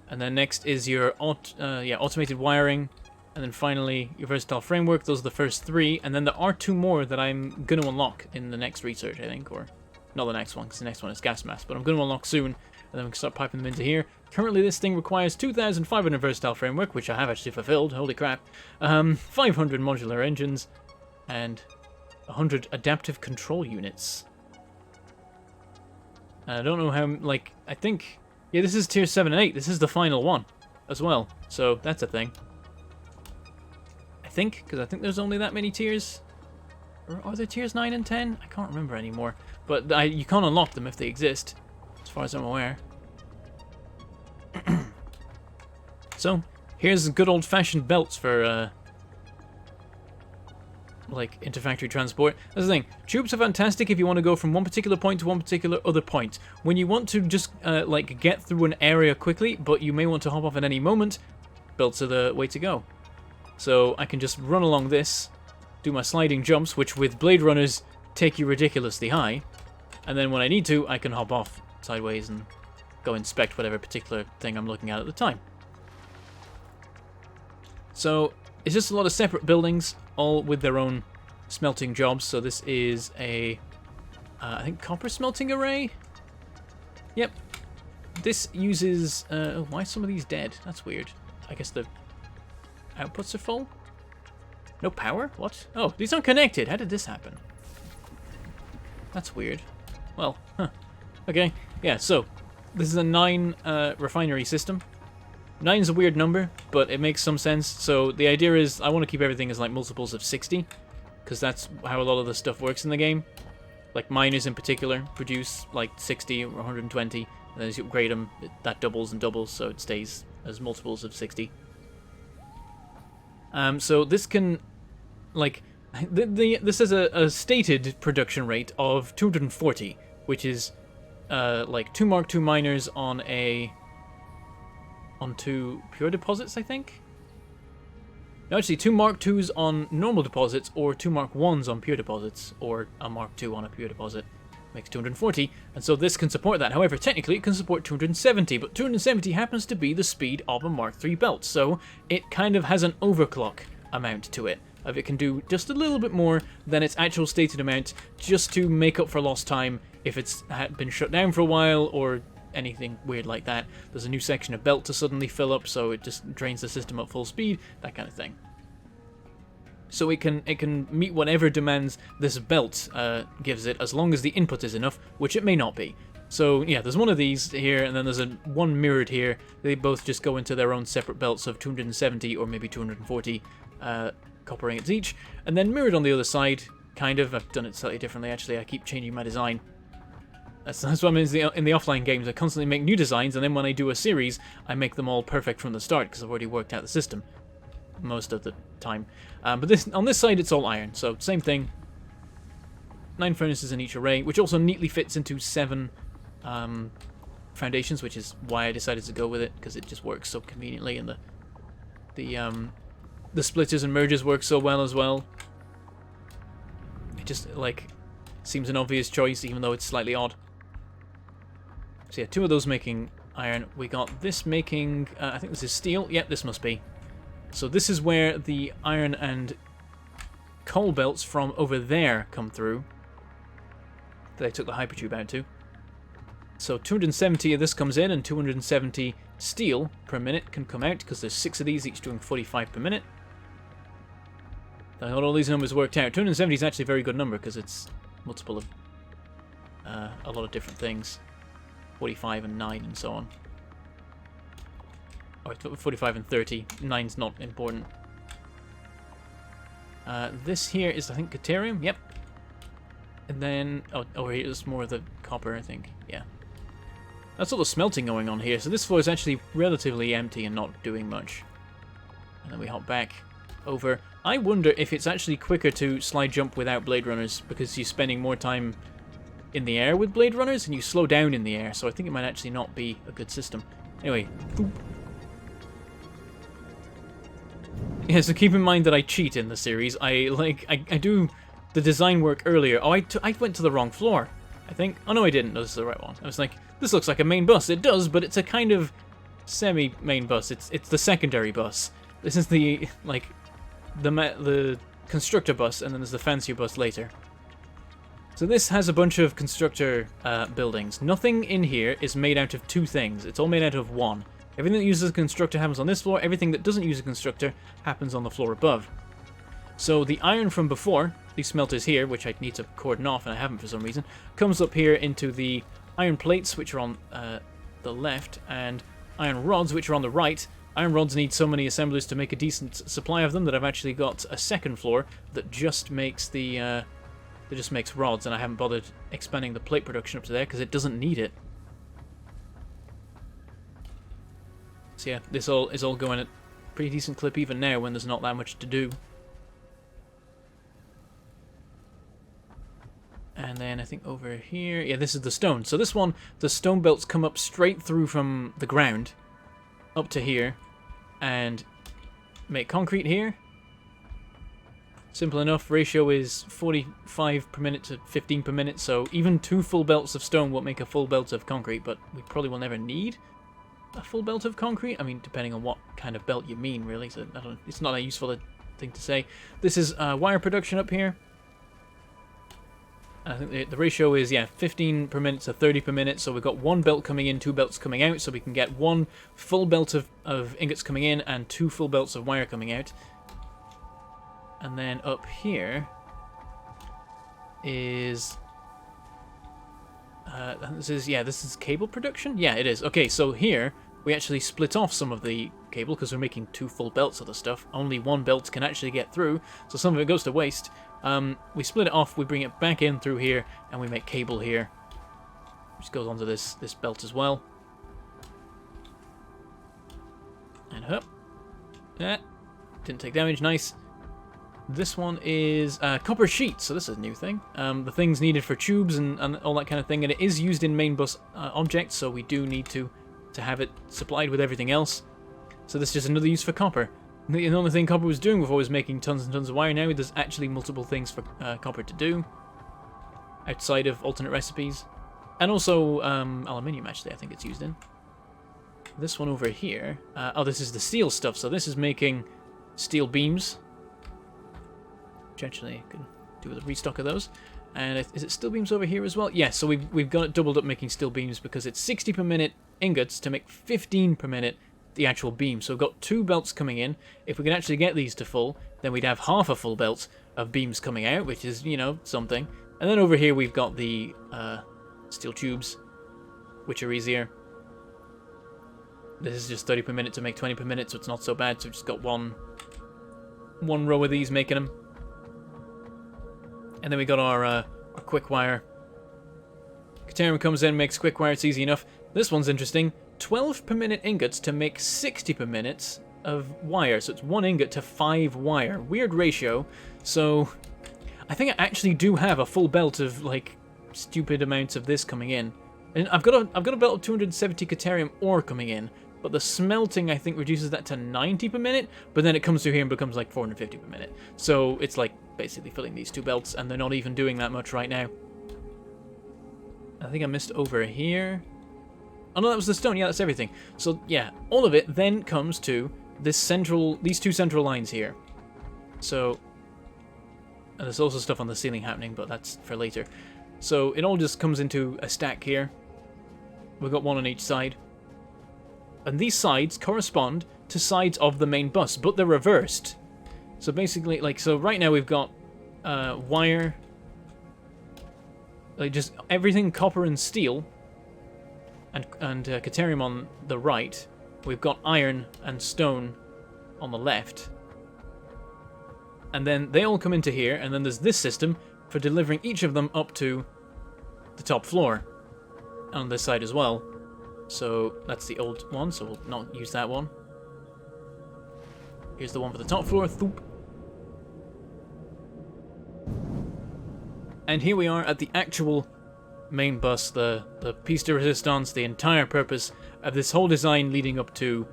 and then next is your automated wiring, and then finally your versatile framework. Those are the first three, and then there are two more that I'm going to unlock in the next research, I think, or not the next one, because the next one is gas mass, but I'm going to unlock soon, and then we can start piping them into here. Currently this thing requires 2,500 versatile framework, which I have actually fulfilled, holy crap, 500 modular engines, and 100 adaptive control units. I don't know how, like, I think, yeah, this is tier 7 and 8. This is the final one as well, so that's a thing. I think, because I think there's only that many tiers. Or are there tiers 9 and 10? I can't remember anymore. But you can't unlock them if they exist, as far as I'm aware. So, here's good old-fashioned belts for, like interfactory transport. That's the thing. Tubes are fantastic if you want to go from one particular point to one particular other point. When you want to just like get through an area quickly, but you may want to hop off at any moment, belts are the way to go. So I can just run along this, do my sliding jumps, which with Blade Runners take you ridiculously high, and then when I need to, I can hop off sideways and go inspect whatever particular thing I'm looking at the time. So it's just a lot of separate buildings, all with their own smelting jobs. So this is a, I think, copper smelting array? Yep. This uses, oh, why are some of these dead? That's weird. I guess the outputs are full? No power? What? Oh, these aren't connected. How did this happen? That's weird. Well, huh. Okay, yeah, so this is a 9 refinery system. 9's a weird number, but it makes some sense. So the idea is I want to keep everything as like multiples of 60, because that's how a lot of the stuff works in the game. Like miners in particular produce like 60 or 120, and then as you upgrade them, that doubles and doubles, so it stays as multiples of 60. So this can, like, this is a stated production rate of 240, which is like 2 Mark II miners on 2 pure deposits, I think? No, actually, 2 Mark IIs on normal deposits, or 2 Mark Is on pure deposits, or a Mark II on a pure deposit. Makes 240, and so this can support that. However, technically it can support 270, but 270 happens to be the speed of a Mark III belt, so it kind of has an overclock amount to it. Of it can do just a little bit more than its actual stated amount, just to make up for lost time if it's been shut down for a while, or anything weird like that. There's a new section of belt to suddenly fill up, so it just drains the system at full speed, that kind of thing. So it can meet whatever demands this belt gives it, as long as the input is enough, which it may not be. So yeah, there's one of these here, and then there's one mirrored here. They both just go into their own separate belts of 270 or maybe 240 copper ingots each, and then mirrored on the other side, kind of. I've done it slightly differently, actually. I keep changing my design. That's what I mean in the offline games. I constantly make new designs, and then when I do a series, I make them all perfect from the start, because I've already worked out the system most of the time. But on this side, it's all iron, so same thing. 9 furnaces in each array, which also neatly fits into 7 foundations, which is why I decided to go with it, because it just works so conveniently, and the splitters and mergers work so well as well. It just, like, seems an obvious choice, even though it's slightly odd. So yeah, 2 of those making iron. We got this making, I think this is steel. Yep, this must be. So this is where the iron and coal belts from over there come through, that I took the hypertube out to. So 270 of this comes in, and 270 steel per minute can come out, because there's 6 of these, each doing 45 per minute. I got all these numbers worked out. 270 is actually a very good number, because it's multiple of a lot of different things. 45 and 9 and so on. Or 45 and 30. 9's not important. This here is, I think, Caterium. Yep. And then, oh, here's more of the copper, I think. Yeah. That's all the smelting going on here. So this floor is actually relatively empty and not doing much. And then we hop back over. I wonder if it's actually quicker to slide jump without Blade Runners, because you're spending more time in the air with Blade Runners and you slow down in the air. So I think it might actually not be a good system. Anyway. Boop. Yeah, so keep in mind that I cheat in the series. I do the design work earlier. Oh, I went to the wrong floor, I think. Oh, no, I didn't. No, this is the right one. I was like, this looks like a main bus. It does, but it's a kind of semi-main bus. It's the secondary bus. This is the, like, the constructor bus, and then there's the fancier bus later. So this has a bunch of constructor buildings. Nothing in here is made out of two things. It's all made out of one. Everything that uses a constructor happens on this floor. Everything that doesn't use a constructor happens on the floor above. So the iron from before, these smelters here, which I need to cordon off, and I haven't for some reason, comes up here into the iron plates, which are on the left, and iron rods, which are on the right. Iron rods need so many assemblers to make a decent supply of them that I've actually got a second floor that just makes that just makes rods, and I haven't bothered expanding the plate production up to there because it doesn't need it. So yeah, this all is all going at a pretty decent clip even now when there's not that much to do. And then I think over here, yeah, this is the stone. So this one, the stone belts come up straight through from the ground up to here and make concrete here. Simple enough. Ratio is 45 per minute to 15 per minute, so even 2 full belts of stone won't make a full belt of concrete, but we probably will never need a full belt of concrete. I mean, depending on what kind of belt you mean, really. So I don't, it's not a useful thing to say. This is wire production up here. I think the ratio is, yeah, 15 per minute to 30 per minute, so we've got 1 belt coming in, 2 belts coming out, so we can get 1 full belt of ingots coming in and 2 full belts of wire coming out. And then up here is... this is cable production? Yeah, it is. Okay, so here we actually split off some of the cable because we're making 2 full belts of the stuff. Only 1 belt can actually get through, so some of it goes to waste. We split it off, we bring it back in through here, and we make cable here, which goes onto this belt as well. And up. Yeah, didn't take damage, nice. This one is copper sheet, so this is a new thing. The things needed for tubes and all that kind of thing, and it is used in main bus objects, so we do need to have it supplied with everything else. So this is just another use for copper. The only thing copper was doing before was making tons and tons of wire. Now there's actually multiple things for copper to do outside of alternate recipes. And also aluminium, actually, I think it's used in. This one over here, oh, this is the steel stuff, so this is making steel beams. Which actually I could do with a restock of those. And is it steel beams over here as well? Yeah, so we've got it doubled up making steel beams because it's 60 per minute ingots to make 15 per minute the actual beam. So we've got 2 belts coming in. If we can actually get these to full, then we'd have half a full belt of beams coming out, which is, you know, something. And then over here we've got the steel tubes, which are easier. This is just 30 per minute to make 20 per minute, so it's not so bad. So we've just got one row of these making them. And then we got our quick wire. Caterium comes in, makes quick wire, it's easy enough. This one's interesting. 12 per minute ingots to make 60 per minute of wire. So it's 1 ingot to 5 wire. Weird ratio. So I think I actually do have a full belt of, like, stupid amounts of this coming in. And I've got a belt of 270 Caterium ore coming in, but the smelting, I think, reduces that to 90 per minute, but then it comes through here and becomes like 450 per minute. So it's like basically filling these 2 belts, and they're not even doing that much right now. I think I missed over here. Oh no, that was the stone. Yeah, that's everything. So yeah, all of it then comes to these 2 central lines here. So, and there's also stuff on the ceiling happening, but that's for later. So it all just comes into a stack here. We've got 1 on each side. And these sides correspond to sides of the main bus, but they're reversed. So basically, like, so right now we've got wire, like just everything copper and steel, and Caterium on the right. We've got iron and stone on the left. and then they all come into here, and then there's this system for delivering each of them up to the top floor on this side as well. So that's the old one, so we'll not use that one. Here's the one for the top floor. Thoop. And here we are at the actual main bus, the piece de resistance, the entire purpose of this whole design leading up to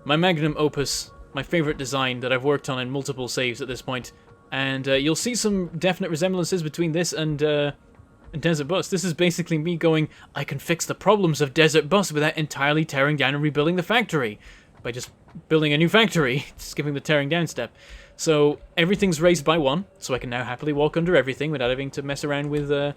my magnum opus, my favorite design that I've worked on in multiple saves at this point. And you'll see some definite resemblances between this and Desert Bus. This is basically me going, I can fix the problems of Desert Bus without entirely tearing down and rebuilding the factory. By just building a new factory, skipping the tearing down step. So everything's raised by 1, so I can now happily walk under everything without having to mess around with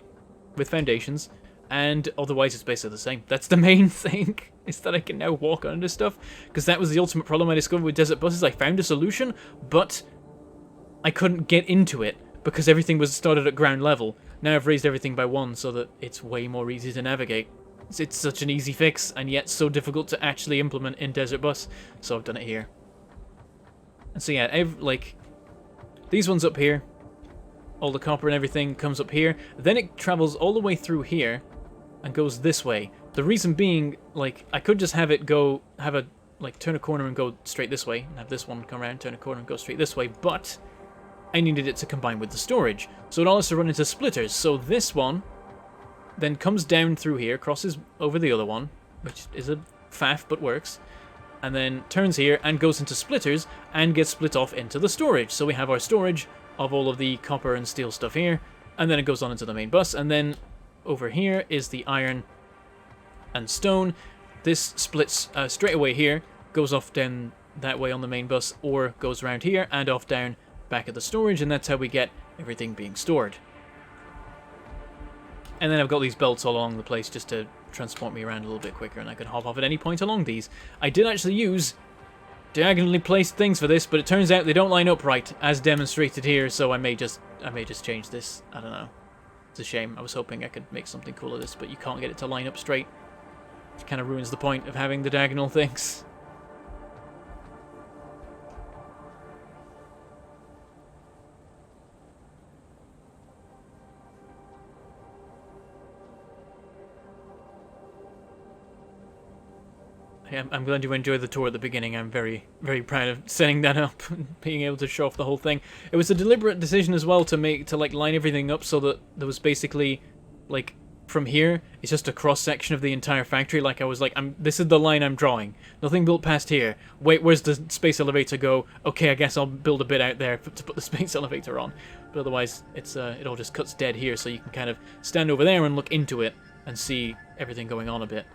foundations. And otherwise it's basically the same. That's the main thing, is that I can now walk under stuff. Because that was the ultimate problem I discovered with Desert Bus, is I found a solution, but I couldn't get into it because everything was started at ground level. Now I've raised everything by 1 so that it's way more easy to navigate. It's such an easy fix, and yet so difficult to actually implement in Desert Bus, so I've done it here. And so yeah, like, these ones up here, all the copper and everything comes up here, then it travels all the way through here, and goes this way. The reason being, like, I could just have it go, turn a corner and go straight this way, and have this one come around, turn a corner and go straight this way, but I needed it to combine with the storage, so it all has to run into splitters, so this one then comes down through here, crosses over the other one, which is a faff but works, and then turns here and goes into splitters and gets split off into the storage. So we have our storage of all of the copper and steel stuff here, and then it goes on into the main bus, and then over here is the iron and stone. This splits straight away here, goes off down that way on the main bus, or goes around here and off down back at the storage, and that's how we get everything being stored. And then I've got these belts all along the place just to transport me around a little bit quicker, and I can hop off at any point along these. I did actually use diagonally placed things for this, but it turns out they don't line up right, as demonstrated here, so I may just change this. I don't know. It's a shame. I was hoping I could make something cool of this, but you can't get it to line up straight. It kind of ruins the point of having the diagonal things. I'm glad you enjoyed the tour at the beginning. I'm very, very proud of setting that up and being able to show off the whole thing. It was a deliberate decision as well to line everything up so that there was basically, like, from here, it's just a cross-section of the entire factory. Like, I was like, this is the line I'm drawing. Nothing built past here. Wait, where's the space elevator go? Okay, I guess I'll build a bit out there to put the space elevator on. But otherwise, it all just cuts dead here, so you can kind of stand over there and look into it and see everything going on a bit.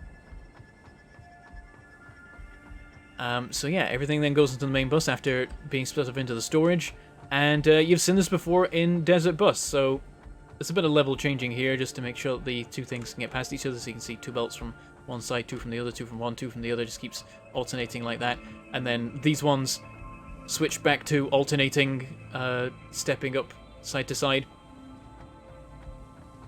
So yeah, everything then goes into the main bus after being split up into the storage, and you've seen this before in Desert Bus, so it's a bit of level changing here just to make sure that the two things can get past each other, so you can see 2 belts from one side, 2 from the other, 2 from one, 2 from the other, just keeps alternating like that, and then these ones switch back to alternating, stepping up side to side.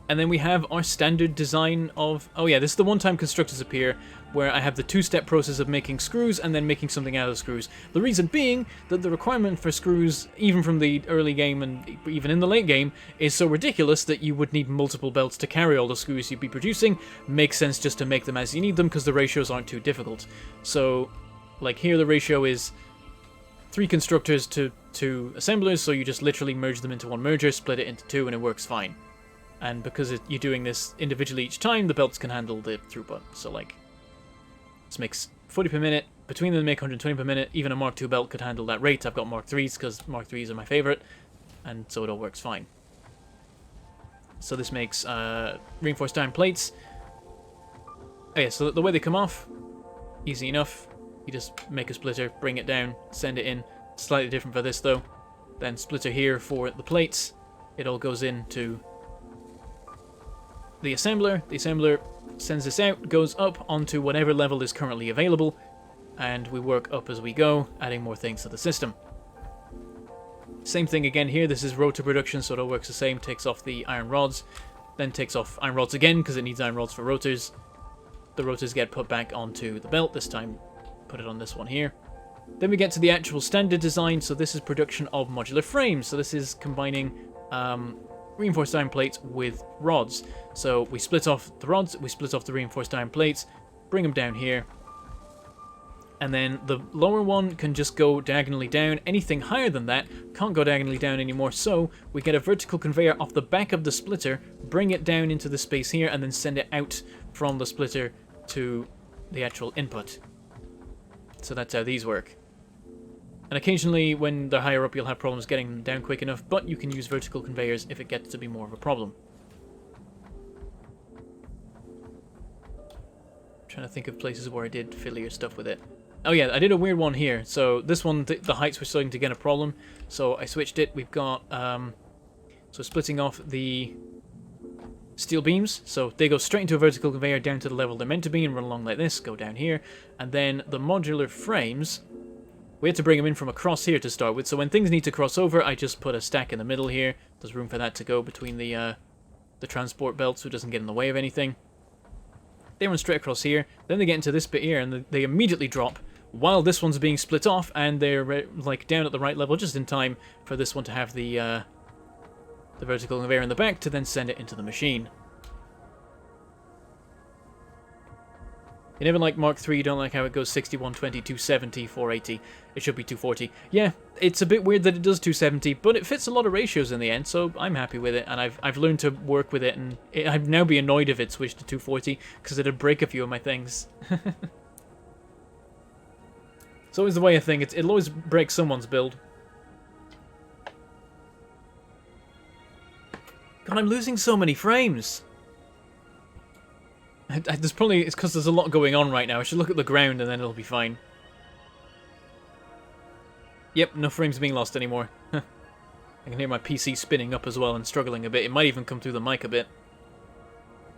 And then we have our standard design of... Oh yeah, this is the one-time constructors appear, where I have the 2-step process of making screws and then making something out of screws. The reason being that the requirement for screws, even from the early game and even in the late game, is so ridiculous that you would need multiple belts to carry all the screws you'd be producing. Makes sense just to make them as you need them, because the ratios aren't too difficult. So, like here the ratio is 3 constructors to 2 assemblers, so you just literally merge them into one merger, split it into 2, and it works fine. And because you're doing this individually each time, the belts can handle the throughput. So, like, this makes 40 per minute. Between them, make 120 per minute. Even a Mark II belt could handle that rate. I've got Mark IIIs because Mark IIIs are my favorite, and so it all works fine. So this makes reinforced iron plates. Oh yeah, so the way they come off, easy enough. You just make a splitter, bring it down, send it in. Slightly different for this though. Then splitter here for the plates. It all goes into the assembler. The assembler sends this out, goes up onto whatever level is currently available, and we work up as we go, adding more things to the system. Same thing again here. This is rotor production, so it all works the same. Takes off the iron rods, then takes off iron rods again because it needs iron rods for rotors. The rotors get put back onto the belt. This time, put it on this one here. Then we get to the actual standard design. So this is production of modular frames. So this is combining reinforced iron plates with rods. So we split off the rods, we split off the reinforced iron plates, bring them down here. And then the lower one can just go diagonally down. Anything higher than that can't go diagonally down anymore. So we get a vertical conveyor off the back of the splitter, bring it down into the space here, and then send it out from the splitter to the actual input. So that's how these work. And occasionally, when they're higher up, you'll have problems getting them down quick enough, but you can use vertical conveyors if it gets to be more of a problem. I'm trying to think of places where I did fiddlier stuff with it. Oh yeah, I did a weird one here. So this one, the heights were starting to get a problem, so I switched it. We've got, so splitting off the steel beams, so they go straight into a vertical conveyor down to the level they're meant to be and run along like this, go down here. And then the modular frames, we had to bring them in from across here to start with, so when things need to cross over, I just put a stack in the middle here. There's room for that to go between the transport belt so it doesn't get in the way of anything. They run straight across here, then they get into this bit here, and they immediately drop while this one's being split off, and they're like down at the right level just in time for this one to have the vertical conveyor in the back to then send it into the machine. You never like Mark III, you don't like how it goes 60, 120, 270, 480. It should be 240. Yeah, it's a bit weird that it does 270, but it fits a lot of ratios in the end, so I'm happy with it, and I've learned to work with it, and I'd now be annoyed if it switched to 240, because it'd break a few of my things. It's always the way I think, it'll always break someone's build. God, I'm losing so many frames! There's probably, it's because there's a lot going on right now. I should look at the ground and then it'll be fine. Yep, no frames being lost anymore. I can hear my PC spinning up as well and struggling a bit. It might even come through the mic a bit.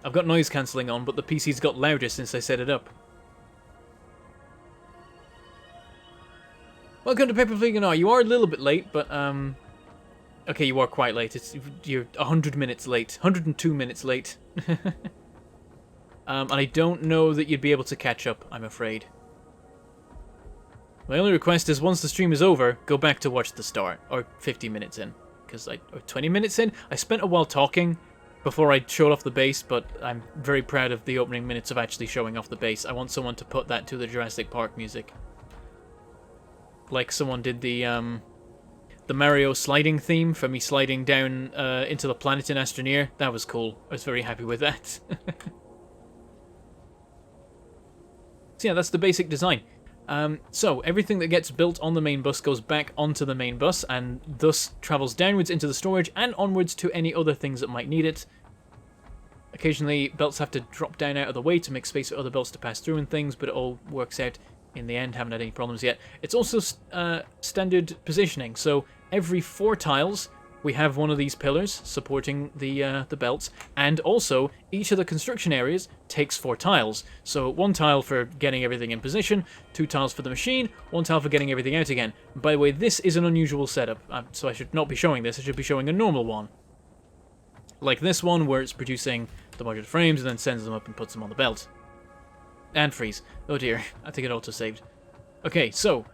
I've got noise cancelling on, but the PC's got louder since I set it up. Welcome to Paper Veganar. You are a little bit late, but okay, you are quite late. You're 100 minutes late. 102 minutes late. And I don't know that you'd be able to catch up, I'm afraid. My only request is once the stream is over, go back to watch the start, or 50 minutes in, or 20 minutes in. I spent a while talking before I showed off the base, but I'm very proud of the opening minutes of actually showing off the base. I want someone to put that to the Jurassic Park music. Like someone did the Mario sliding theme for me sliding down into the planet in Astroneer. That was cool. I was very happy with that. So yeah, that's the basic design. So everything that gets built on the main bus goes back onto the main bus and thus travels downwards into the storage and onwards to any other things that might need it. Occasionally belts have to drop down out of the way to make space for other belts to pass through and things, but it all works out in the end. Haven't had any problems yet. It's also standard positioning, so every 4 tiles we have one of these pillars supporting the belts, and also each of the construction areas takes 4 tiles. So 1 tile for getting everything in position, 2 tiles for the machine, 1 tile for getting everything out again. By the way, this is an unusual setup, so I should not be showing this. I should be showing a normal one. Like this one, where it's producing the modular frames and then sends them up and puts them on the belt. And freeze. Oh dear, I think it auto-saved. Okay, so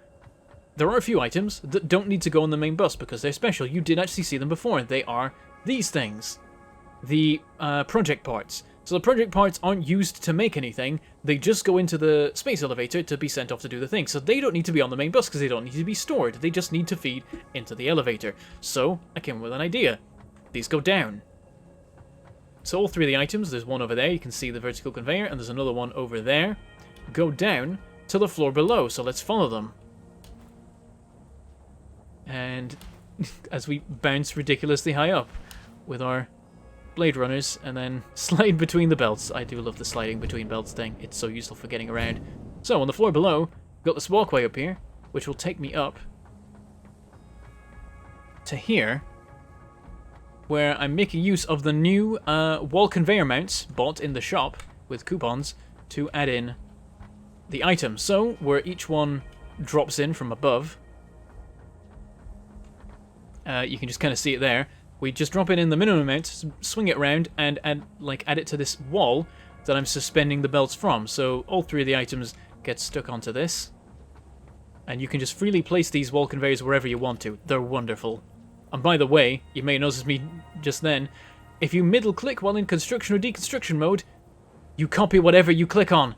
there are a few items that don't need to go on the main bus because they're special. You did actually see them before. They are these things. The project parts. So the project parts aren't used to make anything. They just go into the space elevator to be sent off to do the thing. So they don't need to be on the main bus because they don't need to be stored. They just need to feed into the elevator. So I came up with an idea. These go down. So all 3 of the items, there's one over there. You can see the vertical conveyor, and there's another one over there. Go down to the floor below. So let's follow them. And as we bounce ridiculously high up with our Blade Runners and then slide between the belts. I do love the sliding between belts thing. It's so useful for getting around. So on the floor below, we've got this walkway up here, which will take me up to here, where I'm making use of the new wall conveyor mounts bought in the shop with coupons to add in the items. So where each one drops in from above, you can just kind of see it there. We just drop it in the minimum amount, swing it around, and add it to this wall that I'm suspending the belts from. So all 3 of the items get stuck onto this. And you can just freely place these wall conveyors wherever you want to. They're wonderful. And by the way, you may notice me just then, if you middle click while in construction or deconstruction mode, you copy whatever you click on.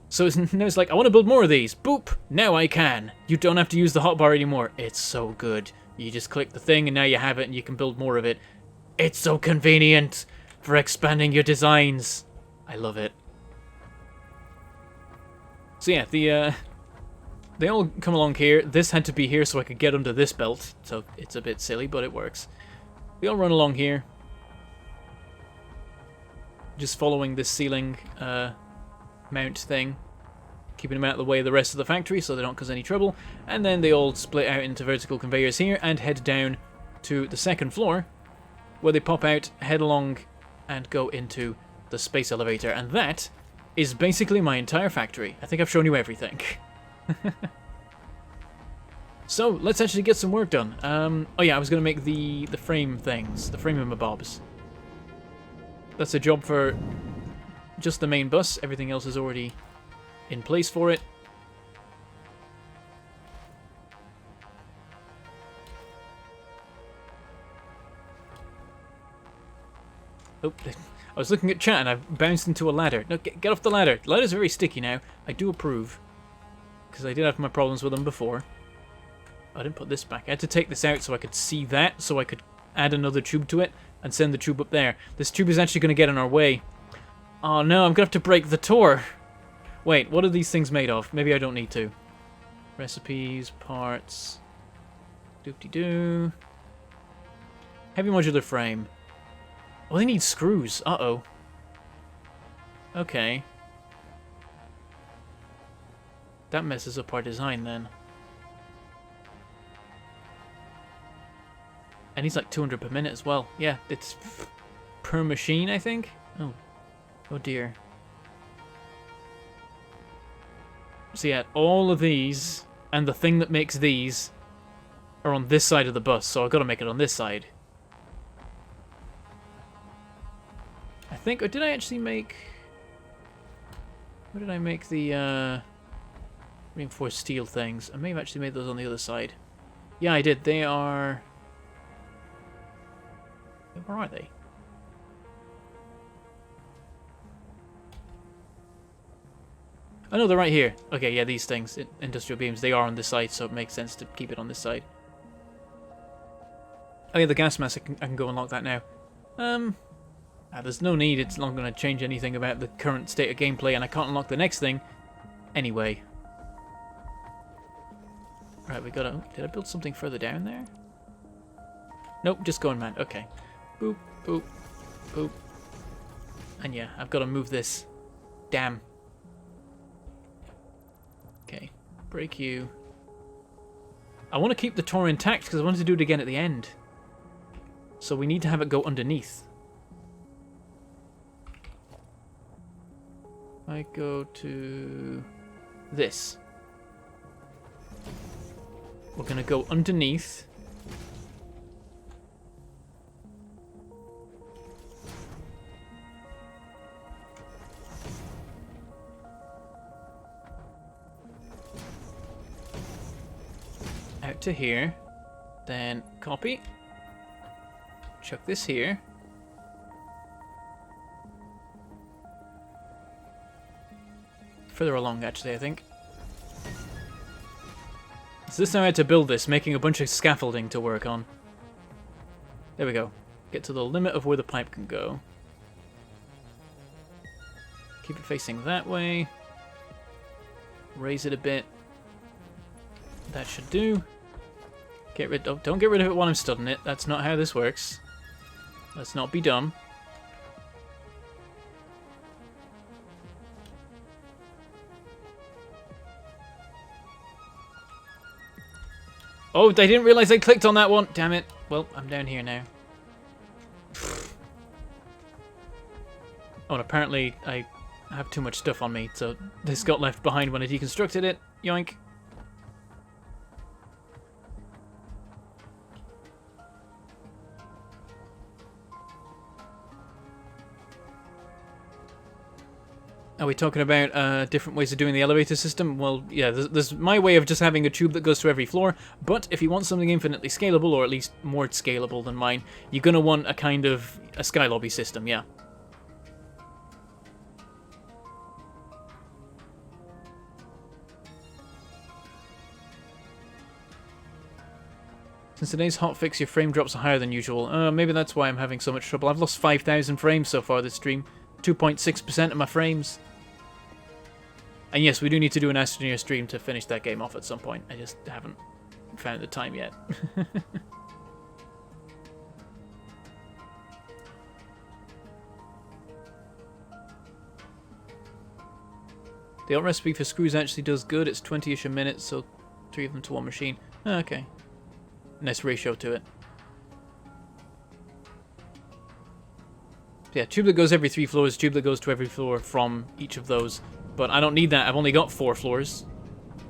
So now it's like, I want to build more of these. Boop! Now I can. You don't have to use the hotbar anymore. It's so good. You just click the thing and now you have it and you can build more of it. It's so convenient for expanding your designs. I love it. So yeah, they all come along here. This had to be here so I could get under this belt. So it's a bit silly, but it works. They all run along here. Just following this ceiling mount thing. Keeping them out of the way of the rest of the factory so they don't cause any trouble. And then they all split out into vertical conveyors here and head down to the second floor, where they pop out, head along, and go into the space elevator. And that is basically my entire factory. I think I've shown you everything. So, let's actually get some work done. Oh yeah, I was going to make the frame things, the frame bobs. That's a job for just the main bus. Everything else is already in place for it. Oh, I was looking at chat and I've bounced into a ladder. No, get off the ladder. The ladder's very sticky now. I do approve. Because I did have my problems with them before. I didn't put this back. I had to take this out so I could see that, so I could add another tube to it and send the tube up there. This tube is actually going to get in our way. Oh no, I'm going to have to break the door. Wait, what are these things made of? Maybe I don't need to. Recipes, parts. Doop-de-doo. Heavy modular frame. Oh, they need screws. Uh-oh. Okay. That messes up our design then. And he's like 200 per minute as well. Yeah, it's per machine, I think. Oh. Oh dear. So yeah, all of these and the thing that makes these are on this side of the bus, so I've got to make it on this side. I think, or did I actually make... Where did I make the reinforced steel things? I may have actually made those on the other side. Yeah, I did. They are... Where are they? Oh no, they're right here. Okay, yeah, these things, industrial beams, they are on this side, so it makes sense to keep it on this side. Oh yeah, the gas mask, I can go unlock that now. There's no need, it's not going to change anything about the current state of gameplay, and I can't unlock the next thing anyway. Right, we gotta... Did I build something further down there? Nope, just going mad. Okay. Boop, boop, boop. And yeah, I've got to move this. Damn. Okay, break you. I want to keep the Tor intact because I wanted to do it again at the end. So we need to have it go underneath. I go to this. We're going to go underneath. Out to here. Then copy. Chuck this here. Further along, actually, I think. So this time I had to build this, making a bunch of scaffolding to work on. There we go. Get to the limit of where the pipe can go. Keep it facing that way. Raise it a bit. That should do. Get rid of... Don't get rid of it while I'm studying it. That's not how this works. Let's not be dumb. Oh, I didn't realize I clicked on that one. Damn it. Well, I'm down here now. Oh, and apparently I have too much stuff on me, so this got left behind when I deconstructed it. Yoink. Are we talking about different ways of doing the elevator system? Well, yeah, there's my way of just having a tube that goes to every floor, but if you want something infinitely scalable, or at least more scalable than mine, you're going to want a kind of a sky lobby system, yeah. Since today's hotfix, your frame drops are higher than usual. Maybe that's why I'm having so much trouble. I've lost 5,000 frames so far this stream. 2.6% of my frames. And yes, we do need to do an Astroneer stream to finish that game off at some point. I just haven't found the time yet. The alt recipe for screws actually does good. It's 20-ish a minute, so 3 of them to 1 machine. Okay. Nice ratio to it. Yeah, tube that goes every 3 floors, tube that goes to every floor from each of those. But I don't need that. I've only got 4 floors.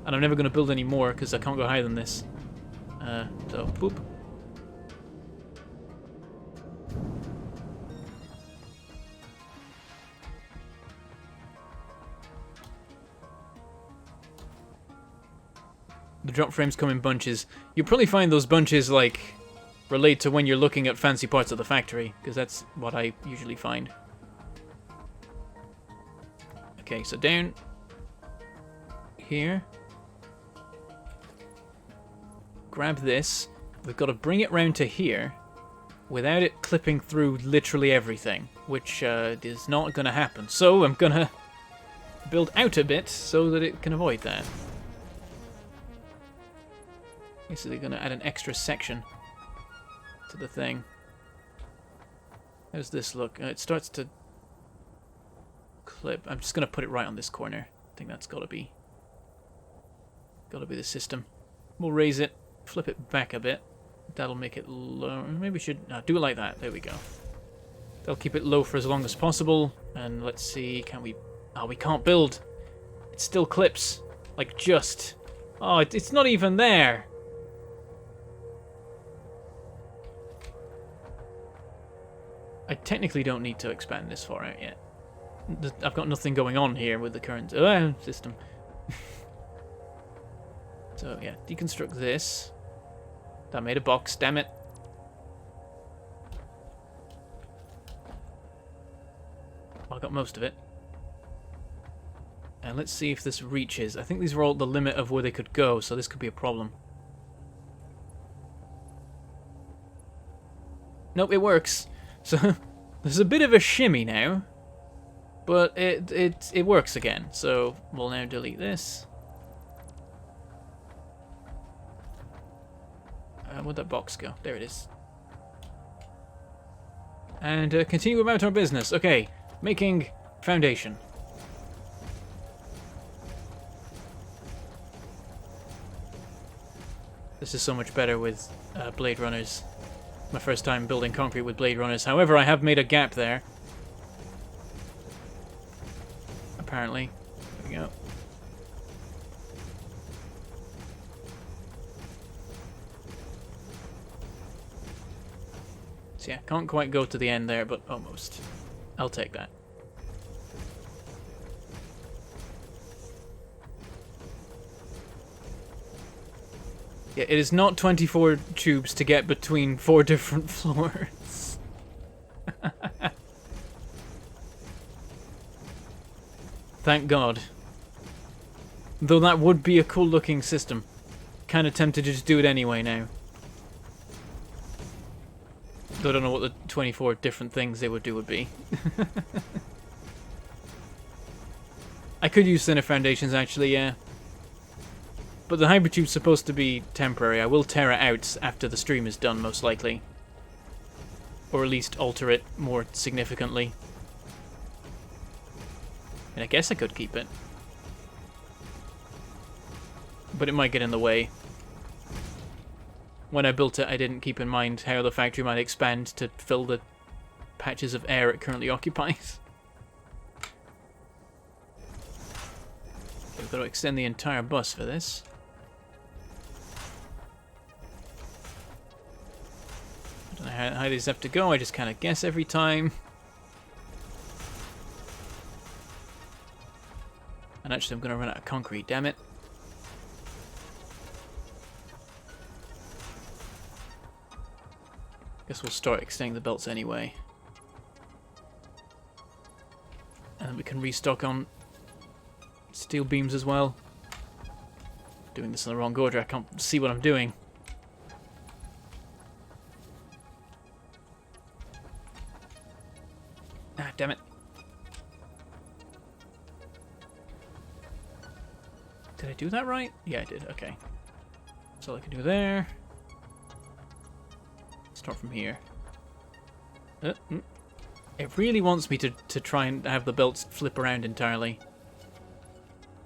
And I'm never going to build any more because I can't go higher than this. So, boop. The drop frames come in bunches. You'll probably find those bunches, like, relate to when you're looking at fancy parts of the factory, because that's what I usually find. Okay, so down here. Grab this. We've got to bring it round to here without it clipping through literally everything, which is not going to happen. So I'm going to build out a bit so that it can avoid that. Basically going to add an extra section to the thing. How's this look? It starts to clip. I'm just going to put it right on this corner. I think that's got to be the system. We'll raise it, flip it back a bit. That'll make it low. Maybe we should do it like that. There we go. That'll keep it low for as long as possible. And let's see, can we... Oh, we can't build. It still clips. Like, just... Oh, it's not even there. I technically don't need to expand this far out yet. I've got nothing going on here with the current system. So, yeah, deconstruct this. That made a box, damn it. I got most of it. And let's see if this reaches. I think these were all the limit of where they could go, so this could be a problem. Nope, it works. So, there's a bit of a shimmy now. But it works again. So, we'll now delete this. Where'd that box go? There it is. And continue about our business. Okay, making foundation. This is so much better with Blade Runners. My first time building concrete with Blade Runners. However, I have made a gap there. Apparently. There we go. So yeah, can't quite go to the end there, but almost. I'll take that. Yeah, it is not 24 tubes to get between 4 different floors. Thank God. Though that would be a cool looking system. Kind of tempted to just do it anyway now. Though I don't know what the 24 different things they would do would be. I could use thinner foundations actually, yeah. But the hybrid tube's supposed to be temporary. I will tear it out after the stream is done, most likely. Or at least alter it more significantly. And I guess I could keep it. But it might get in the way. When I built it, I didn't keep in mind how the factory might expand to fill the patches of air it currently occupies. Okay, we've got to extend the entire bus for this. I don't know how these have to go, I just kind of guess every time. And actually, I'm going to run out of concrete, damn it. Guess we'll start extending the belts anyway. And we can restock on steel beams as well. Doing this in the wrong order, I can't see what I'm doing. Ah, damn it. Did I do that right? Yeah, I did. Okay. That's all I can do there. Start from here. It really wants me to try and have the belts flip around entirely.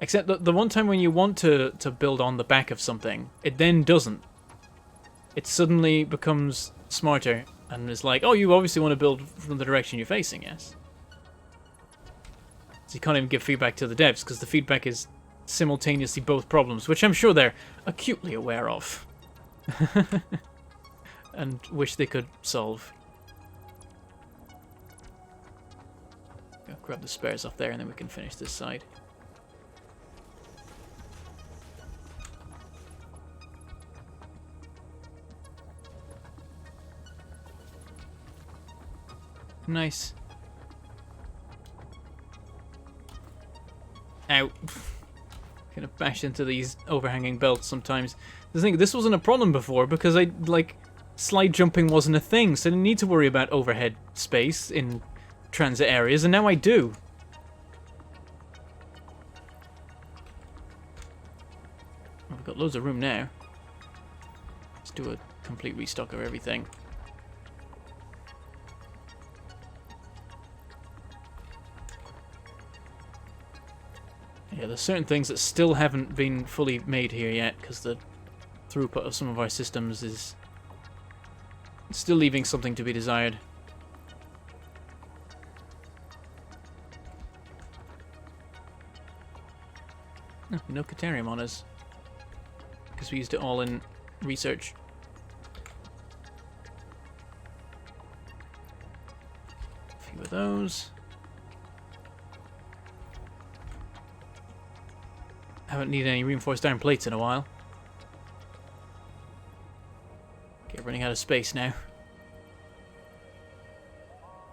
Except that the one time when you want to build on the back of something, it then doesn't. It suddenly becomes smarter and is like, oh, you obviously want to build from the direction you're facing, yes? So you can't even give feedback to the devs because the feedback is simultaneously both problems, which I'm sure they're acutely aware of. And wish they could solve. Go grab the spares off there and then we can finish this side. Nice. Ow. Gonna bash into these overhanging belts sometimes. The thing, this wasn't a problem before because slide jumping wasn't a thing, so I didn't need to worry about overhead space in transit areas, and now I do. Well, we've got loads of room now. Let's do a complete restock of everything. Yeah, there's certain things that still haven't been fully made here yet, because the throughput of some of our systems is still leaving something to be desired. Oh, no Caterium on us, because we used it all in research. A few of those. Haven't needed any reinforced iron plates in a while. Okay, running out of space now.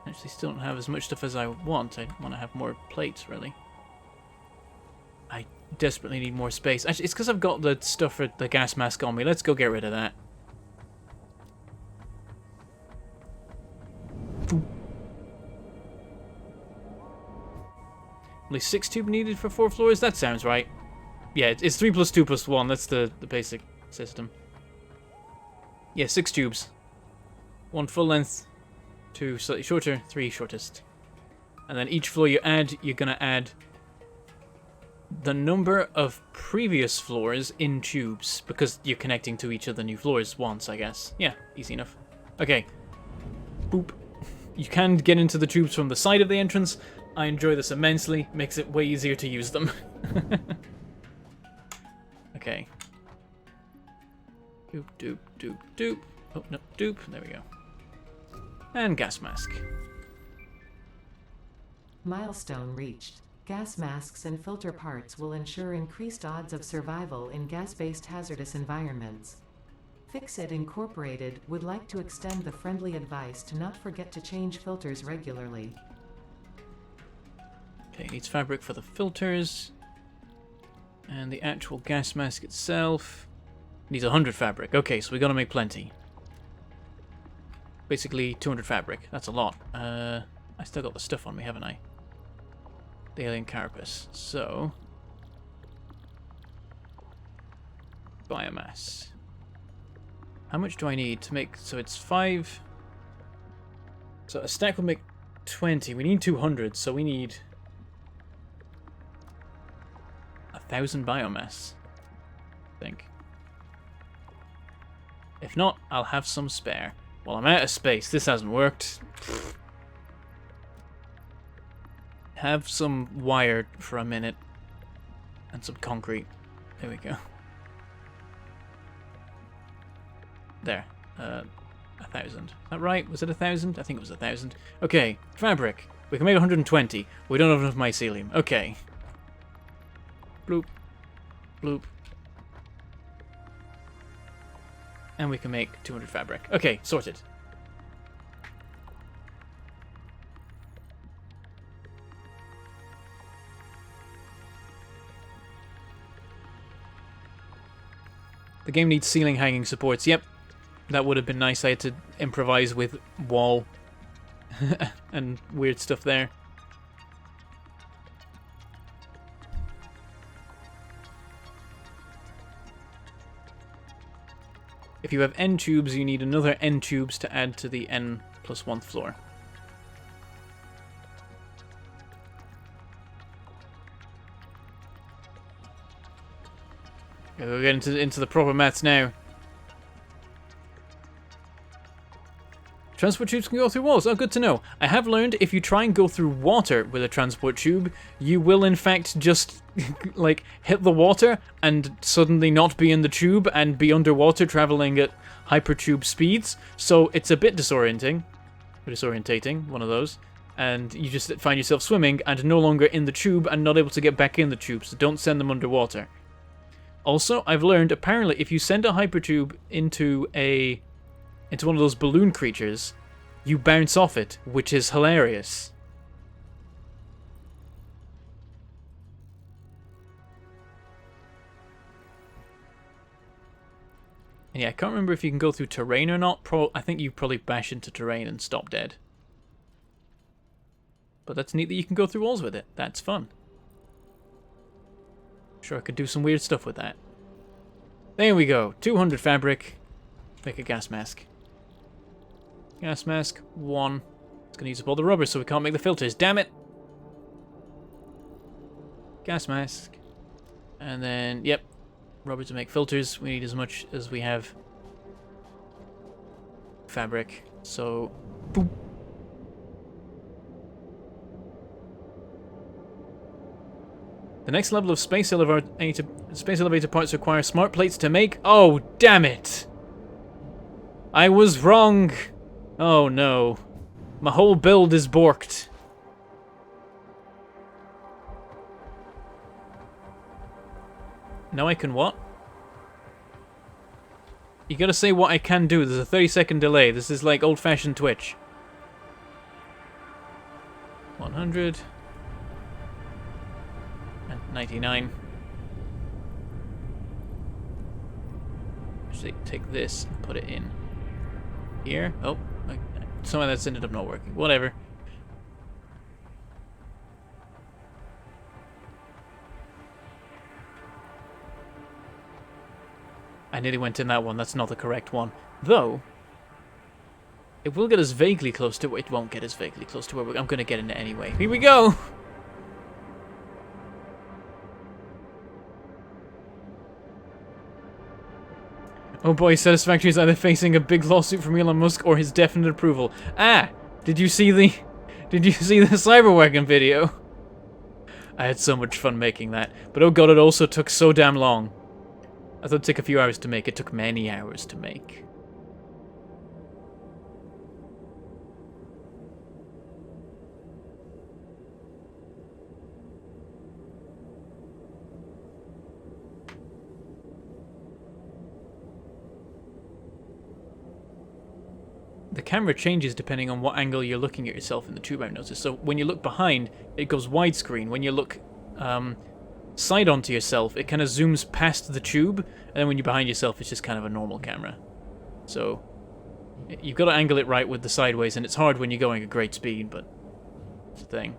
Actually, still don't have as much stuff as I want. I want to have more plates, really. I desperately need more space. Actually, it's because I've got the stuff for the gas mask on me. Let's go get rid of that. Only 6 tube needed for 4 floors? That sounds right. Yeah, it's 3 plus 2 plus 1. That's the basic system. Yeah, 6 tubes. 1 full length, 2 slightly shorter, 3 shortest. And then each floor you add, you're going to add the number of previous floors in tubes, because you're connecting to each of the new floors once, I guess. Yeah, easy enough. Okay. Boop. You can get into the tubes from the side of the entrance. I enjoy this immensely. Makes it way easier to use them. Okay. Doop, doop, doop, doop. Oh, no, doop. There we go. And gas mask. Milestone reached. Gas masks and filter parts will ensure increased odds of survival in gas-based hazardous environments. Fixit Incorporated would like to extend the friendly advice to not forget to change filters regularly. Okay, needs fabric for the filters. And the actual gas mask itself needs 100 fabric. Okay, so we gotta make plenty. Basically 200 fabric. That's a lot. I still got the stuff on me, haven't I? The alien carapace. So biomass. How much do I need to make? So it's 5. So a stack will make 20. We need 200, so we need 1,000 biomass, I think. If not, I'll have some spare. Well, I'm out of space. This hasn't worked. Have some wire for a minute. And some concrete. There we go. There. 1,000. Is that right? Was it 1,000? I think it was 1,000. Okay, fabric. We can make 120. We don't have enough mycelium. Okay. Bloop. Bloop. And we can make 200 fabric. Okay, sorted. The game needs ceiling hanging supports. Yep. That would have been nice. I had to improvise with wall and weird stuff there. If you have N tubes, you need another N tubes to add to the N+1th floor. We'll get into the proper maths now. Transport tubes can go through walls. Oh, good to know. I have learned if you try and go through water with a transport tube, you will in fact just, like, hit the water and suddenly not be in the tube and be underwater traveling at hypertube speeds. So it's a bit disorientating, one of those. And you just find yourself swimming and no longer in the tube and not able to get back in the tube, so don't send them underwater. Also, I've learned, apparently, if you send a hypertube into one of those balloon creatures, you bounce off it, which is hilarious. And yeah, I can't remember if you can go through terrain or not. I think you probably bash into terrain and stop dead. But that's neat that you can go through walls with it. That's fun. Sure, I could do some weird stuff with that. There we go. 200 fabric. Make a gas mask. Gas mask, 1. It's going to use up all the rubber, so we can't make the filters. Damn it! Gas mask. And then, yep. Rubber to make filters. We need as much as we have fabric. So, boom. The next level of space elevator parts require smart plates to make. Oh, damn it! I was wrong! Oh no. My whole build is borked. Now I can what? You gotta say what I can do. There's a 30-second delay. This is like old-fashioned Twitch. 100. 99. Actually, take this and put it in here. Oh, somehow that's ended up not working. Whatever. I nearly went in that one. That's not the correct one. Though, it will get us vaguely close to... It won't get us vaguely close to where I'm going to get in it anyway. Here we go! Oh boy, Satisfactory is either facing a big lawsuit from Elon Musk or his definite approval. Ah! Did you see the Cyberwagon video? I had so much fun making that. But oh god, it also took so damn long. I thought it'd take a few hours to make. It took many hours to make. The camera changes depending on what angle you're looking at yourself in the tube, I've noticed. So when you look behind, it goes widescreen. When you look side onto yourself, it kind of zooms past the tube, and then when you're behind yourself, it's just kind of a normal camera. So you've got to angle it right with the sideways, and it's hard when you're going at great speed, but it's a thing.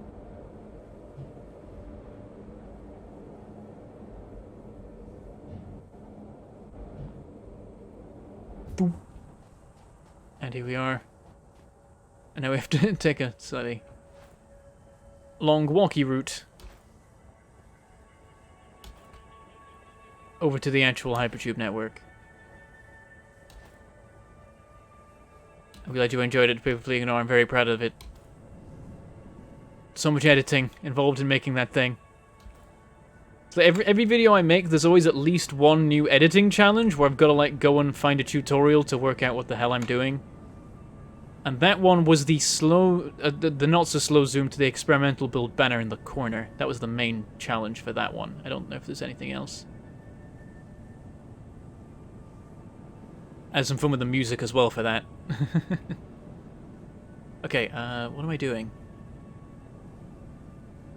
Boom. And here we are. And now we have to take a slightly long walkie route over to the actual hypertube network. I'm glad you enjoyed it, people. I'm very proud of it. So much editing involved in making that thing. So every video I make, there's always at least one new editing challenge where I've got to like go and find a tutorial to work out what the hell I'm doing. And that one was the slow, the not so slow zoom to the experimental build banner in the corner. That was the main challenge for that one. I don't know if there's anything else. I had some fun with the music as well for that. Okay, what am I doing?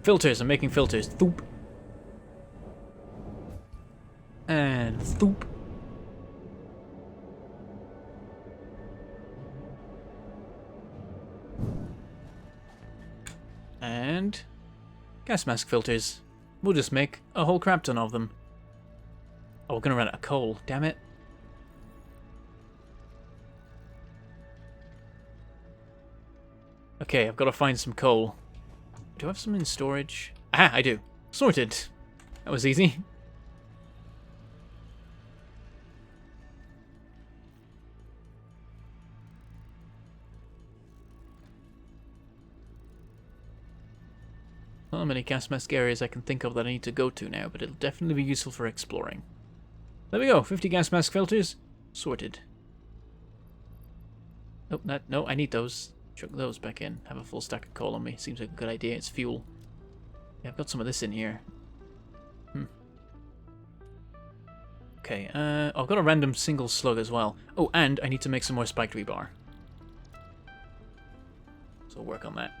Filters, I'm making filters. Thoop. And thoop. And gas mask filters. We'll just make a whole crap ton of them. Oh, we're gonna run out of coal, damn it. Okay, I've got to find some coal. Do I have some in storage? Ah, I do. Sorted. That was easy. Not how many gas mask areas I can think of that I need to go to now, but it'll definitely be useful for exploring. There we go, 50 gas mask filters. Sorted. Oh, no, I need those. Chuck those back in. Have a full stack of coal on me. Seems like a good idea. It's fuel. Yeah, I've got some of this in here. Okay, I've got a random single slug as well. Oh, and I need to make some more spiked rebar. So I'll work on that.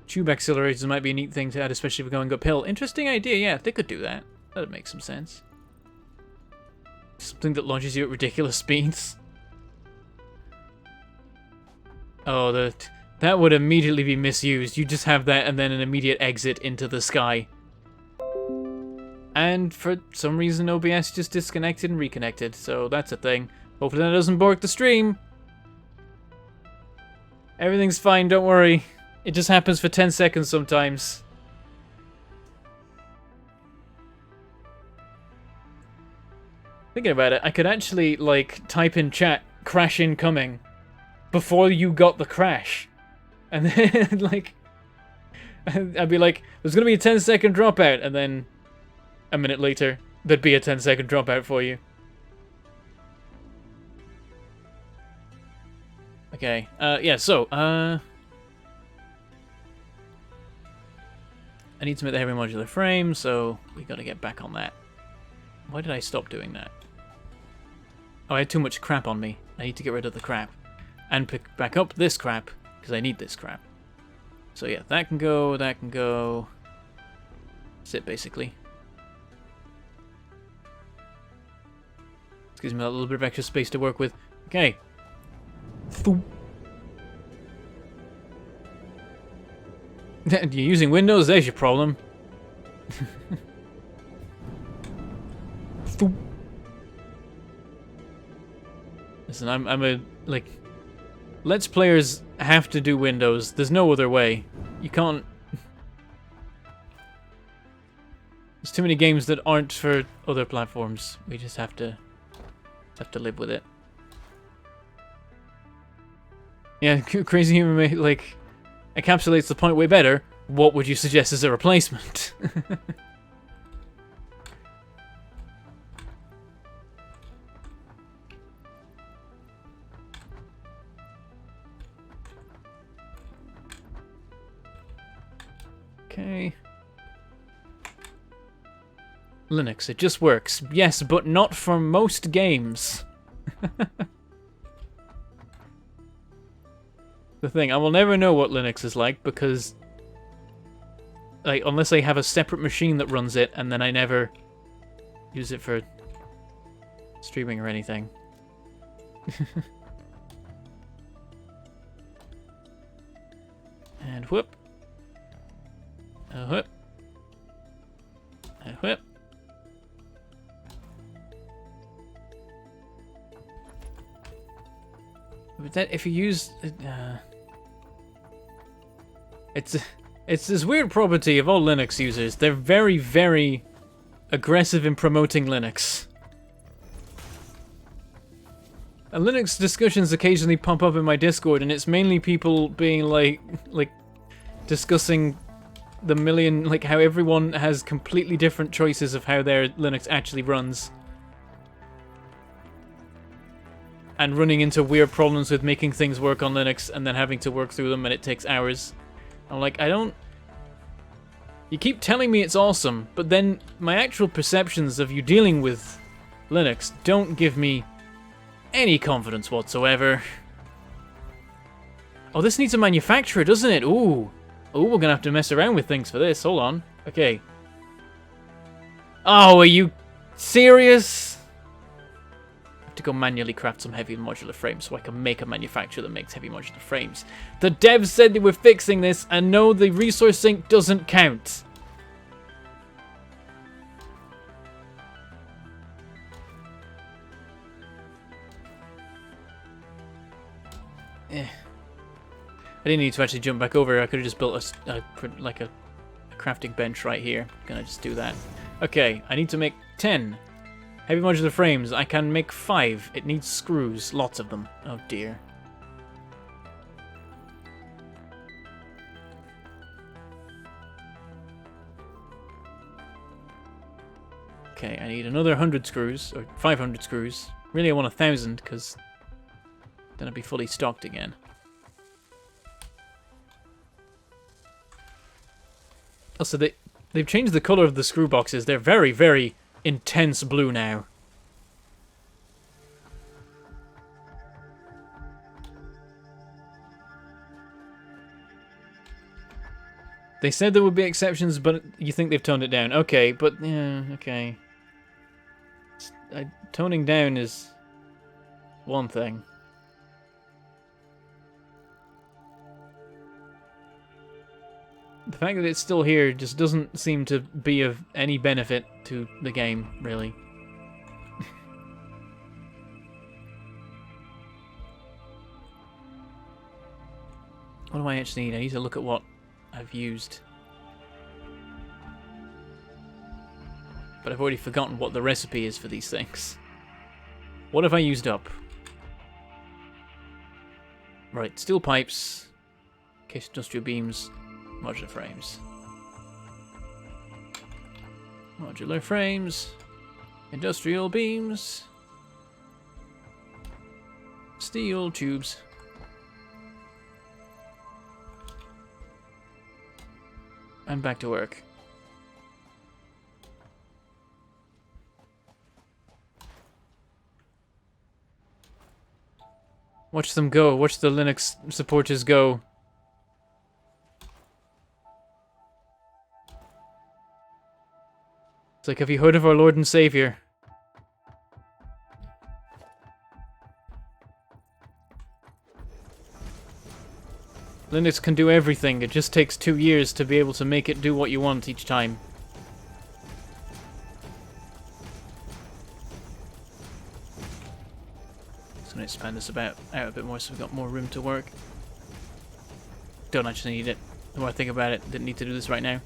Tube accelerators might be a neat thing to add, especially if we're going uphill. Interesting idea, yeah, they could do that. That'd make some sense. Something that launches you at ridiculous speeds. Oh, that would immediately be misused. You just have that and then an immediate exit into the sky. And for some reason OBS just disconnected and reconnected, so that's a thing. Hopefully that doesn't bork the stream. Everything's fine, don't worry. It just happens for 10 seconds sometimes. Thinking about it, I could actually, like, type in chat, crash incoming, before you got the crash. And then, like, I'd be like, there's gonna be a 10-second dropout, and then a minute later, there'd be a 10-second dropout for you. Okay, yeah, so, I need to make the heavy modular frame, so we gotta get back on that. Why did I stop doing that? Oh, I had too much crap on me. I need to get rid of the crap. And pick back up this crap, because I need this crap. So yeah, that can go, that can go. That's it, basically. This gives me a little bit of extra space to work with. Okay. You're using Windows? There's your problem. Listen, I'm a, like, Let's Players have to do Windows. There's no other way. You can't... There's too many games that aren't for other platforms. We just have to live with it. Yeah, Crazy Human, like, encapsulates the point way better. What would you suggest as a replacement? Okay. Linux, it just works. Yes, but not for most games. The thing, I will never know what Linux is like because, like, unless I have a separate machine that runs it and then I never use it for streaming or anything. And whoop. Whoop. Whoop. But that, if you use... It's this weird property of all Linux users. They're very, very aggressive in promoting Linux. And Linux discussions occasionally pop up in my Discord, and it's mainly people being like discussing the million, like how everyone has completely different choices of how their Linux actually runs. and running into weird problems with making things work on Linux and then having to work through them and it takes hours. I'm like, I don't... You keep telling me it's awesome, but then my actual perceptions of you dealing with Linux don't give me any confidence whatsoever. Oh, this needs a manufacturer, doesn't it? Ooh. Ooh, we're gonna have to mess around with things for this. Hold on. Okay. Oh, are you serious? I have to go manually craft some heavy modular frames so I can make a manufacturer that makes heavy modular frames. The devs said they were fixing this, and no, the resource sink doesn't count. I didn't need to actually jump back over. I could have just built a crafting bench right here. Gonna just do that. Okay, I need to make 10 heavy modular frames. I can make 5. It needs screws, lots of them. Oh dear. Okay, I need another 100 screws, or 500 screws. Really, I want 1,000, because then I'd be fully stocked again. Also, they've changed the color of the screw boxes. They're very, very intense blue now. They said there would be exceptions, but you think they've toned it down. Okay, but yeah, okay. Toning down is one thing. The fact that it's still here just doesn't seem to be of any benefit to the game, really. What do I actually need? I need to look at what I've used. But I've already forgotten what the recipe is for these things. What have I used up? Right, steel pipes, case industrial beams, modular frames. Modular frames, industrial beams, steel tubes. And back to work. Watch them go. Watch the Linux supporters go. It's like, have you heard of our Lord and Savior? Linux can do everything. It just takes 2 years to be able to make it do what you want each time. Just gonna expand this out a bit more so we've got more room to work. Don't actually need it. The more I think about it, didn't need to do this right now.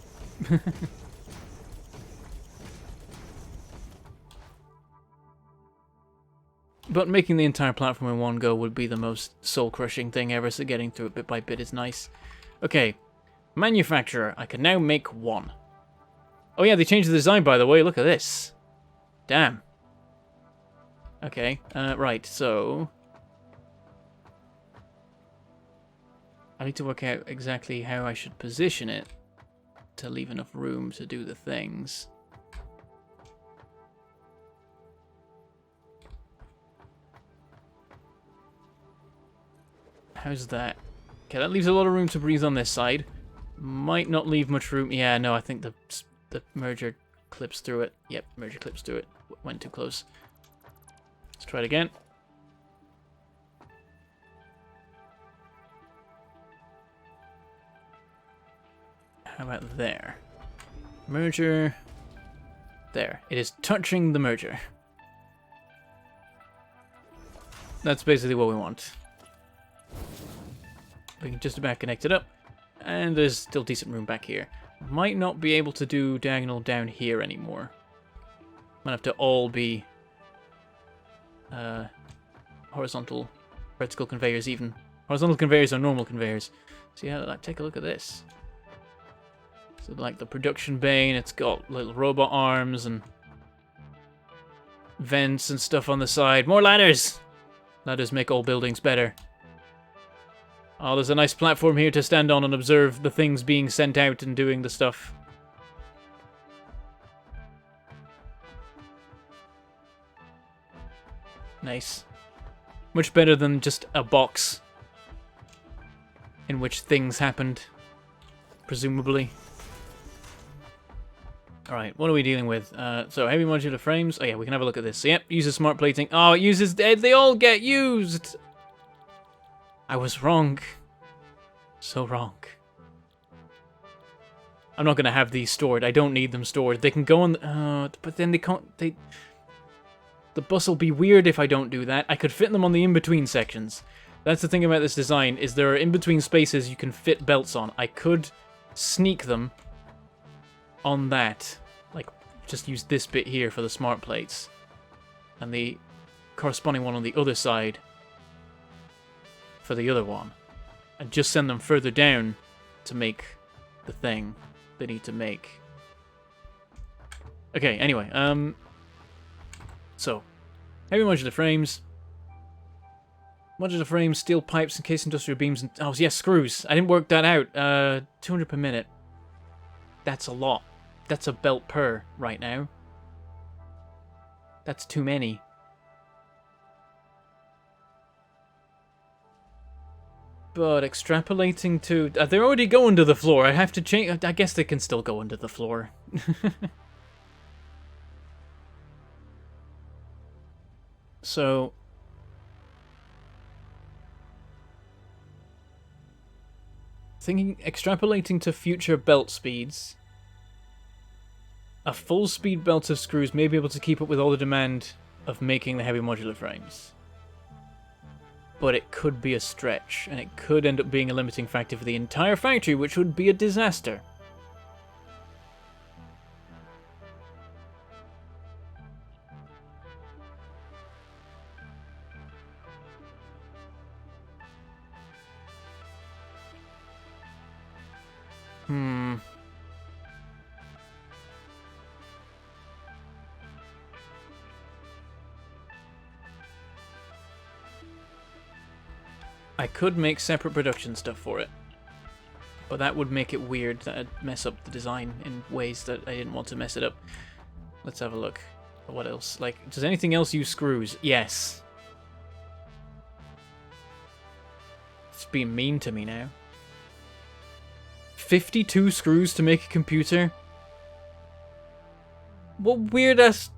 But making the entire platform in one go would be the most soul-crushing thing ever, so getting through it bit by bit is nice. Okay, manufacturer. I can now make 1. Oh yeah, they changed the design, by the way. Look at this. Damn. Okay, right, so... I need to work out exactly how I should position it to leave enough room to do the things. How's that? Okay, that leaves a lot of room to breathe on this side. Might not leave much room. Yeah, no, I think the merger clips through it. Yep, merger clips through it. Went too close. Let's try it again. How about there? Merger. There. It is touching the merger. That's basically what we want. We can just about connect it up. And there's still decent room back here. Might not be able to do diagonal down here anymore. Might have to all be horizontal, vertical conveyors even. Horizontal conveyors are normal conveyors. See how, like, take a look at this. So like the production bay, and it's got little robot arms and vents and stuff on the side. More ladders! Ladders make all buildings better. Oh, there's a nice platform here to stand on and observe the things being sent out and doing the stuff. Nice. Much better than just a box in which things happened, presumably. Alright, what are we dealing with? So, heavy modular frames. Oh yeah, we can have a look at this. So, yep, uses smart plating. Oh, it uses... They all get used! I was wrong. So wrong. I'm not going to have these stored. I don't need them stored. They can go on... but then they can't... The bus will be weird if I don't do that. I could fit them on the in-between sections. That's the thing about this design, is there are in-between spaces you can fit belts on. I could sneak them on that. Like, just use this bit here for the smart plates. And the corresponding one on the other side for the other one. And just send them further down to make the thing they need to make. Okay, anyway, so, heavy modular frames. Modular frames, steel pipes, encased industrial beams, and... Oh, yes, screws. I didn't work that out. 200 per minute. That's a lot. That's a belt per right now. That's too many. But extrapolating to... they're already going to the floor. I have to change... I guess they can still go under the floor. So... extrapolating to future belt speeds. A full speed belt of screws may be able to keep up with all the demand of making the heavy modular frames. But it could be a stretch, and it could end up being a limiting factor for the entire factory, which would be a disaster. I could make separate production stuff for it, but that would make it weird. That'd mess up the design in ways that I didn't want to mess it up. Let's have a look. What else? Like, does anything else use screws? Yes. It's being mean to me now. 52 screws to make a computer? What weird-ass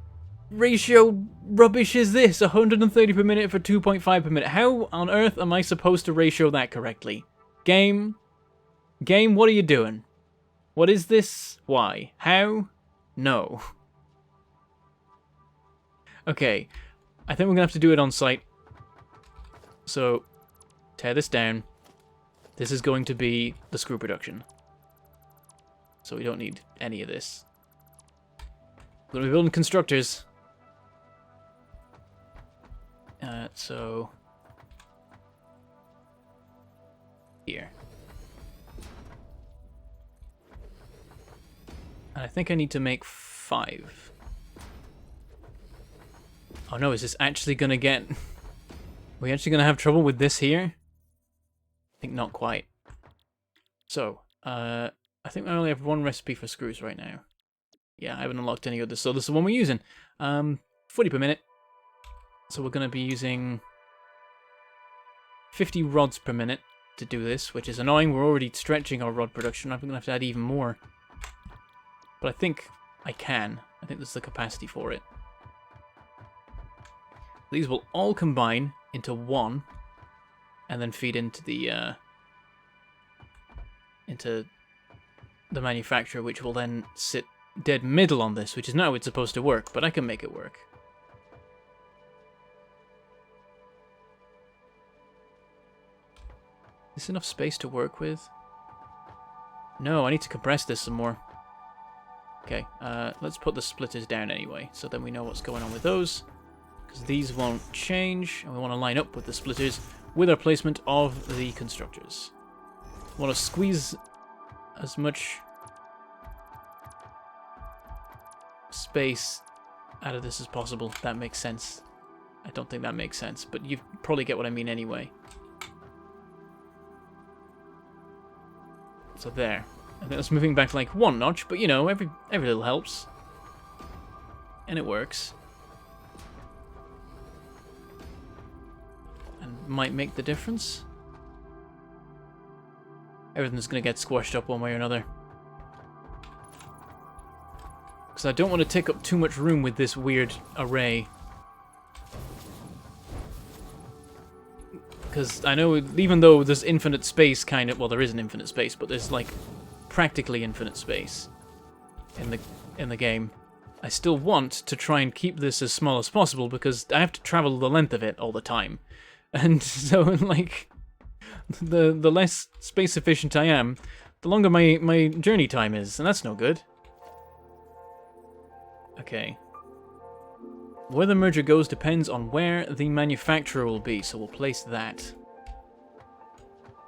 ratio rubbish is this? 130 per minute for 2.5 per minute. How on earth am I supposed to ratio that correctly? Game? Game, what are you doing? What is this? Why? How? No. Okay. I think we're going to have to do it on site. So, tear this down. This is going to be the screw production. So we don't need any of this. We're going to be building constructors. So... here. And I think I need to make 5. Oh no, is this actually going to get... Are we actually going to have trouble with this here? I think not quite. So, I think I only have one recipe for screws right now. Yeah, I haven't unlocked any others, so this is the one we're using. 40 per minute. So we're going to be using 50 rods per minute to do this, which is annoying. We're already stretching our rod production. I'm going to have to add even more. But I think I can. I think there's the capacity for it. These will all combine into one, and then feed into the manufacturer, which will then sit dead middle on this, which is not how it's supposed to work, but I can make it work. Is this enough space to work with? No, I need to compress this some more. Okay, let's put the splitters down anyway, so then we know what's going on with those. Because these won't change, and we want to line up with the splitters with our placement of the constructors. We want to squeeze as much space out of this as possible. That makes sense. I don't think that makes sense, but you probably get what I mean anyway. So there. I think that's moving back like one notch, but you know, every little helps. And it works. And might make the difference. Everything's going to get squashed up one way or another. Because I don't want to take up too much room with this weird array. Because I know, even though there's infinite space, kind of... Well, there isn't infinite space, but there's, like, practically infinite space in the game. I still want to try and keep this as small as possible, because I have to travel the length of it all the time. And so, like, the less space efficient I am, the longer my journey time is, and that's no good. Okay. Where the merger goes depends on where the manufacturer will be, so we'll place that.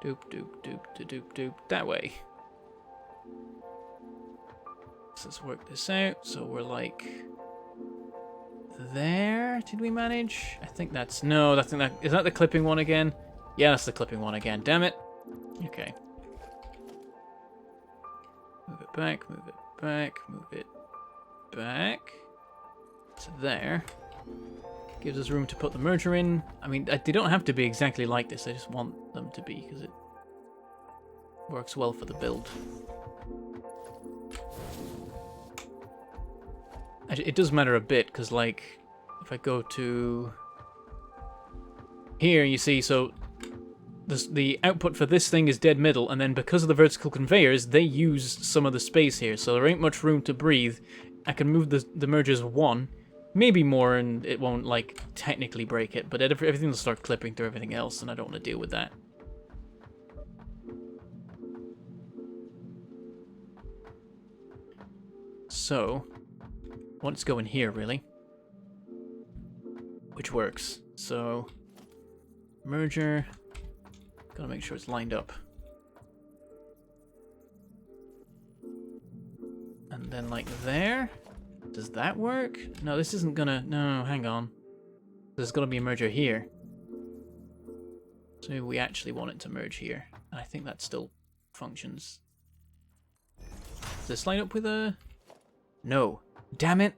Doop, doop, doop, doop, doop, doop. That way. So let's work this out. So we're like... There? Did we manage? I think that's... No, I think that... Is that the clipping one again? Yeah, that's the clipping one again. Damn it. Okay. Move it back, move it back, move it back. So there. Gives us room to put the merger in. I mean, they don't have to be exactly like this. I just want them to be, because it works well for the build. Actually, it does matter a bit, because, like, if I go to here, you see, so the output for this thing is dead middle, and then because of the vertical conveyors, they use some of the space here, so there ain't much room to breathe. I can move the mergers one, maybe more, and it won't, like, technically break it, but everything will start clipping through everything else, and I don't want to deal with that. So, I want it to go in here, really. Which works. So, merger. Gotta make sure it's lined up. And then, like, there. Does that work? No, this isn't gonna... No, hang on. There's gotta be a merger here. So maybe we actually want it to merge here. And I think that still functions. Does this line up with a... No. Damn it!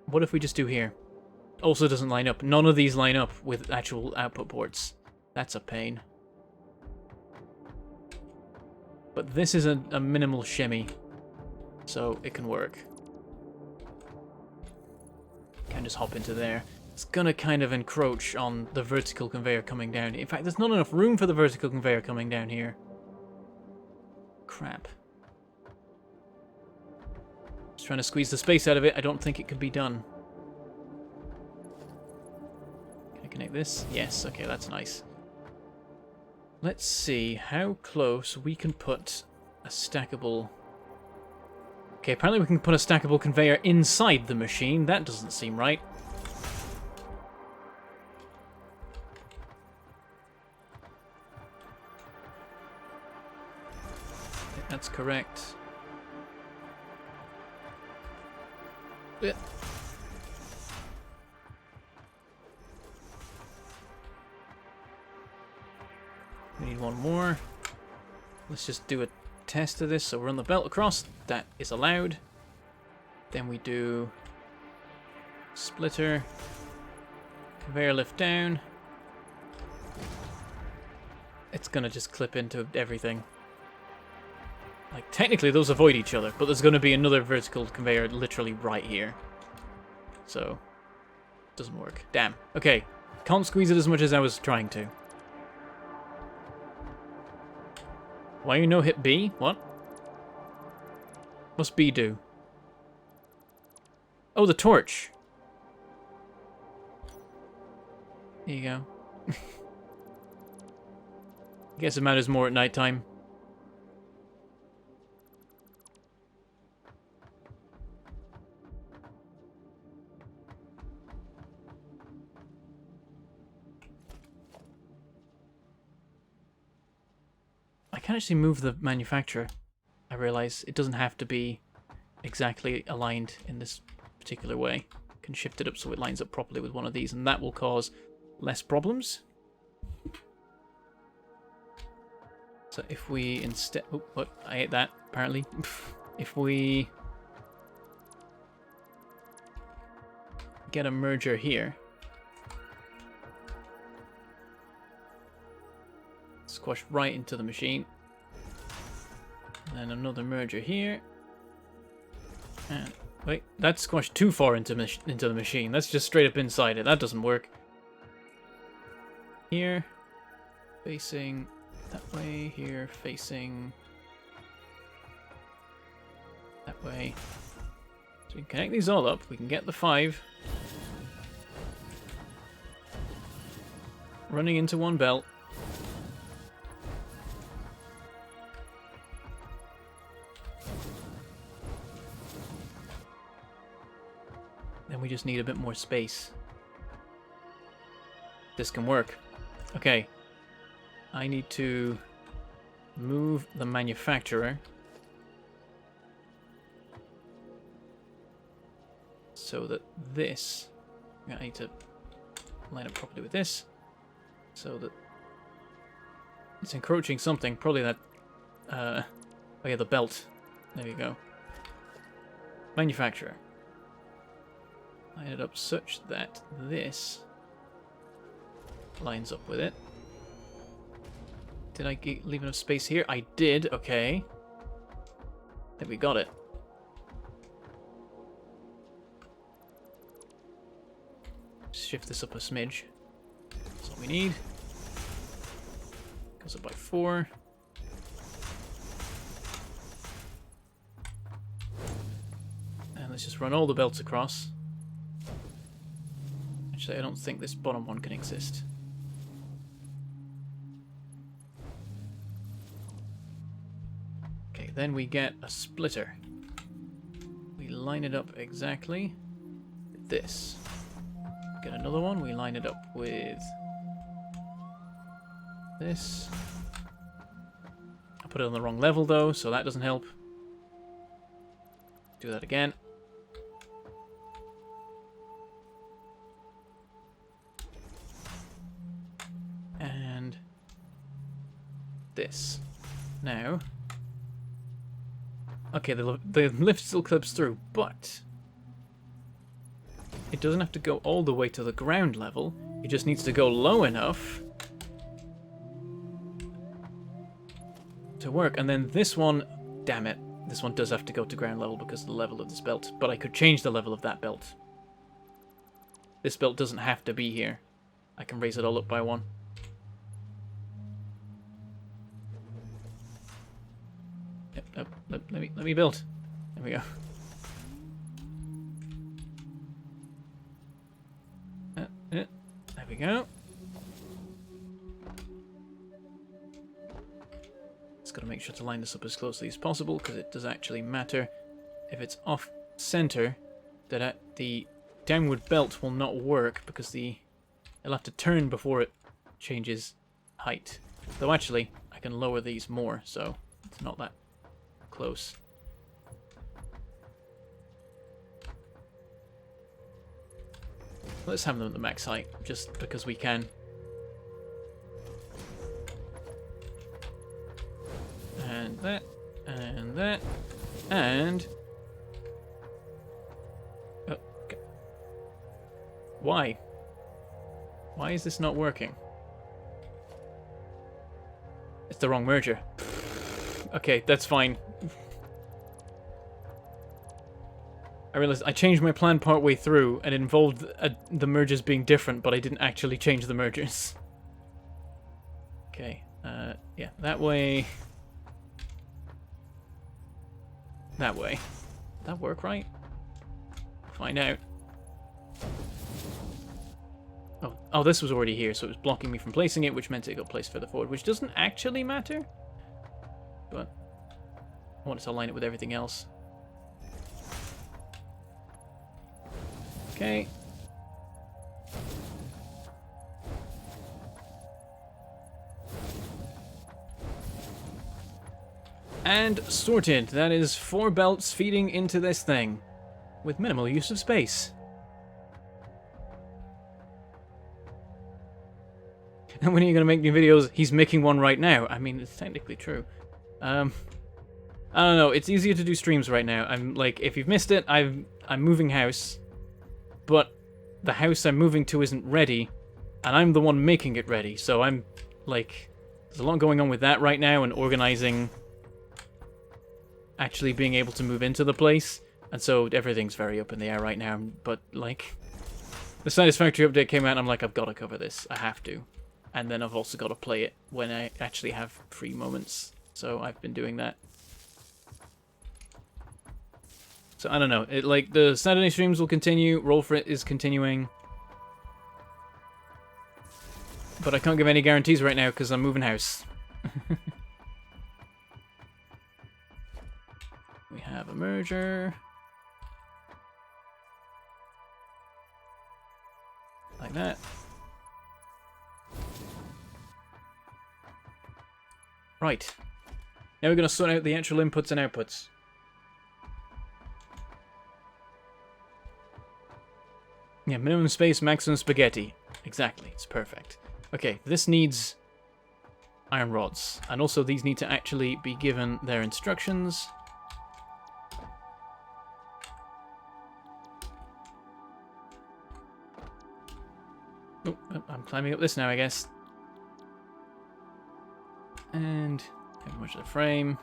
What if we just do here? Also doesn't line up. None of these line up with actual output ports. That's a pain. But this is a minimal shimmy. So it can work. Can just hop into there. It's gonna kind of encroach on the vertical conveyor coming down. In fact, there's not enough room for the vertical conveyor coming down here. Crap. Just trying to squeeze the space out of it. I don't think it could be done. Can I connect this? Yes. Okay, that's nice. Let's see how close we can put a stackable... Okay, apparently we can put a stackable conveyor inside the machine. That doesn't seem right. I think that's correct. Yeah. We need one more. Let's just do a test of this. So we're on the belt across. That is allowed. Then we do splitter. Conveyor lift down. It's gonna just clip into everything. Like, technically those avoid each other, but there's gonna be another vertical conveyor literally right here. So, doesn't work. Damn. Okay. Can't squeeze it as much as I was trying to. Why you no hit B? What? What's B do? Oh, the torch. There you go. I guess it matters more at nighttime. I can actually move the manufacturer. I realize it doesn't have to be exactly aligned in this particular way. I can shift it up so it lines up properly with one of these, and that will cause less problems. So if we instead... Oh, what? I ate that, apparently. If we get a merger here, squash right into the machine, and then another merger here, and wait, that's squashed too far into the machine. That's just straight up inside it. That doesn't work. Here, facing that way. Here, facing that way. So we can connect these all up. We can get the 5 running into one belt. Then we just need a bit more space. This can work. Okay. I need to move the manufacturer so that this... I need to line up properly with this so that it's encroaching something. Probably that... oh yeah, the belt. There you go. Manufacturer. Line it up such that this lines up with it. Did I leave enough space here? I did, okay. I think we got it. Shift this up a smidge. That's all we need. Goes up by 4. And let's just run all the belts across. Actually, I don't think this bottom one can exist. Okay, then we get a splitter. We line it up exactly with this. Get another one, we line it up with this. I put it on the wrong level though, so that doesn't help. Do that again. And this. Now, okay, the lift still clips through, but it doesn't have to go all the way to the ground level. It just needs to go low enough to work. And then this one, damn it, this one does have to go to ground level because of the level of this belt. But I could change the level of that belt. This belt doesn't have to be here. I can raise it all up by 1. Yep, let me build. There we go. There we go. Just got to make sure to line this up as closely as possible because it does actually matter. If it's off center, that the downward belt will not work because it'll have to turn before it changes height. Though actually, I can lower these more, so it's not that close. Let's have them at the max height, just because we can. And that, and that, and... Oh, okay. Why? Why is this not working? It's the wrong merger. Okay, that's fine. I realized I changed my plan partway through, and it involved the mergers being different, but I didn't actually change the mergers. Okay, yeah, that way. That way. Did that work right? Find out. Oh, this was already here, so it was blocking me from placing it, which meant it got placed further forward, which doesn't actually matter. But I wanted to align it with everything else. Okay. And sorted. That is 4 belts feeding into this thing with minimal use of space. And when are you going to make new videos? He's making one right now. I mean, it's technically true. I don't know. It's easier to do streams right now. I'm like, if you've missed it, I'm moving house, but the house I'm moving to isn't ready, and I'm the one making it ready. So I'm like, there's a lot going on with that right now, and organizing, actually being able to move into the place, and so everything's very up in the air right now. But like, the Satisfactory update came out, and I'm like, I've got to cover this. I have to. And then I've also got to play it when I actually have free moments. So I've been doing that. So I don't know. Like the Saturday streams will continue. Roll for It is continuing. But I can't give any guarantees right now because I'm moving house. We have a merger. Like that. Right. Now we're going to sort out the actual inputs and outputs. Yeah, minimum space, maximum spaghetti. Exactly, it's perfect. Okay, this needs iron rods. And also these need to actually be given their instructions. Oh, I'm climbing up this now, I guess. And how much of the frame?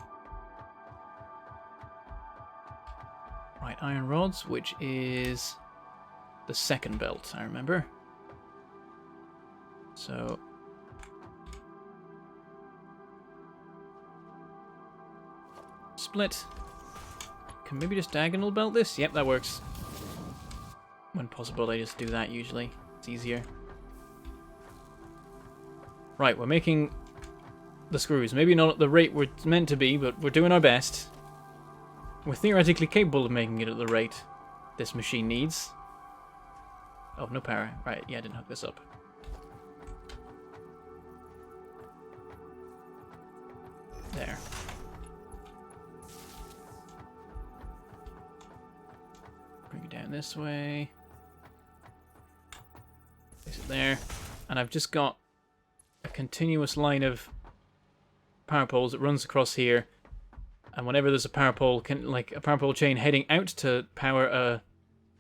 Right, iron rods, which is the second belt, I remember. So split. Can maybe just diagonal belt this? Yep, that works. When possible, I just do that usually. It's easier. Right, we're making the screws. Maybe not at the rate we're meant to be, but we're doing our best. We're theoretically capable of making it at the rate this machine needs. Oh, no power. Right, yeah, I didn't hook this up. There. Bring it down this way. Place it there. And I've just got a continuous line of power poles that runs across here, and whenever there's a power pole, like a power pole chain heading out to power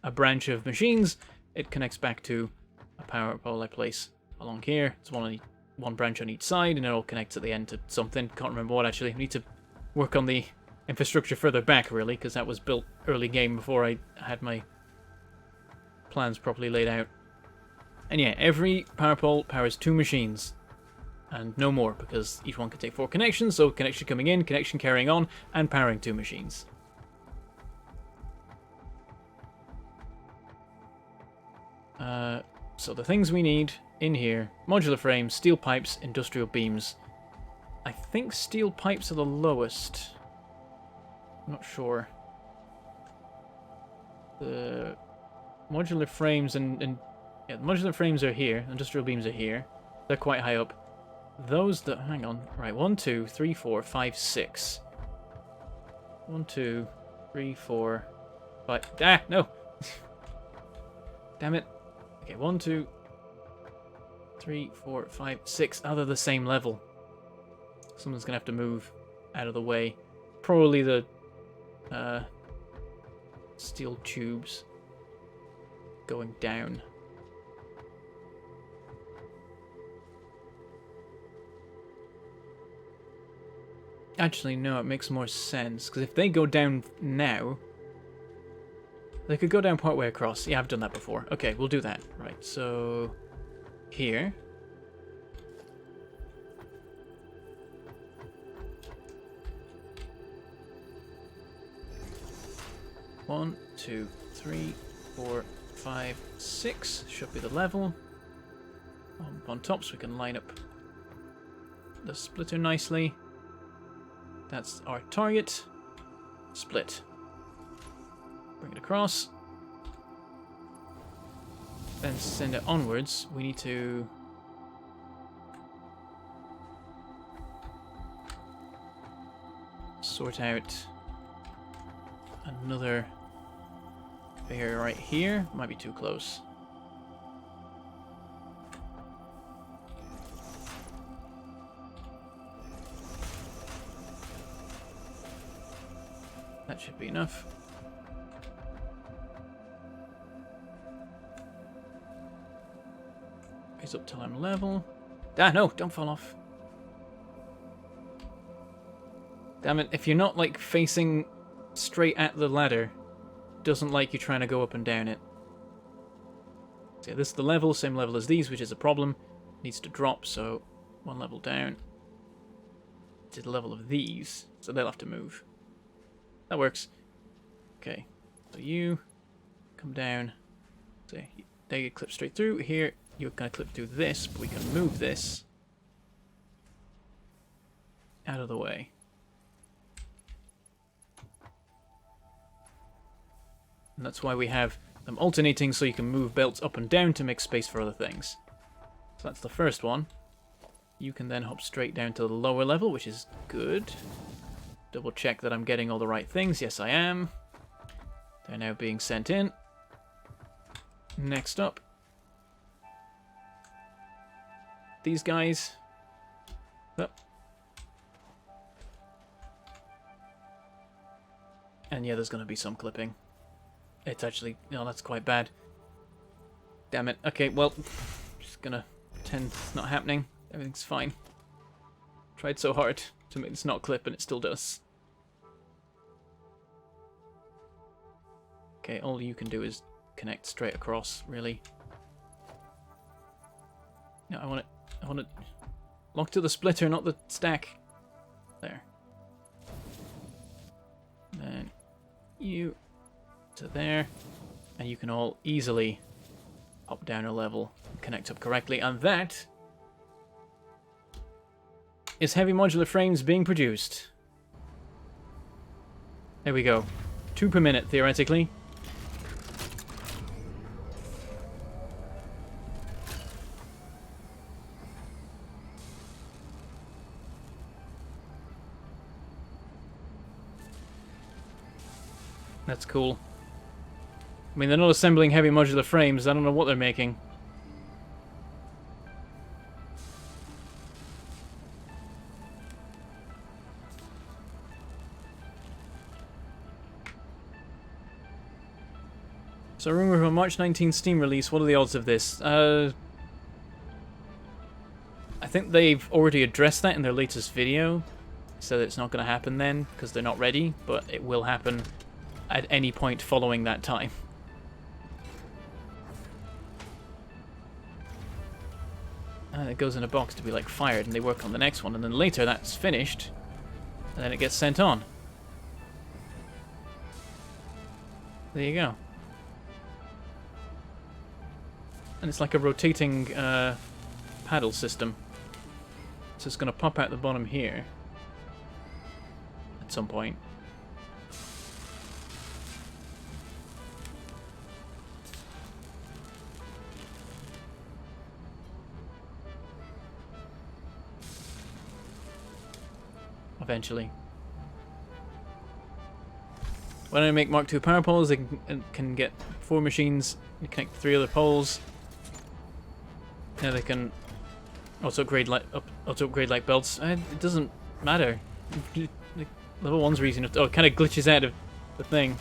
a branch of machines, it connects back to a power pole I place along here. It's one branch on each side, and it all connects at the end to something. Can't remember what actually. We need to work on the infrastructure further back, really, because that was built early game before I had my plans properly laid out. And yeah, every power pole powers 2 machines. And no more, because each one can take 4 connections, so connection coming in, connection carrying on, and powering 2 machines. So the things we need in here: modular frames, steel pipes, industrial beams. I think steel pipes are the lowest. I'm not sure. The modular frames and yeah, the modular frames are here, industrial beams are here. They're quite high up. Those that, hang on, right, 1, 2, 3, 4, 5, 6. 1, 2, 3, 4, 5. Ah, no! Damn it. Okay, 1, 2, 3, 4, 5, 6. Oh, they're the same level. Someone's gonna have to move out of the way. Probably the steel tubes going down. Actually, no, it makes more sense, because if they go down now, they could go down partway across. Yeah, I've done that before. Okay, we'll do that. Right, so here. One, 2, 3, 4, 5, 6 should be the level. On top, so we can line up the splitter nicely. That's our target. Split. Bring it across. Then send it onwards. We need to sort out another conveyor right here. Might be too close. That should be enough. Raise up till I'm level. Ah, no, don't fall off. Damn it, if you're not, like, facing straight at the ladder, it doesn't like you trying to go up and down it. So yeah, this is the level, same level as these, which is a problem. Needs to drop, so one level down to the level of these, so they'll have to move. That works. Okay, so you come down. So there you clip straight through. Here, you're going to clip through this, but we can move this out of the way. And that's why we have them alternating, so you can move belts up and down to make space for other things. So that's the first one. You can then hop straight down to the lower level, which is good. Double check that I'm getting all the right things. Yes, I am. They're now being sent in. Next up, these guys. Oh. And yeah, there's going to be some clipping. It's actually, no, that's quite bad. Damn it. Okay, well, just gonna pretend it's not happening. Everything's fine. Tried so hard to make this not clip, and it still does. Okay, all you can do is connect straight across, really. No, I want it locked to the splitter, not the stack. There. Then you to there, and you can all easily hop down a level and connect up correctly, and that is heavy modular frames being produced. There we go. 2 per minute, theoretically. That's cool. I mean, they're not assembling heavy modular frames. I don't know what they're making. So, rumor of a March 19 Steam release. What are the odds of this? I think they've already addressed that in their latest video. So it's not going to happen then, because they're not ready. But it will happen at any point following that time. It goes in a box to be like fired, and they work on the next one, and then later that's finished, and then it gets sent on. There you go. And it's like a rotating paddle system. So it's going to pop out the bottom here at some point. Eventually. When I make Mark II power poles, they can get 4 machines, connect 3 other poles. Now they can also upgrade like belts. It doesn't matter. Level 1's easy enough. Oh, it kind of glitches out of the thing.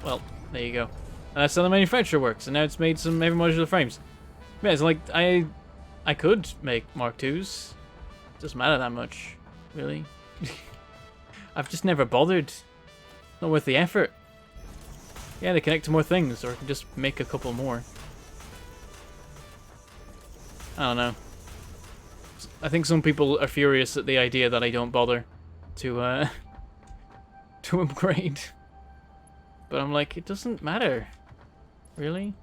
Well, there you go. And that's how the manufacturer works. And now it's made some heavy modular frames. Yeah, it's like I could make Mark IIs. It doesn't matter that much, really. I've just never bothered. Not worth the effort. Yeah, they connect to more things, or I can just make a couple more. I don't know. I think some people are furious at the idea that I don't bother to to upgrade. But I'm like, it doesn't matter. Really?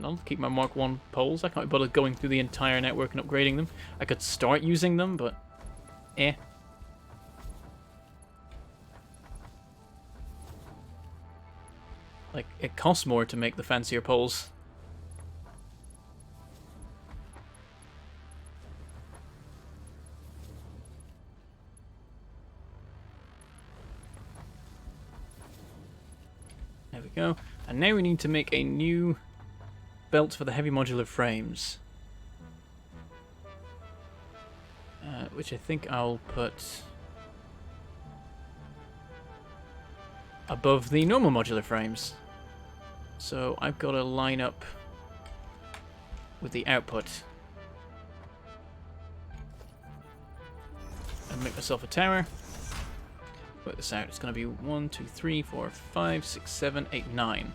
I'll keep my Mark I poles. I can't bother going through the entire network and upgrading them. I could start using them, but eh. Like, it costs more to make the fancier poles. There we go. And now we need to make a new belt for the heavy modular frames. Which I think I'll put above the normal modular frames. So I've got to line up with the output. And make myself a tower. Work this out. It's going to be 1, 2, 3, 4, 5, 6, 7, 8, 9.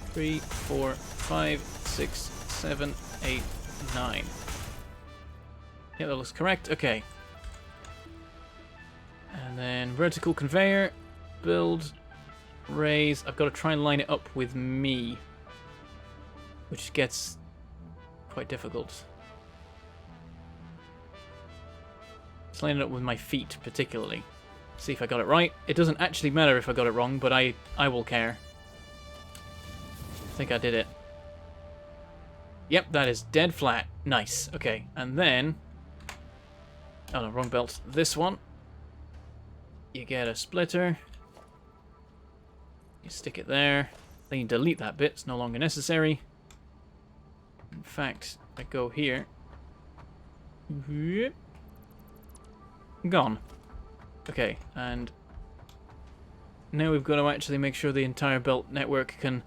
3, 4, 5, 6, 7, 8, 9. Yeah, that looks correct. Okay. And then vertical conveyor, build, raise. I've got to try and line it up with me, which gets quite difficult. Let's line it up with my feet, particularly. See if I got it right. It doesn't actually matter if I got it wrong, but I will care. I think I did it. Yep, that is dead flat. Nice. Okay, and then... oh no, wrong belt. This one. You get a splitter. You stick it there. Then you delete that bit. It's no longer necessary. In fact, I go here. Gone. Okay, and now we've got to actually make sure the entire belt network can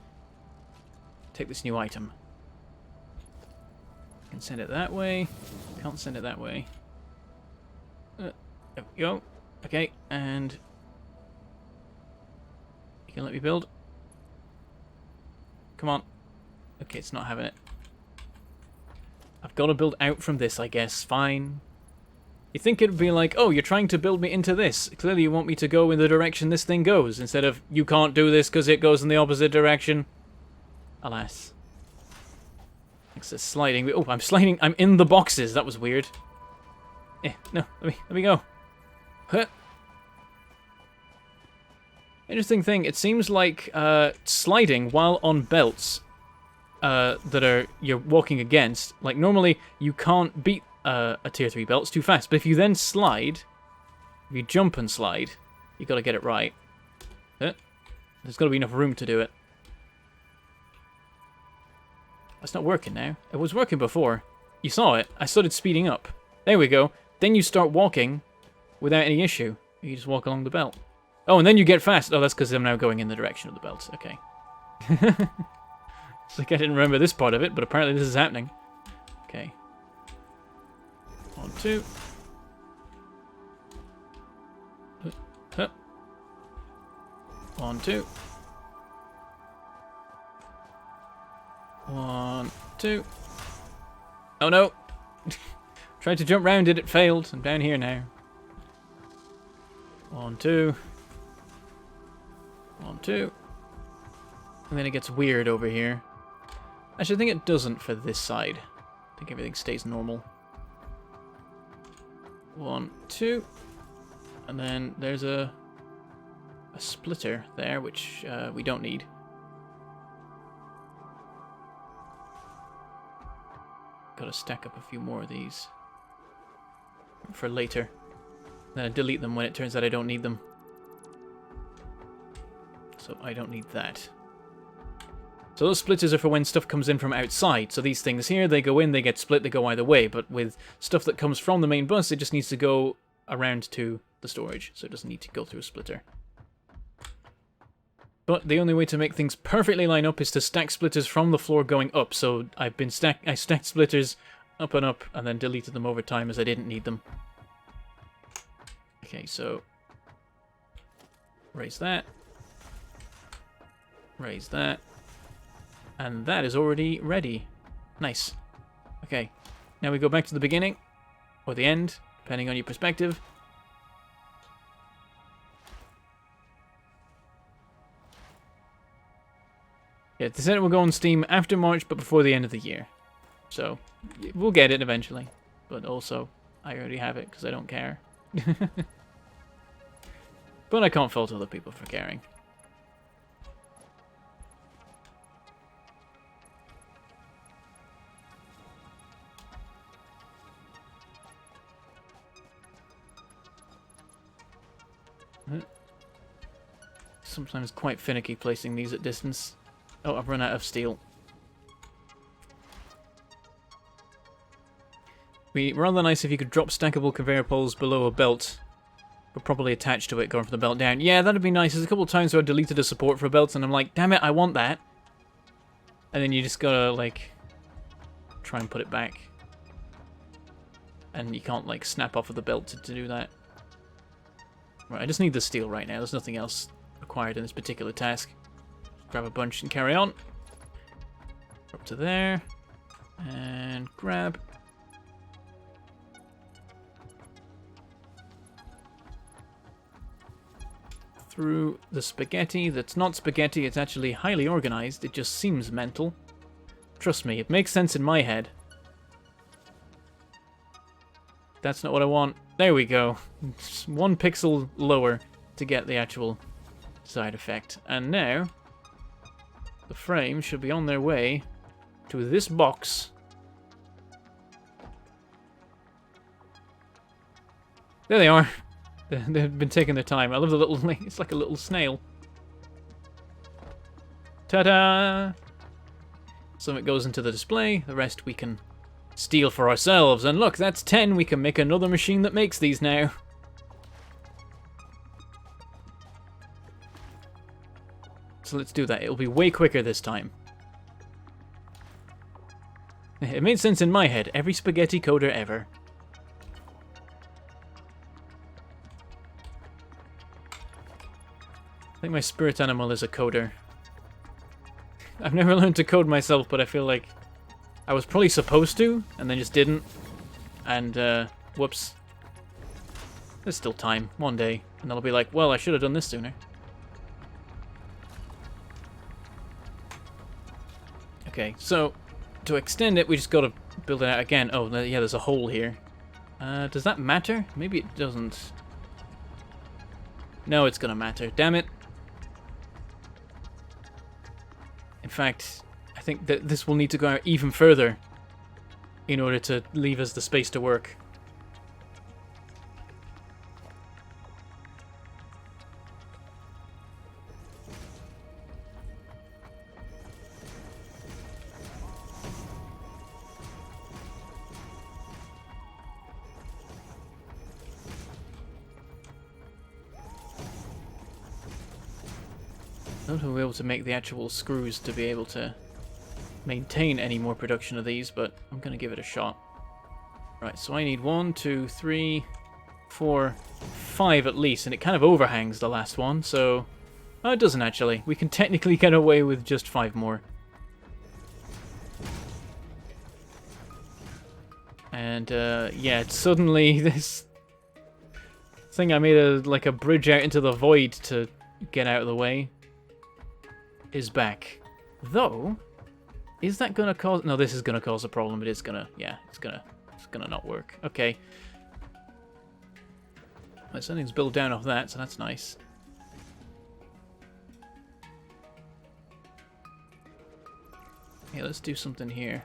take this new item. Can send it that way. Can't send it that way. There we go. Okay, and you can let me build. Come on. Okay, it's not having it. I've got to build out from this, I guess. Fine. You think it would be like, oh, you're trying to build me into this. Clearly you want me to go in the direction this thing goes, instead of, you can't do this because it goes in the opposite direction. Alas. It's a sliding. Oh, I'm sliding. I'm in the boxes. That was weird. No, let me go. Huh. Interesting thing. It seems like sliding while on belts that you're walking against. Like normally you can't beat a tier 3 belt. It's too fast. But if you then slide, if you jump and slide, you got to get it right. Huh. There's got to be enough room to do it. It's not working now. It was working before. You saw it. I started speeding up. There we go. Then you start walking without any issue. You just walk along the belt. Oh, and then you get fast. Oh, that's because I'm now going in the direction of the belt. Okay. It's like I didn't remember this part of it, but apparently this is happening. Okay. 1, 2. Huh. 1, 2. 1, 2. Oh no! Tried to jump round it, it failed. I'm down here now. 1, 2. 1, 2. And then it gets weird over here. Actually, I think it doesn't for this side. I think everything stays normal. 1, 2. And then there's a splitter there, which we don't need. Gotta stack up a few more of these for later. Then I delete them when it turns out I don't need them. So I don't need that. So those splitters are for when stuff comes in from outside. So these things here, they go in, they get split, they go either way. But with stuff that comes from the main bus, it just needs to go around to the storage. So it doesn't need to go through a splitter. But the only way to make things perfectly line up is to stack splitters from the floor going up. So I stacked splitters up, and then deleted them over time as I didn't need them. Okay, so raise that. Raise that. And that is already ready. Nice. Okay, now we go back to the beginning, or the end, depending on your perspective. Yeah, they said it will go on Steam after March, but before the end of the year. So, we'll get it eventually. But also, I already have it, because I don't care. But I can't fault other people for caring. Sometimes quite finicky placing these at distance. Oh, I've run out of steel. Be rather nice if you could drop stackable conveyor poles below a belt but properly attached to it going from the belt down. Yeah, that'd be nice. There's a couple of times where I deleted a support for a belt and I'm like, damn it, I want that. And then you just gotta, like, try and put it back. And you can't, like, snap off of the belt to do that. Right, I just need the steel right now. There's nothing else required in this particular task. Grab a bunch and carry on. Up to there. And grab. Through the spaghetti that's not spaghetti, it's actually highly organized. It just seems mental. Trust me, it makes sense in my head. That's not what I want. There we go. Just 1 pixel lower to get the actual side effect. And now, the frame should be on their way to this box. There they are. They've been taking their time. I love the little... It's like a little snail. Ta-da! Some of it goes into the display. The rest we can steal for ourselves. And look, that's 10. We can make another machine that makes these now. So let's do that. It'll be way quicker this time. It made sense in my head. Every spaghetti coder ever. I think my spirit animal is a coder. I've never learned to code myself, but I feel like I was probably supposed to, and then just didn't. And, whoops. There's still time. One day. And I'll be like, well, I should have done this sooner. Okay, so, to extend it, we just gotta build it out again. Oh, yeah, there's a hole here. Does that matter? Maybe it doesn't. No, it's gonna matter. Damn it. In fact, I think that this will need to go out even further in order to leave us the space to work. I don't know if we'll be able to make the actual screws to be able to maintain any more production of these, but I'm going to give it a shot. Right, so I need 1, 2, 3, 4, 5 at least, and it kind of overhangs the last one, so... Oh, it doesn't actually. We can technically get away with just 5 more. And, yeah, suddenly this thing I made like a bridge out into the void to get out of the way is back. Though, is that gonna cause... No, this is gonna cause a problem. It is gonna... Yeah, it's gonna not work. Okay. Well, something's built down off that, so that's nice. Yeah, let's do something here.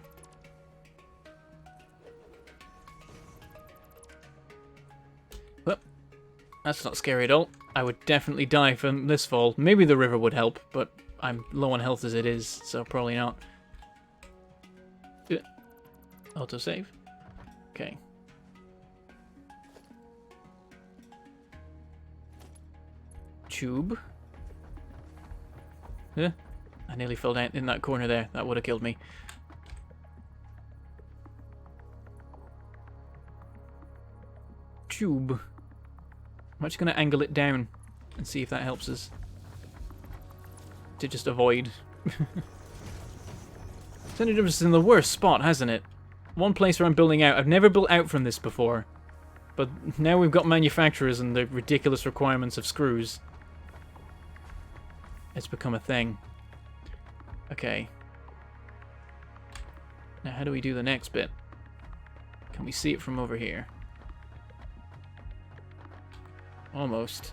Well, that's not scary at all. I would definitely die from this fall. Maybe the river would help, but I'm low on health as it is, so probably not. Autosave. Okay. Tube. I nearly fell down in that corner there. That would have killed me. Tube. I'm just going to angle it down and see if that helps us to just avoid. It's ended up just in the worst spot, hasn't it? One place where I'm building out. I've never built out from this before, but now we've got manufacturers and the ridiculous requirements of screws. It's become a thing. Okay. Now how do we do the next bit? Can we see it from over here? Almost.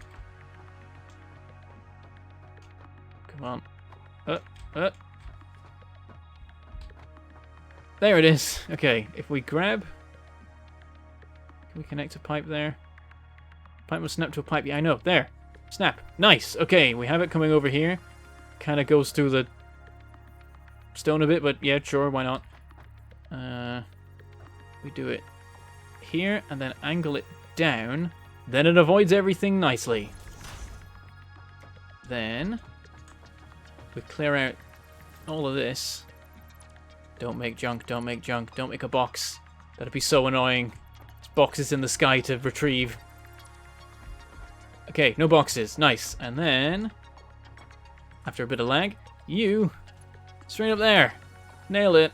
Come on. There it is. Okay, if we grab... Can we connect a pipe there? Pipe will snap to a pipe. Yeah, I know. There. Snap. Nice. Okay, we have it coming over here. Kind of goes through the stone a bit, but yeah, sure, why not? We do it here, and then angle it down Then it avoids everything nicely. Then we clear out all of this. Don't make junk, don't make junk, don't make a box. That'd be so annoying. There's boxes in the sky to retrieve. Okay, no boxes. Nice. And then, after a bit of lag, you straight up there. Nail it.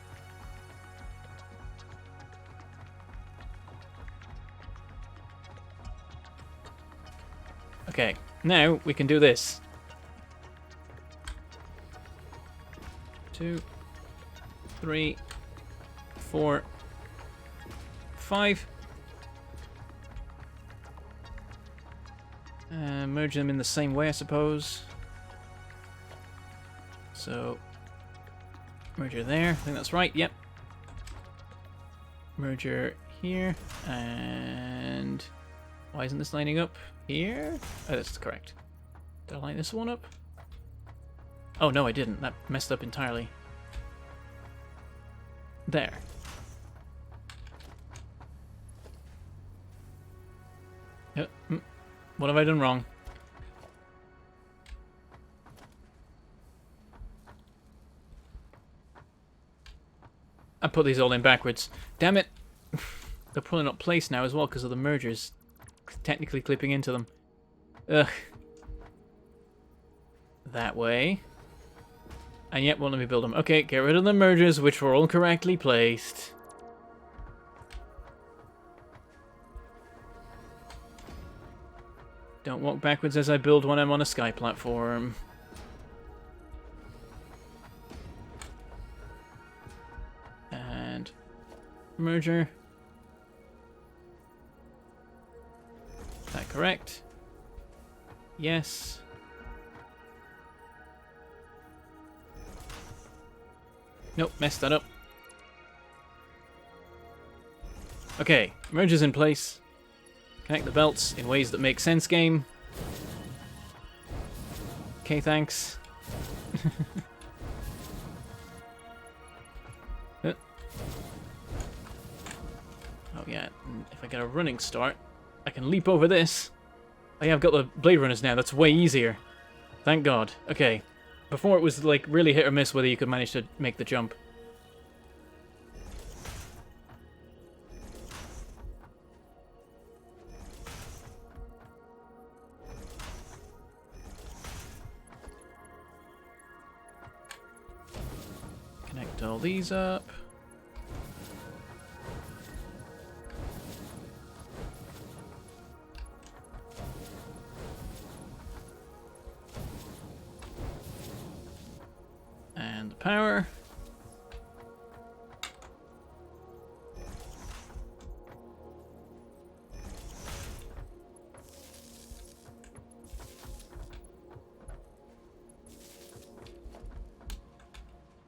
Okay, now we can do this. 2, 3, 4, 5. Merge them in the same way, I suppose. So, merger there. I think that's right. Yep. Merger here. And why isn't this lining up here? Oh, that's correct. Did I line this one up? Oh, no, I didn't. That messed up entirely. There. Yep. What have I done wrong? I put these all in backwards. Damn it! They're pulling up place now as well because of the mergers technically clipping into them. Ugh. That way. And yet won't let me build them. Okay, get rid of the mergers, which were all correctly placed. Don't walk backwards as I build when I'm on a sky platform. And merger. Is that correct? Yes. Nope, messed that up. Okay, mergers in place. Connect the belts in ways that make sense, game. Okay, thanks. Oh yeah, and if I get a running start, I can leap over this. Oh yeah, I've got the Blade Runners now, that's way easier. Thank God. Okay. Before it was like really hit or miss whether you could manage to make the jump. Connect all these up. And the power.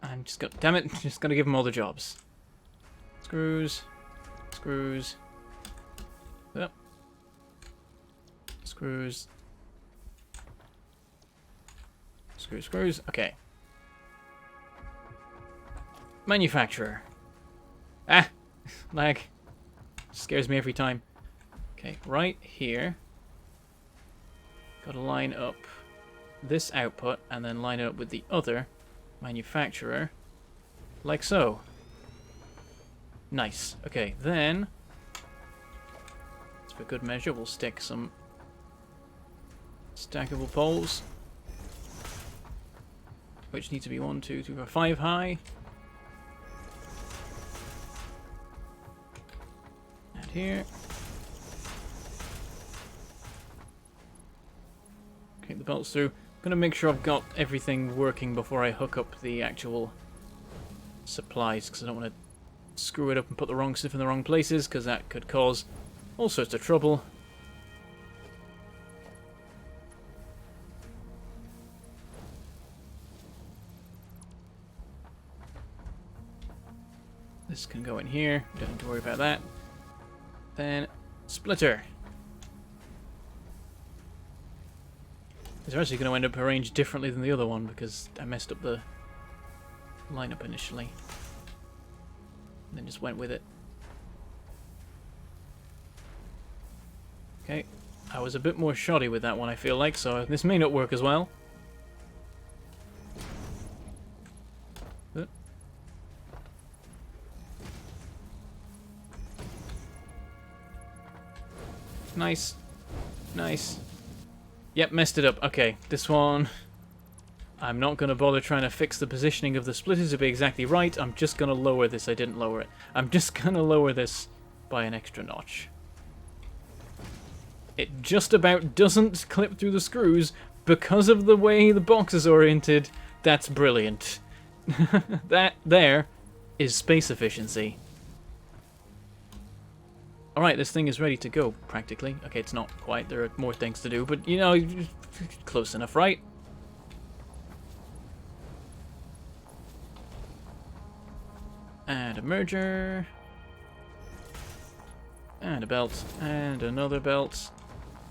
I'm just got, damn it, just gotta give them all the jobs. Screws, screws, yep, screws, screws, okay. Manufacturer. Ah, lag. Scares me every time. Okay, right here. Gotta line up this output and then line it up with the other manufacturer, like so. Nice. Okay, then, for good measure, we'll stick some stackable poles, which need to be 1, 2, 3, 4, 5 high. And here. Okay, the belts through. I'm gonna make sure I've got everything working before I hook up the actual supplies, because I don't want to screw it up and put the wrong stuff in the wrong places, because that could cause all sorts of trouble. This can go in here, don't have to worry about that. Then, splitter. These are actually going to end up arranged differently than the other one because I messed up the lineup initially. And then just went with it. Okay, I was a bit more shoddy with that one, I feel like, so this may not work as well. Nice. Nice. Yep, messed it up. Okay, this one... I'm not going to bother trying to fix the positioning of the splitters to be exactly right. I'm just going to lower this. I didn't lower it. I'm just going to lower this by an extra notch. It just about doesn't clip through the screws because of the way the box is oriented. That's brilliant. That there is space efficiency. Alright, this thing is ready to go, practically. Okay, it's not quite. There are more things to do, but, you know, close enough, right? And a merger. And a belt. And another belt.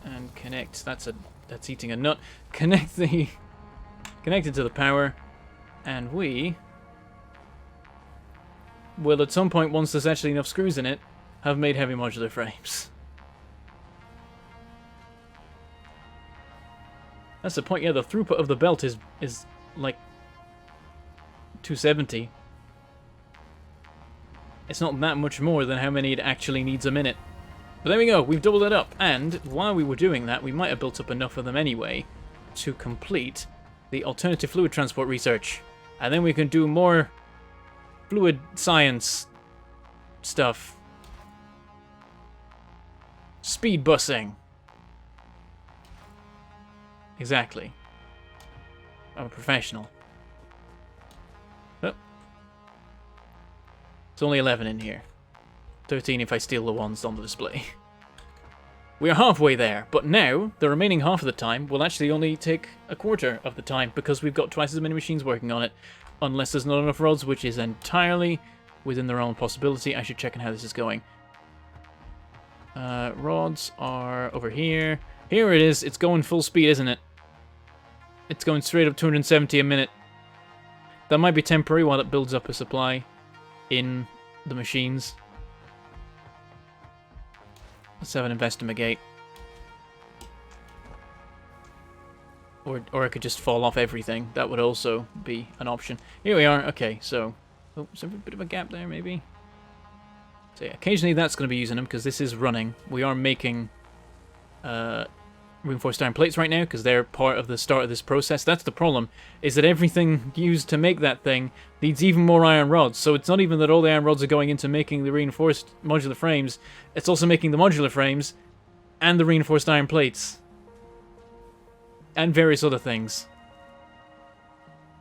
And connect. That's eating a nut. Connect the... Connect it to the power. And we... will at some point, once there's actually enough screws in it, have made heavy modular frames. That's the point, yeah, the throughput of the belt is like 270. It's not that much more than how many it actually needs a minute. But there we go, we've doubled it up, and while we were doing that, we might have built up enough of them anyway to complete the alternative fluid transport research. And then we can do more fluid science stuff. Speed busing. Exactly. I'm a professional. Oh. It's only 11 in here. 13 if I steal the ones on the display. We are halfway there, but now the remaining half of the time will actually only take a quarter of the time because we've got twice as many machines working on it. Unless there's not enough rods, which is entirely within their own possibility. I should check on how this is going. Rods are over here. Here it is. It's going full speed, isn't it? It's going straight up 270 a minute. That might be temporary while it builds up a supply in the machines. Let's have an investigate. Or I could just fall off everything. That would also be an option. Here we are. Okay, so... oh, there's a bit of a gap there, maybe. So yeah, occasionally that's going to be using them because this is running. We are making reinforced iron plates right now because they're part of the start of this process. That's the problem, is that everything used to make that thing needs even more iron rods. So it's not even that all the iron rods are going into making the reinforced modular frames. It's also making the modular frames and the reinforced iron plates. And various other things.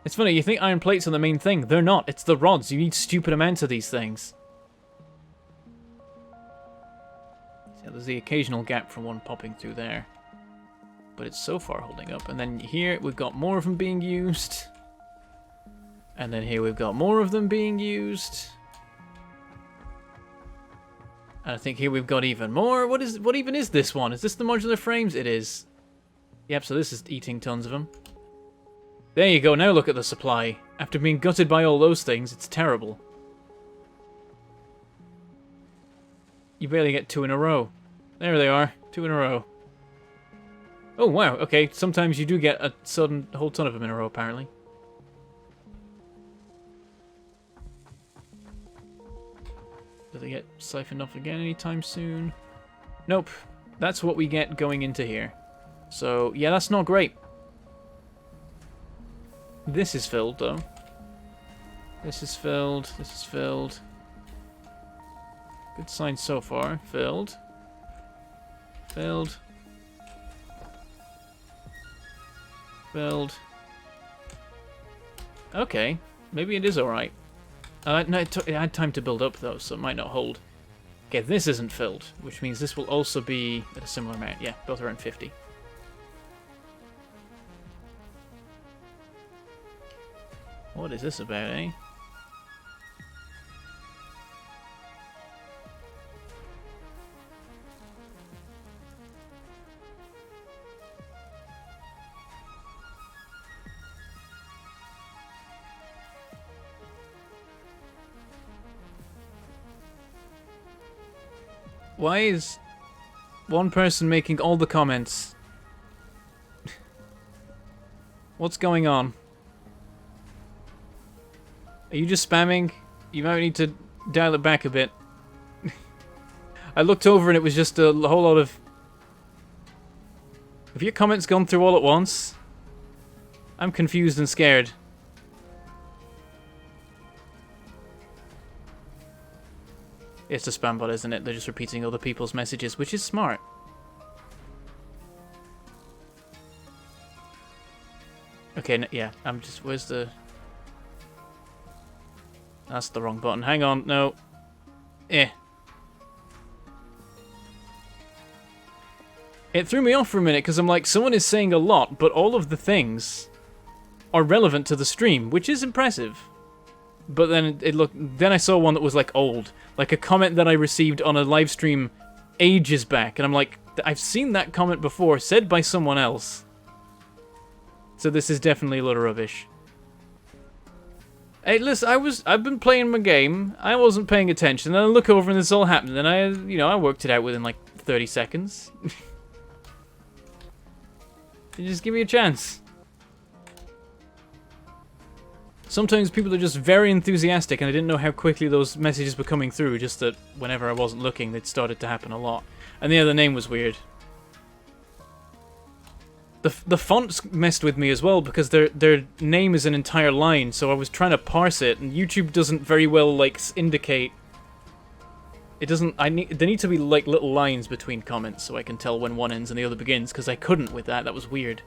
It's funny, you think iron plates are the main thing. They're not. It's the rods. You need stupid amounts of these things. Yeah, there's the occasional gap from one popping through there. But it's so far holding up. And then here we've got more of them being used. And then here we've got more of them being used. And I think here we've got even more. What even is this one? Is this the modular frames? It is. Yep, so this is eating tons of them. There you go, now look at the supply. After being gutted by all those things, it's terrible. You barely get 2 in a row. There they are, 2 in a row. Oh wow, okay, sometimes you do get a whole ton of them in a row, apparently. Do they get siphoned off again anytime soon? Nope, that's what we get going into here. So, yeah, that's not great. This is filled, though. This is filled. This is filled. Good sign so far. Filled. Filled. Filled. Okay. Maybe it is alright. No, it had time to build up, though, so it might not hold. Okay, this isn't filled, which means this will also be at a similar amount. Yeah, both around 50. What is this about, eh? One person making all the comments. What's going on? Are you just spamming? You might need to dial it back a bit. I looked over and it was just a whole lot of... Have your comments gone through all at once? I'm confused and scared. It's a spam bot, isn't it? They're just repeating other people's messages, which is smart. Okay, yeah, I'm just... Where's the... That's the wrong button. Hang on, no. Eh. It threw me off for a minute, because I'm like, someone is saying a lot, but all of the things are relevant to the stream, which is impressive. But then it looked... Then I saw one that was, like, old. Like a comment that I received on a live stream ages back, and I'm like, I've seen that comment before, said by someone else. So this is definitely a lot of rubbish. Hey, listen, I've been playing my game, I wasn't paying attention, and I look over and this all happened, and I worked it out within, like, 30 seconds. You just give me a chance. Sometimes people are just very enthusiastic, and I didn't know how quickly those messages were coming through, just that whenever I wasn't looking, they'd started to happen a lot. And the other name was weird. The fonts messed with me as well, because their name is an entire line, so I was trying to parse it, and YouTube doesn't very well, like, indicate... It doesn't... there need to be, like, little lines between comments, so I can tell when one ends and the other begins, because I couldn't with that. That was weird.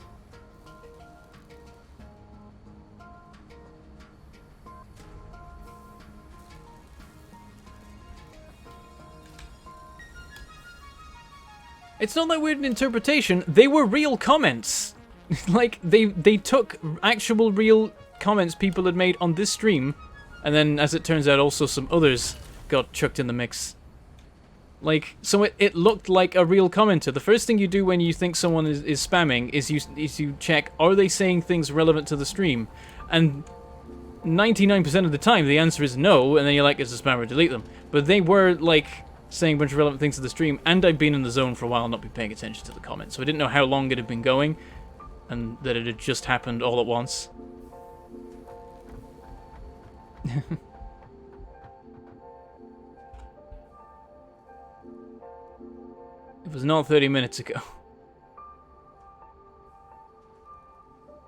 It's not that weird an interpretation. They were real comments. Like, they took actual real comments people had made on this stream, and then, as it turns out, also some others got chucked in the mix. Like, so it looked like a real commenter. The first thing you do when you think someone is spamming is you check, are they saying things relevant to the stream? And 99% of the time, the answer is no, and then you're like, it's a spammer, delete them. But they were, like... saying a bunch of relevant things to the stream, and I'd been in the zone for a while and not been paying attention to the comments, so I didn't know how long it had been going, and that it had just happened all at once. It was not 30 minutes ago.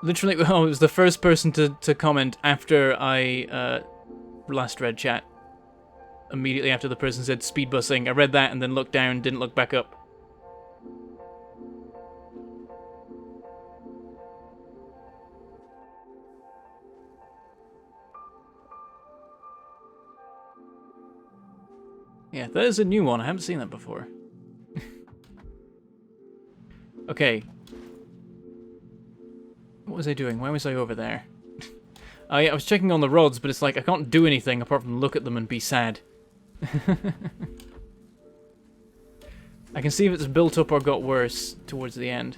Literally, oh, it was the first person to comment after I last read chat. Immediately after the person said speed busing, I read that and then looked down, didn't look back up. Yeah, that is a new one. I haven't seen that before. Okay. What was I doing? Why was I over there? Oh yeah, I was checking on the rods, but it's like I can't do anything apart from look at them and be sad. I can see if it's built up or got worse towards the end.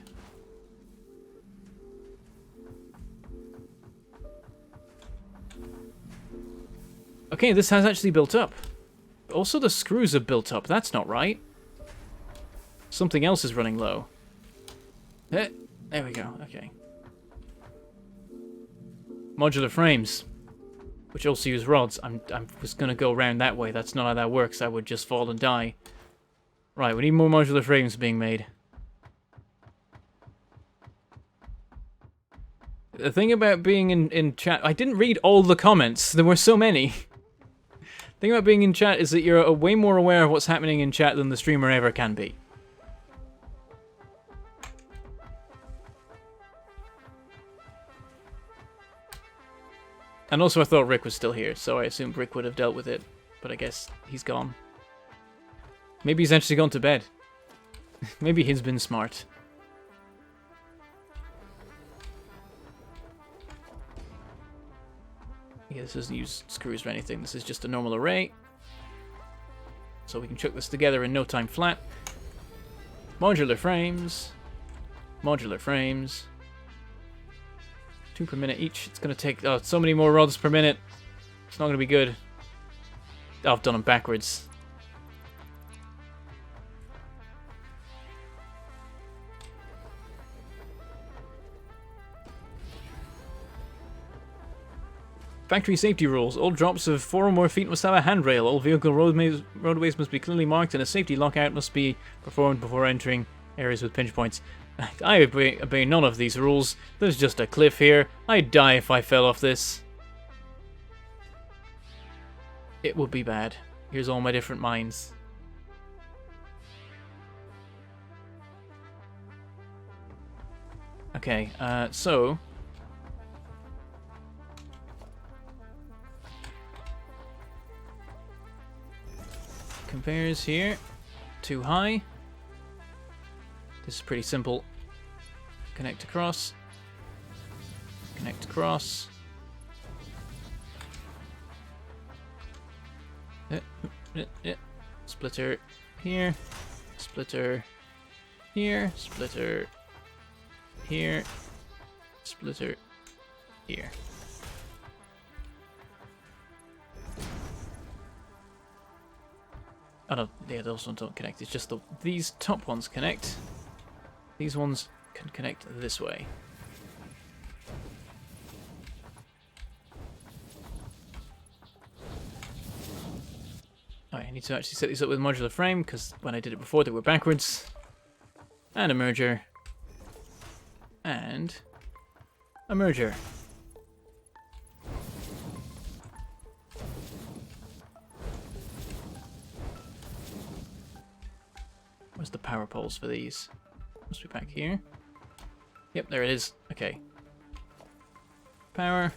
Okay, this has actually built up. Also, the screws are built up. That's not right. Something else is running low. There we go. Okay. Modular frames, which also use rods. I was going to go around that way. That's not how that works. I would just fall and die. Right, we need more modular frames being made. The thing about being in chat... I didn't read all the comments. There were so many. The thing about being in chat is that you're way more aware of what's happening in chat than the streamer ever can be. And also I thought Rick was still here, so I assumed Rick would have dealt with it. But I guess he's gone. Maybe he's actually gone to bed. Maybe he's been smart. Yeah, this doesn't use screws or anything. This is just a normal array. So we can chuck this together in no time flat. Modular frames. Modular frames. 2 per minute each. It's going to take so many more rods per minute. It's not going to be good. Oh, I've done them backwards. Factory safety rules. All drops of 4 or more feet must have a handrail. All vehicle roadways must be clearly marked, and a safety lockout must be performed before entering areas with pinch points. I obey none of these rules. There's just a cliff here. I'd die if I fell off this. It would be bad. Here's all my different mines. Okay, so... Conveyors here. Too high. This is pretty simple. Connect across. Connect across. Splitter here. Splitter here. Splitter here. Splitter here. Oh no, yeah, those ones don't connect. It's just these top ones connect. These ones can connect this way. Alright, I need to actually set these up with a modular frame, because when I did it before they were backwards. And a merger. And a merger. Where's the power poles for these? Must be back here. Yep, there it is. Okay. Power.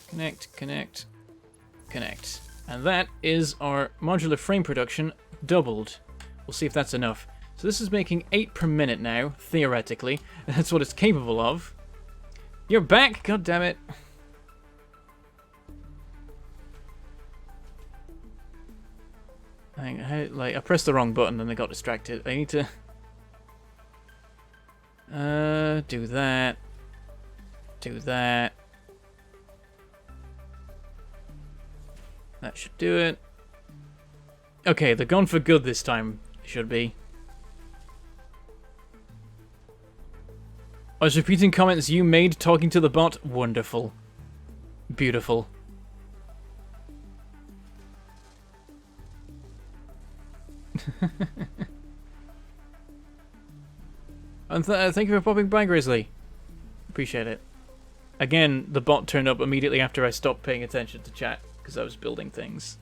Connect, connect, connect. And that is our modular frame production doubled. We'll see if that's enough. So this is making 8 per minute now, theoretically. That's what it's capable of. You're back! God damn it. I pressed the wrong button and I got distracted. I need to... do that. Do that. That should do it. Okay, they're gone for good this time. Should be. I was repeating comments you made talking to the bot. Wonderful. Beautiful. And thank you for popping by, Grizzly. Appreciate it. Again, the bot turned up immediately after I stopped paying attention to chat, because I was building things.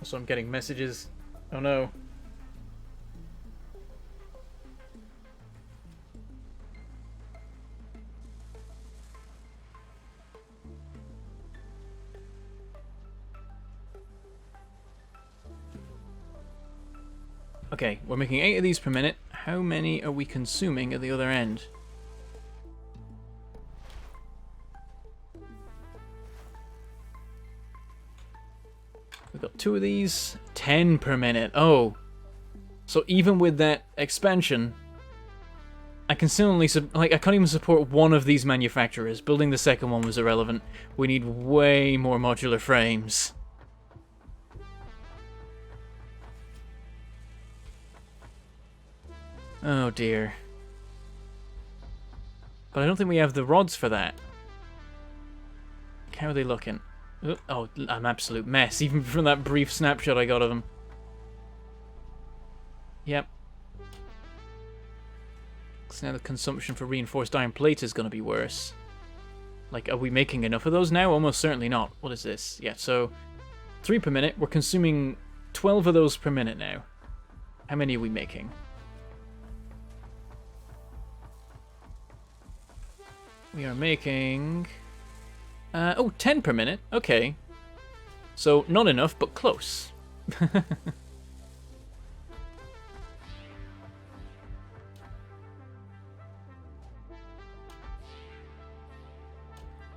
Also, I'm getting messages. Oh no. Okay, we're making 8 of these per minute. How many are we consuming at the other end? We've got 2 of these. 10 per minute. Oh. So even with that expansion, I can still only... I can't even support one of these manufacturers. Building the second one was irrelevant. We need way more modular frames. Oh dear. But I don't think we have the rods for that. How are they looking? Oh, I'm an absolute mess, even from that brief snapshot I got of them. Yep. So now the consumption for reinforced iron plate is going to be worse. Like, are we making enough of those now? Almost certainly not. What is this? Yeah, so 3 per minute. We're consuming 12 of those per minute now. How many are we making? We are making... 10 per minute. Okay. So, not enough, but close.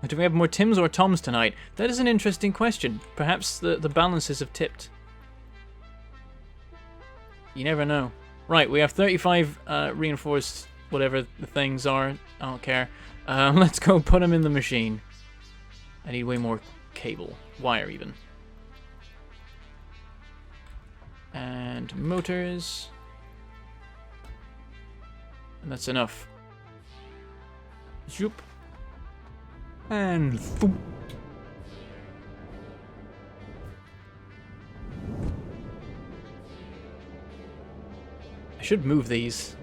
Do we have more Tims or Toms tonight? That is an interesting question. Perhaps the balances have tipped. You never know. Right, we have 35 reinforced whatever the things are. I don't care. Let's go put them in the machine. I need way more cable. Wire, even. And motors. And that's enough. Zoop. And thoop. I should move these.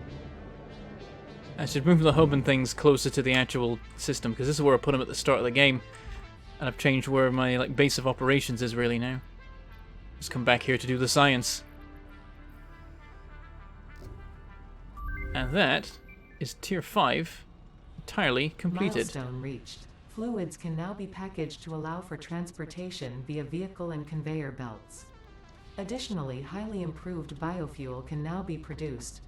I should move the hub and things closer to the actual system, because this is where I put them at the start of the game. And I've changed where my base of operations is really now. Just come back here to do the science. And that is Tier 5 entirely completed. Milestone reached. Fluids can now be packaged to allow for transportation via vehicle and conveyor belts. Additionally, highly improved biofuel can now be produced.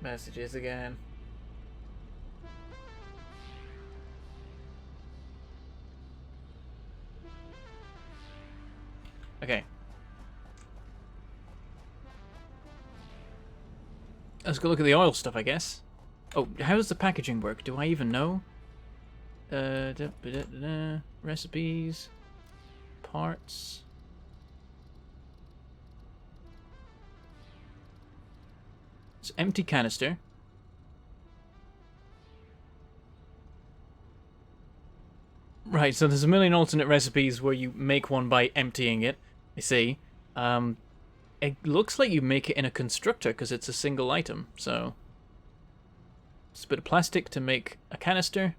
Messages again. Okay. Let's go look at the oil stuff, I guess. Oh, how does the packaging work? Do I even know? Recipes. Parts. It's empty canister. Right, so there's a million alternate recipes where you make one by emptying it. I see. It looks like you make it in a constructor because it's a single item. So, just a bit of plastic to make a canister,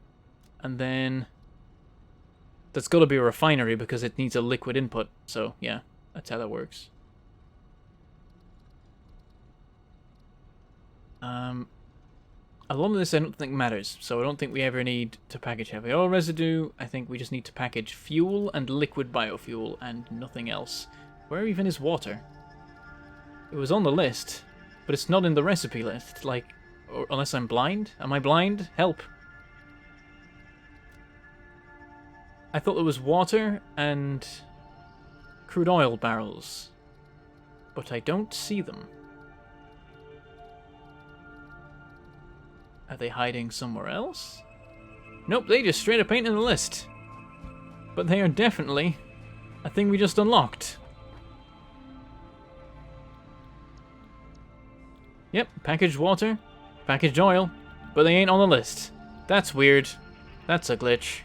and then that's got to be a refinery because it needs a liquid input. So yeah, that's how that works. A lot of this I don't think matters, so I don't think we ever need to package heavy oil residue. I think we just need to package fuel and liquid biofuel and nothing else. Where even is water? It was on the list, but it's not in the recipe list, like, or, unless I'm blind? Am I blind? Help. I thought there was water and crude oil barrels, but I don't see them. Are they hiding somewhere else? Nope, they just straight up ain't in the list. But they are definitely a thing we just unlocked. Yep, packaged water, packaged oil, but they ain't on the list. That's weird. That's a glitch.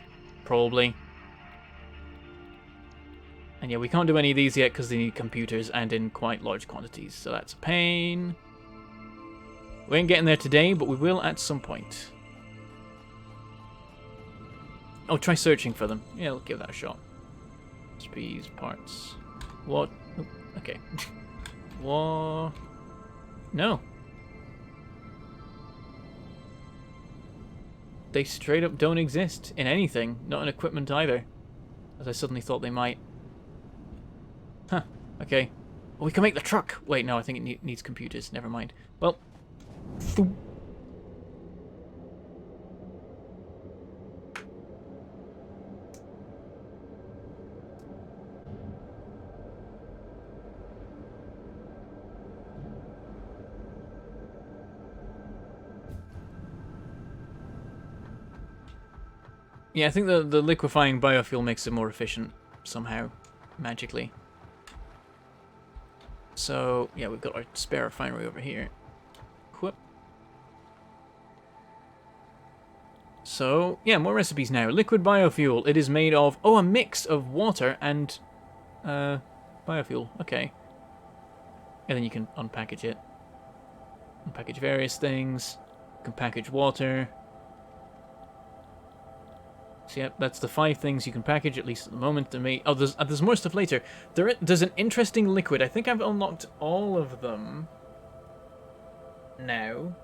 Probably. And yeah, we can't do any of these yet because they need computers and in quite large quantities, so that's a pain. We ain't getting there today, but we will at some point. Oh, try searching for them. Yeah, we'll give that a shot. Recipes, parts. What? Oh, okay. What? No. They straight up don't exist in anything, not in equipment either. As I suddenly thought they might. Huh, okay. Well, we can make the truck! Wait, no, I think it needs computers. Never mind. Well. Thoop. Yeah, I think the liquefying biofuel makes it more efficient somehow, magically. So, yeah, we've got our spare refinery over here. Whoop. So, yeah, more recipes now. Liquid biofuel. It is made of, oh, a mix of water and biofuel. Okay. And then you can unpackage it. Unpackage various things. You can package water. So, yeah, that's the 5 things you can package, at least at the moment. Oh, there's more stuff later. There's an interesting liquid. I think I've unlocked all of them now.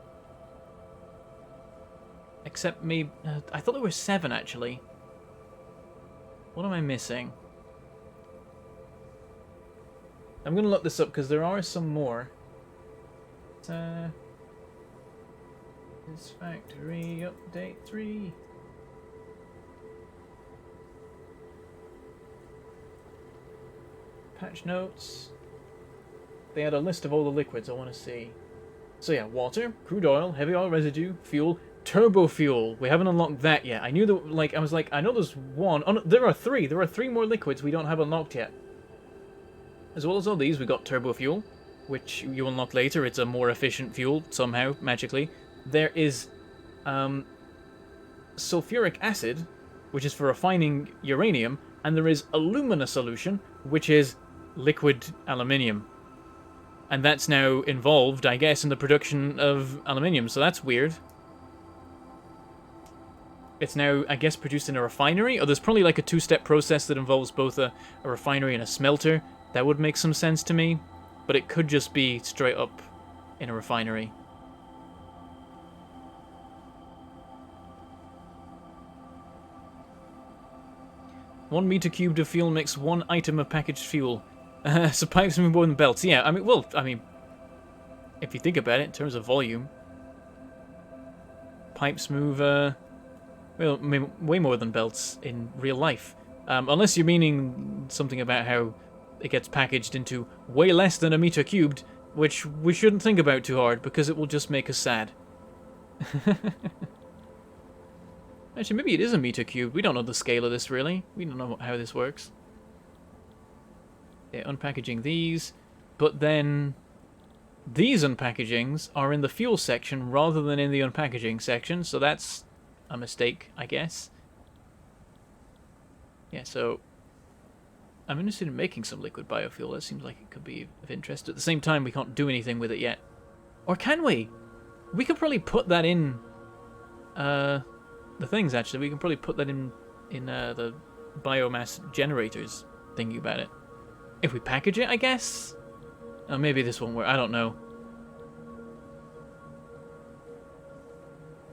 Except maybe... I thought there were 7, actually. What am I missing? I'm going to look this up, because there are some more. Satisfactory update 3. Patch notes. They had a list of all the liquids I want to see. So yeah, water, crude oil, heavy oil residue, fuel, turbo fuel. We haven't unlocked that yet. I knew that, like, I was like, I know there's one. Oh, no, there are three. There are three more liquids we don't have unlocked yet. As well as all these, we got turbo fuel, which you unlock later. It's a more efficient fuel, somehow, magically. There is sulfuric acid, which is for refining uranium, and there is alumina solution, which is liquid aluminium. And that's now involved, I guess, in the production of aluminium, so that's weird. It's now, I guess, produced in a refinery? Or there's probably like a two-step process that involves both a refinery and a smelter. That would make some sense to me. But it could just be straight up in a refinery. One meter cubed of fuel makes one item of packaged fuel. So pipes move more than belts. Yeah, I mean, if you think about it in terms of volume, pipes move, well, way more than belts in real life. Unless you're meaning something about how it gets packaged into way less than a meter cubed, which we shouldn't think about too hard, because it will just make us sad. Actually, maybe it is a meter cubed. We don't know the scale of this, really. We don't know how this works. Yeah, unpackaging these, but then these unpackagings are in the fuel section rather than in the unpackaging section, so that's a mistake, I guess. Yeah, so I'm interested in making some liquid biofuel. That seems like it could be of interest. At the same time, we can't do anything with it yet. Or can we? We could probably put that in the things, actually. We can probably put that in the biomass generators, thinking about it. If we package it, I guess? Oh, maybe this won't work. I don't know.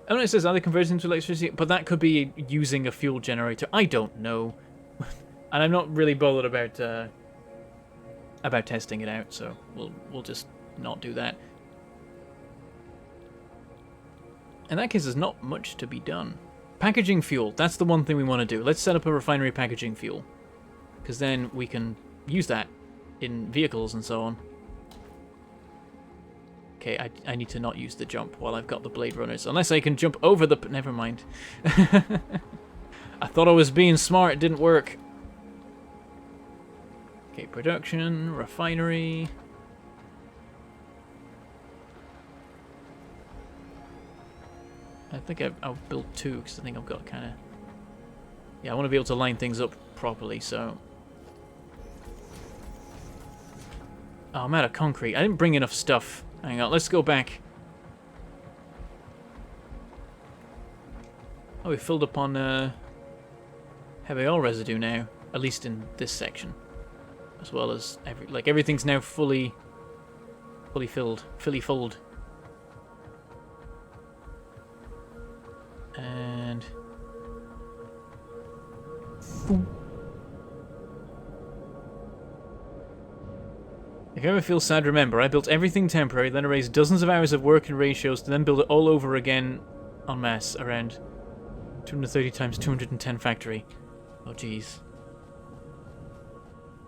Oh, no, it says either conversion into electricity, but that could be using a fuel generator. I don't know. And I'm not really bothered about testing it out, so we'll just not do that. In that case, there's not much to be done. Packaging fuel, that's the one thing we want to do. Let's set up a refinery packaging fuel. Because then we can use that in vehicles and so on. Okay, I need to not use the jump while I've got the Blade Runners. Unless I can jump over the... Never mind. I thought I was being smart, it didn't work. Okay, production, refinery... I think I'll build two, because I think I've got kind of... Yeah, I want to be able to line things up properly, so... Oh, I'm out of concrete. I didn't bring enough stuff. Hang on, let's go back. Oh, we filled up on heavy oil residue now, at least in this section, as well as everything's now fully filled. And if you ever feel sad, remember, I built everything temporary, then erased dozens of hours of work and ratios to then build it all over again en masse around 230 times 210 factory. Oh, jeez.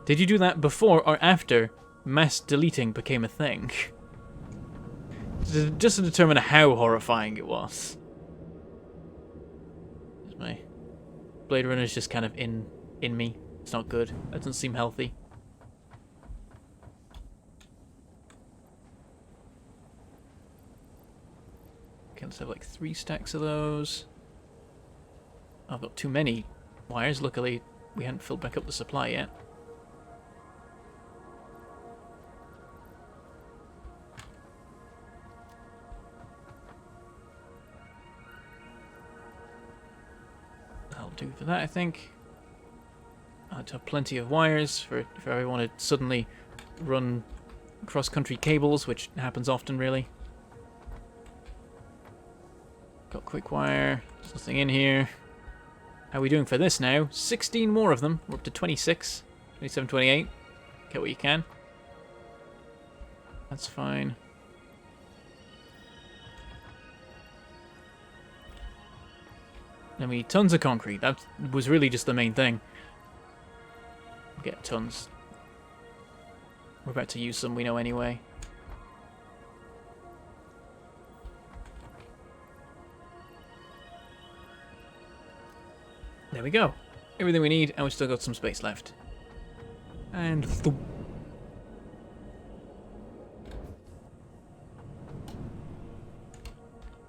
Did you do that before or after mass deleting became a thing? Just to determine how horrifying it was. My Blade Runner is just kind of in me. It's not good. That doesn't seem healthy. Okay, let's have like 3 stacks of those. I've got too many wires. Luckily, we hadn't filled back up the supply yet. That'll do for that, I think. I'll have plenty of wires for if I want to suddenly run cross-country cables, which happens often, really. Got quick wire. There's nothing in here. How are we doing for this now? 16 more of them. We're up to 26. 27, 28. Get what you can. That's fine. Then we need tons of concrete. That was really just the main thing. Get tons. We're about to use some, we know anyway. There we go. Everything we need, and we've still got some space left. And...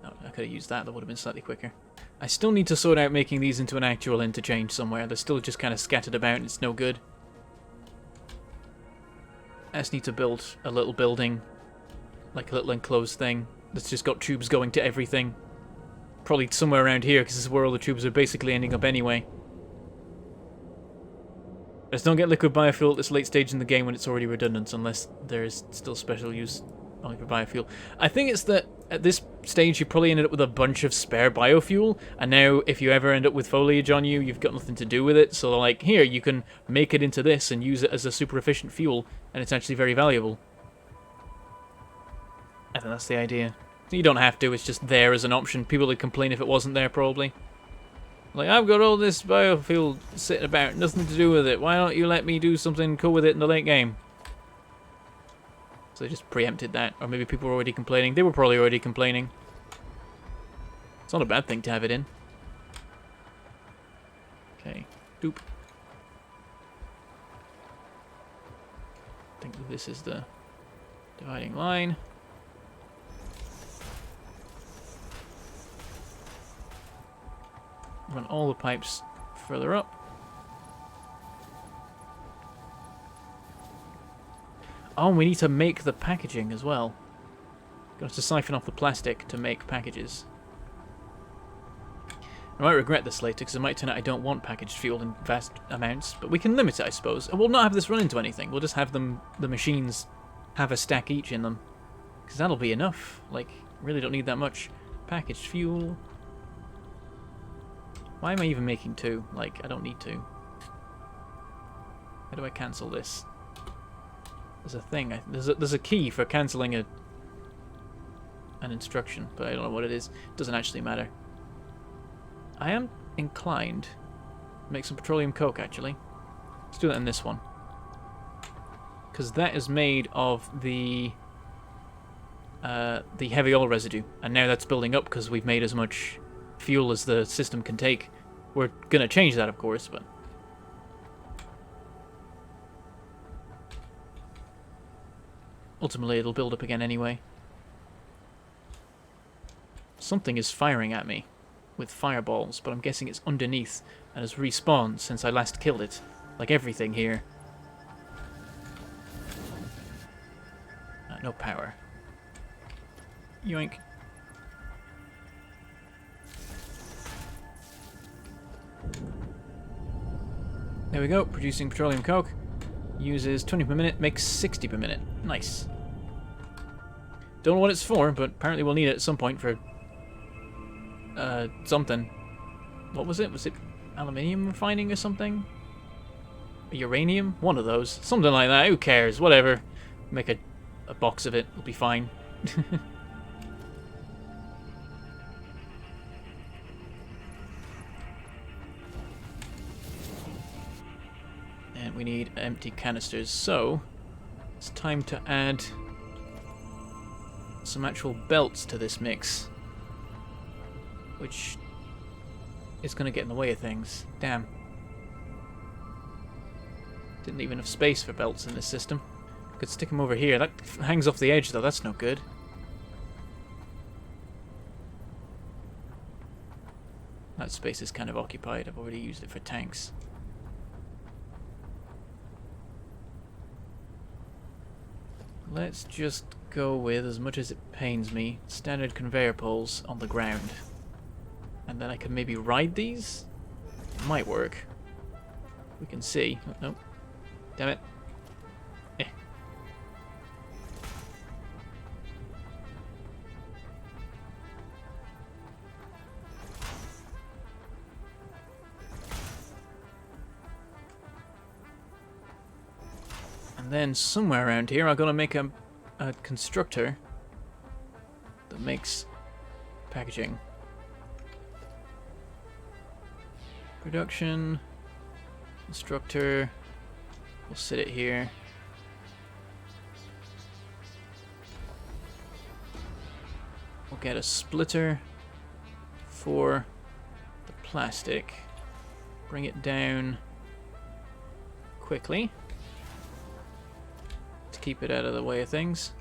Oh, I could have used that. That would have been slightly quicker. I still need to sort out making these into an actual interchange somewhere. They're still just kind of scattered about and it's no good. I just need to build a little building, like a little enclosed thing that's just got tubes going to everything. Probably somewhere around here, because this is where all the tubes are basically ending up anyway. Just don't get liquid biofuel at this late stage in the game when it's already redundant, unless there is still special use only for biofuel. I think it's that at this stage you probably ended up with a bunch of spare biofuel, and now if you ever end up with foliage on you, you've got nothing to do with it, so like, here, you can make it into this and use it as a super efficient fuel, and it's actually very valuable. I think that's the idea. You don't have to, it's just there as an option. People would complain if it wasn't there, probably. Like, I've got all this biofuel sitting about, nothing to do with it. Why don't you let me do something cool with it in the late game? So they just preempted that. Or maybe people were already complaining. They were probably already complaining. It's not a bad thing to have it in. Okay. Doop. I think that this is the dividing line. Run all the pipes further up. Oh, we need to make the packaging as well. Got to siphon off the plastic to make packages. I might regret this later, because it might turn out I don't want packaged fuel in vast amounts, but we can limit it, I suppose. And we'll not have this run into anything. We'll just have them, the machines, have a stack each in them. Because that'll be enough. Like, really don't need that much. Packaged fuel. Why am I even making two? Like, I don't need to. How do I cancel this? There's a thing. There's a key for cancelling an instruction, but I don't know what it is. It doesn't actually matter. I am inclined to make some petroleum coke, actually. Let's do that in this one. Because that is made of the heavy oil residue. And now that's building up because we've made as much fuel as the system can take. We're going to change that, of course, but... ultimately, it'll build up again anyway. Something is firing at me with fireballs, but I'm guessing it's underneath and has respawned since I last killed it. Like everything here. No power. Yoink. There we go, producing petroleum coke. Uses 20 per minute, makes 60 per minute. Nice. Don't know what it's for, but apparently we'll need it at some point for... something. What was it? Was it aluminium refining or something? Uranium? One of those. Something like that. Who cares? Whatever. Make a box of it. It'll be fine. And we need empty canisters. So, it's time to add some actual belts to this mix. Which is going to get in the way of things. Damn. Didn't leave enough space for belts in this system. Could stick them over here. That hangs off the edge though, that's no good. That space is kind of occupied. I've already used it for tanks. Let's just go with, as much as it pains me, standard conveyor poles on the ground. And then I can maybe ride these? Might work. We can see. Oh, no. Damn it. Eh. And then somewhere around here I'm going to make a constructor that makes packaging. Production, constructor, we'll sit it here. We'll get a splitter for the plastic. bring it down quickly to keep it out of the way of things.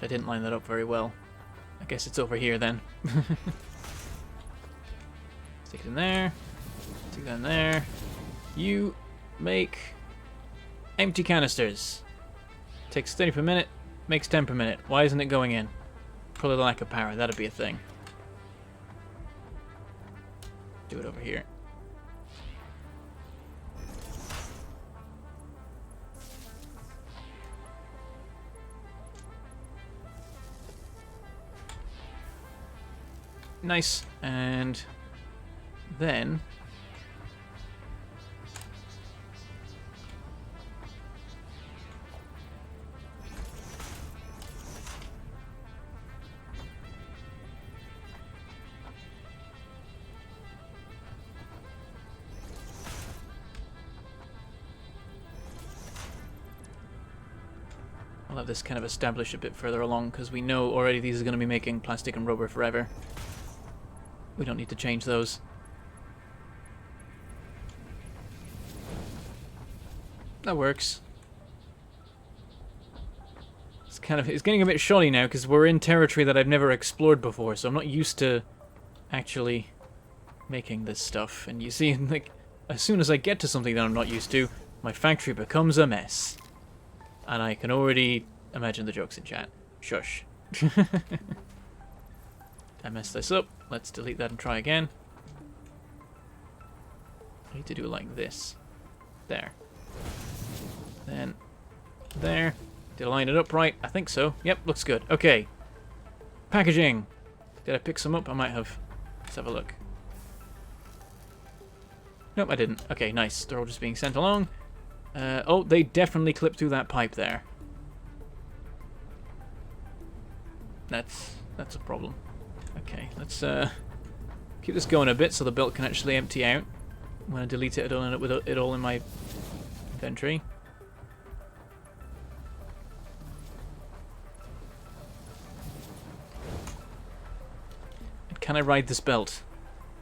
I didn't line that up very well. I guess it's over here then. Stick it in there. Stick that in there. You make empty canisters. Takes 30 per minute, makes 10 per minute. Why isn't it going in? Probably the lack of power, that'd be a thing. Do it over here. Nice, and then I'll have this kind of established a bit further along because we know already these are going to be making plastic and rubber forever. We don't need to change those. That works. It's getting a bit shoddy now because we're in territory that I've never explored before, so I'm not used to actually making this stuff. And you see, like, as soon as I get to something that I'm not used to, my factory becomes a mess. And I can already imagine the jokes in chat. Shush. I messed this up. Let's delete that and try again. I need to do it like this. There. Then there. Did I line it up right? I think so. Yep, looks good. Okay. Packaging. Did I pick some up? I might have. Let's have a look. Nope, I didn't. Okay, nice. They're all just being sent along. Oh, they definitely clipped through that pipe there. That's a problem. Okay, let's keep this going a bit so the belt can actually empty out. When I delete it, I don't end up with it all in my inventory. And can I ride this belt?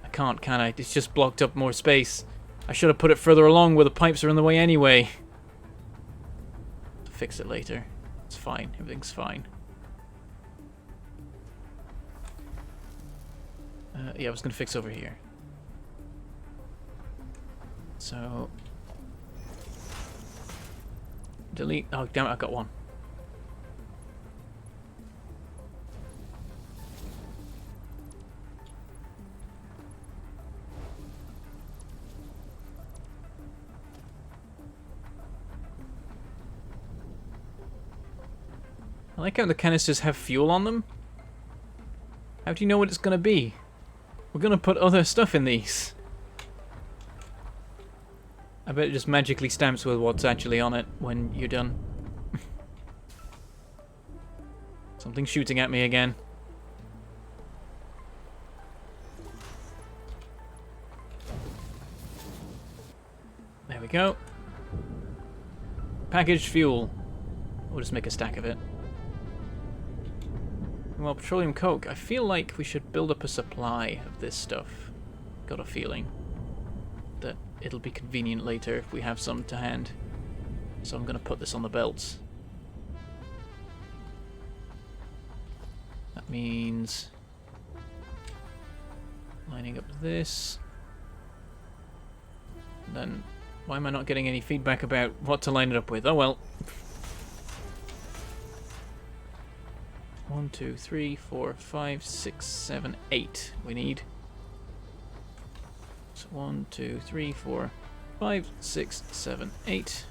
I can't, can I? It's just blocked up more space. I should have put it further along where the pipes are in the way anyway. I'll fix it later. It's fine. Everything's fine. Yeah, I was going to fix over here. So... delete. Oh, damn it, I got one. I like how the canisters have fuel on them. How do you know what it's going to be? We're going to put other stuff in these. I bet it just magically stamps with what's actually on it when you're done. Something's shooting at me again. There we go. Packaged fuel. We'll just make a stack of it. Well, petroleum coke. I feel like we should build up a supply of this stuff. Got a feeling that it'll be convenient later if we have some to hand. So I'm going to put this on the belts. That means lining up this. And then, why am I not getting any feedback about what to line it up with? Oh well. 1, 2, 3, 4, 5, 6, 7, 8 we need. So 1, 2, 3, 4, 5, 6, 7, 8.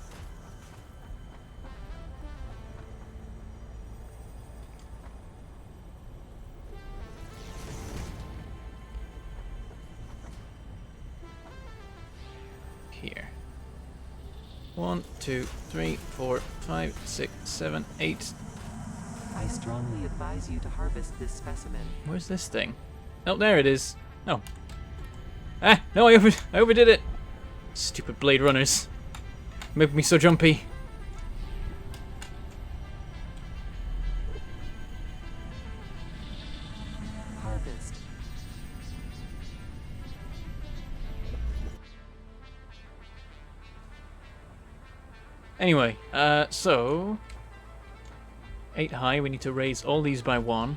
Here. 1, 2, 3, 4, 5, 6, 7, 8. I strongly advise you to harvest this specimen. Where's this thing? Oh, there it is. Oh. Ah! No, I overdid it! Stupid Blade Runners. Making me so jumpy. Harvest. Anyway, so 8 high. We need to raise all these by 1.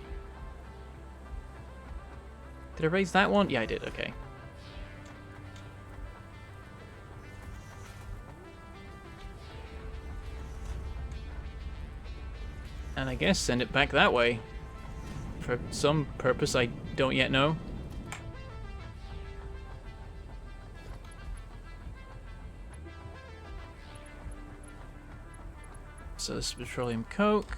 Did I raise that one? Yeah, I did. Okay. And I guess send it back that way. For some purpose I don't yet know. So this is petroleum coke.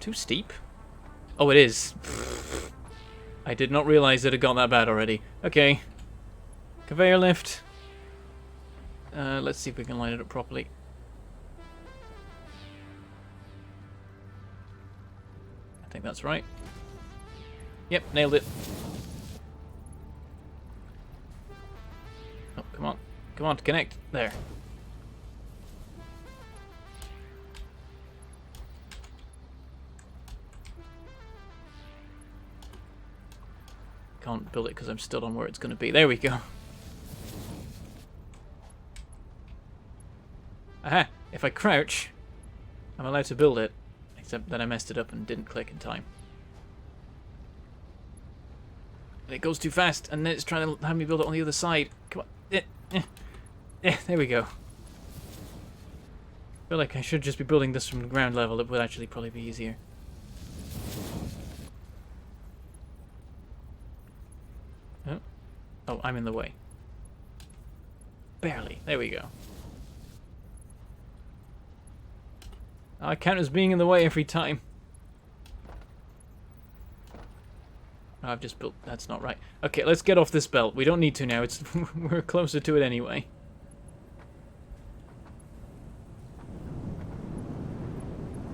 Too steep? Oh, it is. I did not realize it had got that bad already. Okay. Conveyor lift. Let's see if we can line it up properly. I think that's right. Yep, nailed it. Oh, come on. Come on, connect. There. Can't build it because I'm still on where it's going to be. There we go. Aha! If I crouch, I'm allowed to build it. Except that I messed it up and didn't click in time. And it goes too fast, and then it's trying to have me build it on the other side. Come on. There we go. I feel like I should just be building this from ground level. It would actually probably be easier. Oh, I'm in the way. Barely. There we go. I count as being in the way every time. I've just built... That's not right. Okay, let's get off this belt. We don't need to now. It's we're closer to it anyway.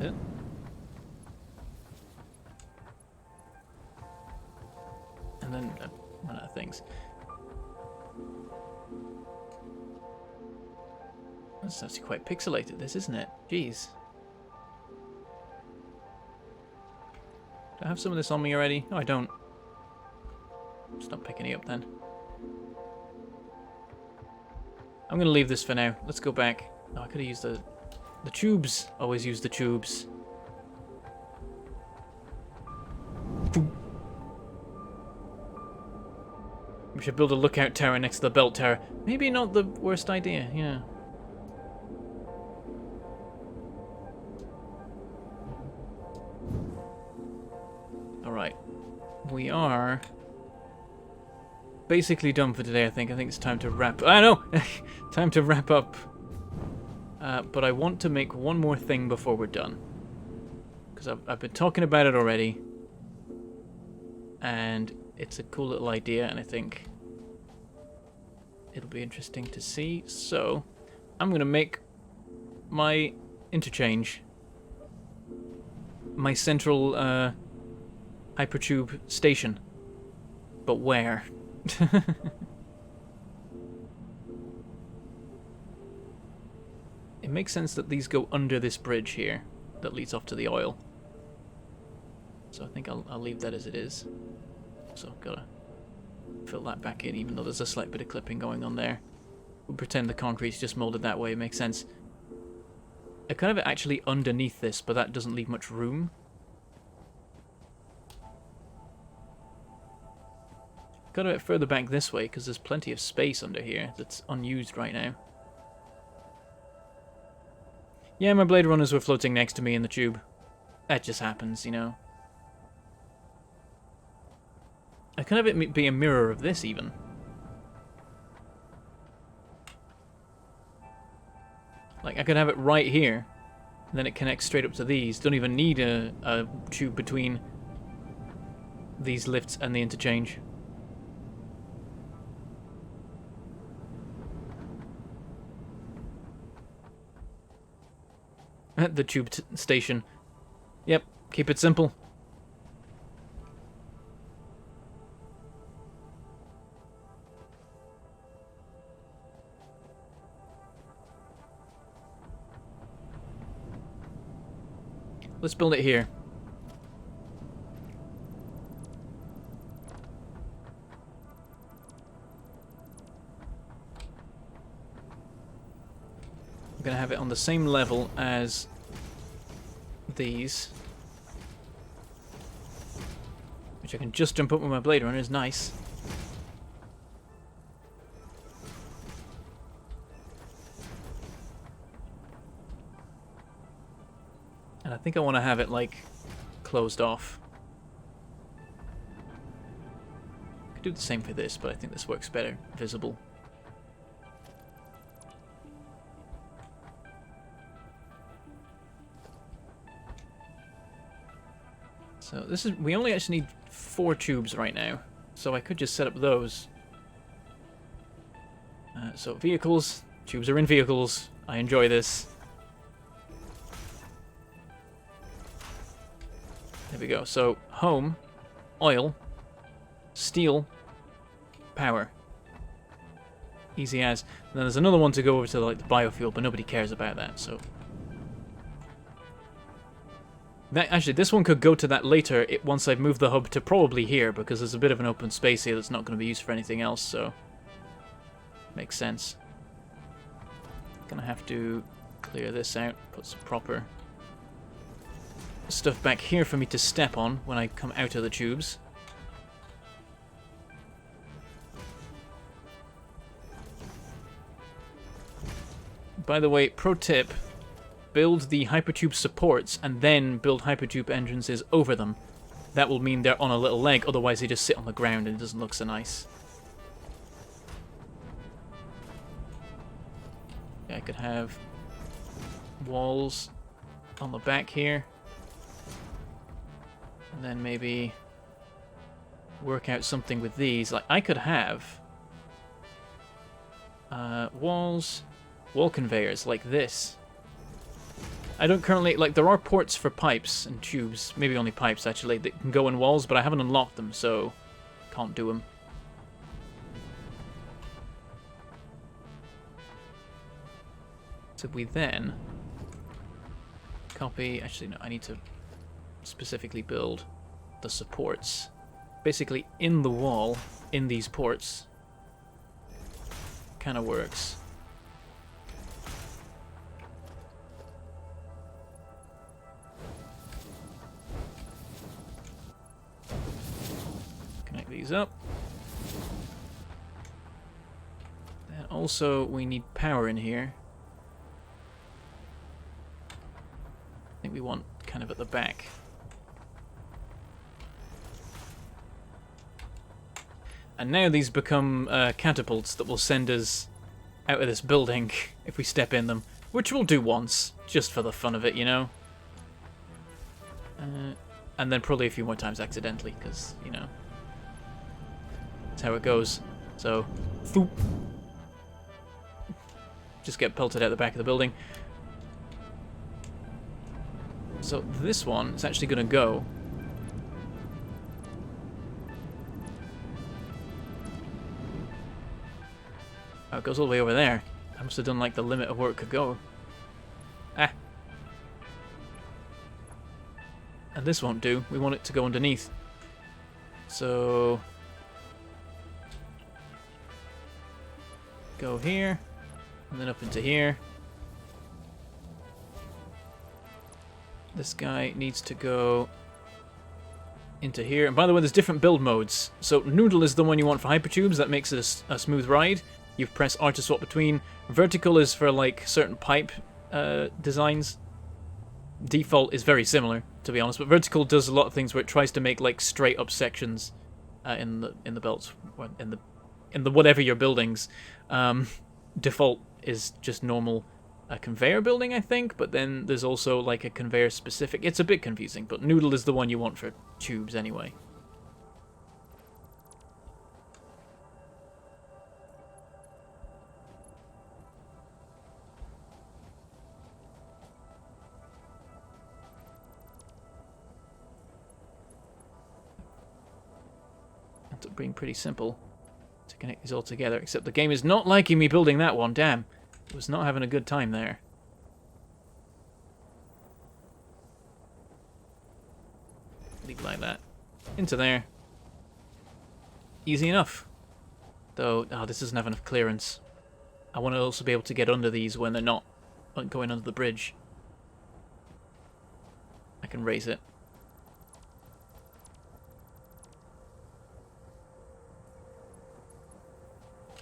Yeah. And then one of the things. That's actually quite pixelated, this, isn't it? Jeez. Do I have some of this on me already? No, I don't. Just not picking it up then. I'm going to leave this for now. Let's go back. Oh, I could have used the tubes. Always use the tubes. We should build a lookout tower next to the belt tower. Maybe not the worst idea, yeah. Alright. We are basically done for today, I think. I think it's time to wrap... I know! Time to wrap up. But I want to make one more thing before we're done. Because I've been talking about it already. And it's a cool little idea, and I think it'll be interesting to see. So, I'm going to make my interchange. My central hypertube station. But where? It makes sense that these go under this bridge here that leads off to the oil. So I think I'll leave that as it is. So gotta fill that back in, even though there's a slight bit of clipping going on there. We'll pretend the concrete's just molded that way. It makes sense. I could have it actually underneath this, but that doesn't leave much room. Got a bit further back this way because there's plenty of space under here that's unused right now. Yeah, my Blade Runners were floating next to me in the tube. That just happens, you know. I could have it be a mirror of this, even. Like, I could have it right here, and then it connects straight up to these. Don't even need a tube between these lifts and the interchange. The tube station. Yep, keep it simple. Let's build it here. We're going to have it on the same level as these. Which I can just jump up with my blade runner is nice. And I think I want to have it, like, closed off. Could do the same for this, but I think this works better. Visible. So this is, we only actually need 4 tubes right now, so I could just set up those. So vehicles, tubes are in vehicles, I enjoy this. There we go, so home, oil, steel, power. Easy as. And then there's another one to go over to like the biofuel, but nobody cares about that, so... Actually, this one could go to that later once I've moved the hub to probably here, because there's a bit of an open space here that's not going to be used for anything else, so... Makes sense. Gonna have to clear this out, put some proper stuff back here for me to step on when I come out of the tubes. By the way, pro tip... Build the hypertube supports and then build hypertube entrances over them. That will mean they're on a little leg, otherwise they just sit on the ground and it doesn't look so nice. Yeah, I could have walls on the back here. And then maybe work out something with these. Like, I could have walls, wall conveyors like this. I don't currently, like, there are ports for pipes and tubes, maybe only pipes actually, that can go in walls, but I haven't unlocked them, so can't do them. So we then copy, actually no, I need to specifically build the supports. Basically in the wall, in these ports, kind of works. These up. And also we need power in here. I think we want kind of at the back. And now these become catapults that will send us out of this building if we step in them, which we'll do once, just for the fun of it, you know. And then probably a few more times accidentally, because, you know, that's how it goes. So, thoop. Just get pelted out the back of the building. So this one is actually going to go oh, it goes all the way over there. I must have done like the limit of where it could go. Ah. And this won't do. We want it to go underneath. So go here, and then up into here. This guy needs to go into here. And by the way, there's different build modes. So noodle is the one you want for hypertubes. That makes it a smooth ride. You press R to swap between. Vertical is for like certain pipe designs. Default is very similar, to be honest, but vertical does a lot of things where it tries to make like straight up sections in the belts, in the whatever your buildings. Default is just normal conveyor building, I think, but then there's also like a conveyor specific. It's a bit confusing, but noodle is the one you want for tubes anyway. Ends up being pretty simple to connect these all together, except the game is not liking me building that one. Damn, it was not having a good time there. Leave it like that. Into there. Easy enough. Though, oh, this doesn't have enough clearance. I want to also be able to get under these when they're not going under the bridge. I can raise it.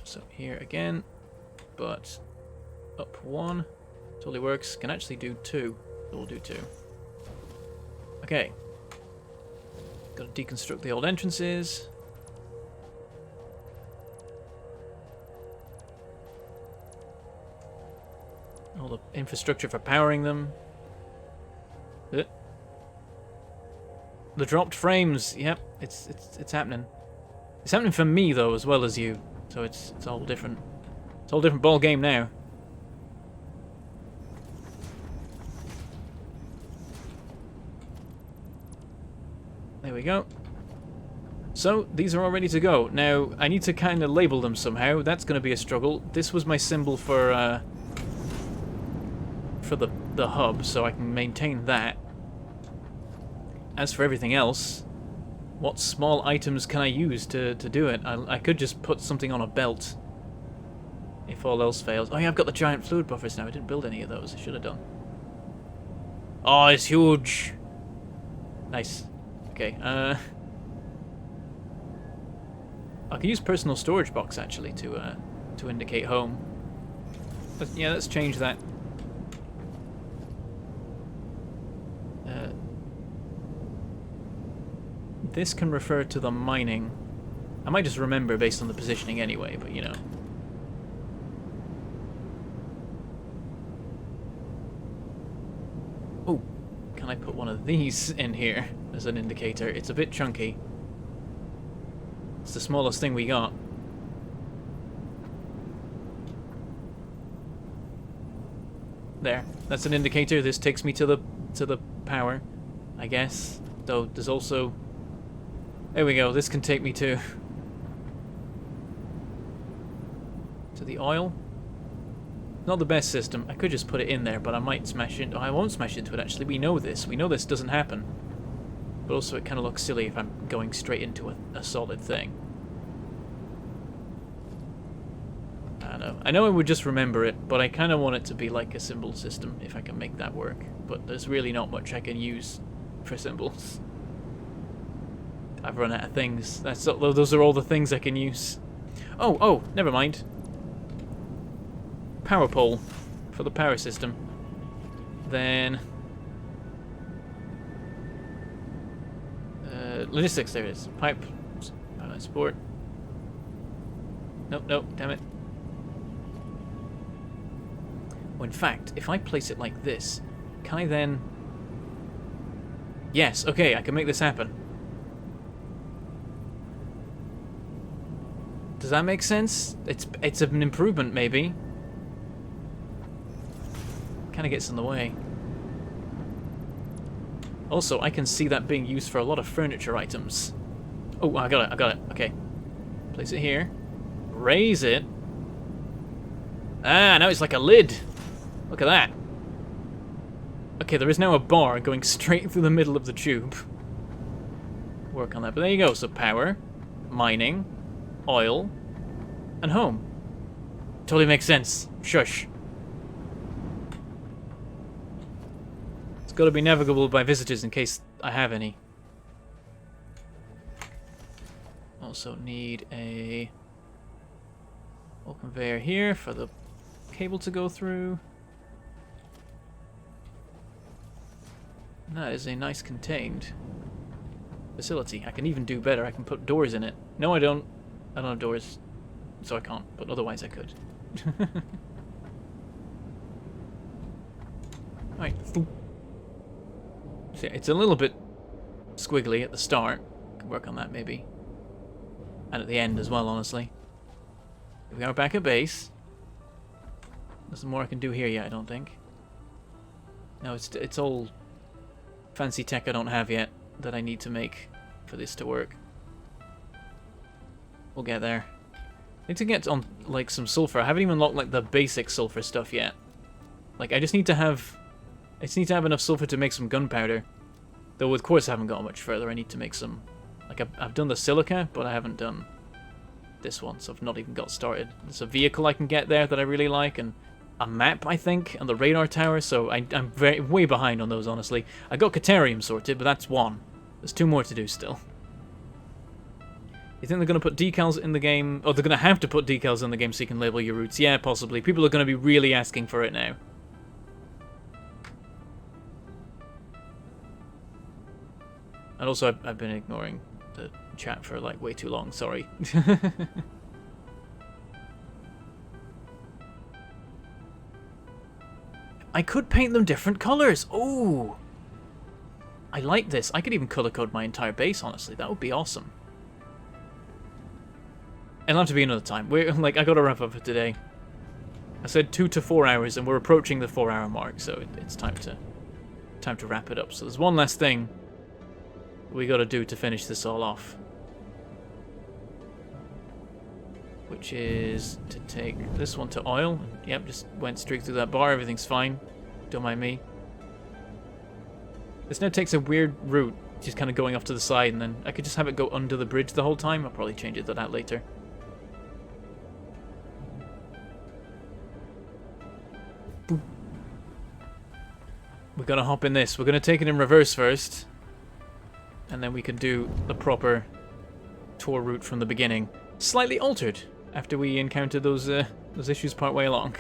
So here again, but up 1. Totally works. Can actually do 2. So we'll do 2. Okay. Got to deconstruct the old entrances. All the infrastructure for powering them. The dropped frames. Yep, it's happening. It's happening for me though, as well as you. So it's all different. It's all different ball game now. There we go. So, these are all ready to go. Now, I need to kind of label them somehow. That's going to be a struggle. This was my symbol for the hub, so I can maintain that. As for everything else, what small items can I use to do it? I could just put something on a belt, if all else fails. Oh yeah, I've got the giant fluid buffers now. I didn't build any of those. I should have done. Oh, it's huge! Nice. Okay, I can use personal storage box actually to indicate home. Yeah, let's change that. This can refer to the mining. I might just remember based on the positioning anyway, but you know. Oh, can I put one of these in here as an indicator? It's a bit chunky. It's the smallest thing we got. There. That's an indicator. This takes me to the power, I guess. Though there's also... There we go. This can take me to the oil. Not the best system. I could just put it in there, but I might smash into... Oh, I won't smash into it, actually. We know this. We know this doesn't happen. But also it kind of looks silly if I'm going straight into a solid thing. I don't know. I know I would just remember it, but I kind of want it to be like a symbol system, if I can make that work. But there's really not much I can use for symbols. I've run out of things. Those are all the things I can use. Oh, never mind. Power pole for the power system. Then... logistics, there it is. Pipe. Support. Nope, damn it. Well, in fact, if I place it like this, can I then... Yes, okay, I can make this happen. Does that make sense? It's an improvement, maybe. Kind of gets in the way. Also, I can see that being used for a lot of furniture items. Oh, I got it. Okay. Place it here. Raise it. Ah, now it's like a lid. Look at that. Okay, there is now a bar going straight through the middle of the tube. Work on that. But there you go. So power, mining, oil, and home. Totally makes sense. Shush. It's got to be navigable by visitors in case I have any. Also need a conveyor here for the cable to go through. And that is a nice contained facility. I can even do better. I can put doors in it. No, I don't. I don't have doors, so I can't, but otherwise I could. Alright. See, it's a little bit squiggly at the start. Can work on that maybe. And at the end as well, honestly. Here we are back at base. There's more I can do here yet, I don't think. No, it's all fancy tech I don't have yet that I need to make for this to work. We'll get there. I need to get on like some sulfur. I haven't even unlocked like the basic sulfur stuff yet. Like I just need to have enough sulfur to make some gunpowder. Though of course I haven't got much further. I need to make some. Like I've done the silica, but I haven't done this one, so I've not even got started. There's a vehicle I can get there that I really like, and a map, I think, on the radar tower, so I'm way behind on those, honestly. I got Caterium sorted, but that's one. There's 2 more to do still. You think they're going to put decals in the game? Oh, they're going to have to put decals in the game so you can label your routes. Yeah, possibly. People are going to be really asking for it now. And also, I've been ignoring the chat for, like, way too long. Sorry. I could paint them different colors. Oh, I like this. I could even color code my entire base, honestly. That would be awesome. It'll have to be another time. We're like, I gotta wrap up for today. I said 2 to 4 hours, and we're approaching the 4-hour mark, so it's time to wrap it up. So there's one last thing we gotta do to finish this all off, which is to take this one to oil. Yep, just went straight through that bar. Everything's fine. Don't mind me. This now takes a weird route, just kind of going off to the side, and then I could just have it go under the bridge the whole time. I'll probably change it to that later. Boop. We're gonna hop in this. We're gonna take it in reverse first, and then we can do the proper tour route from the beginning, slightly altered after we encountered those issues part way along.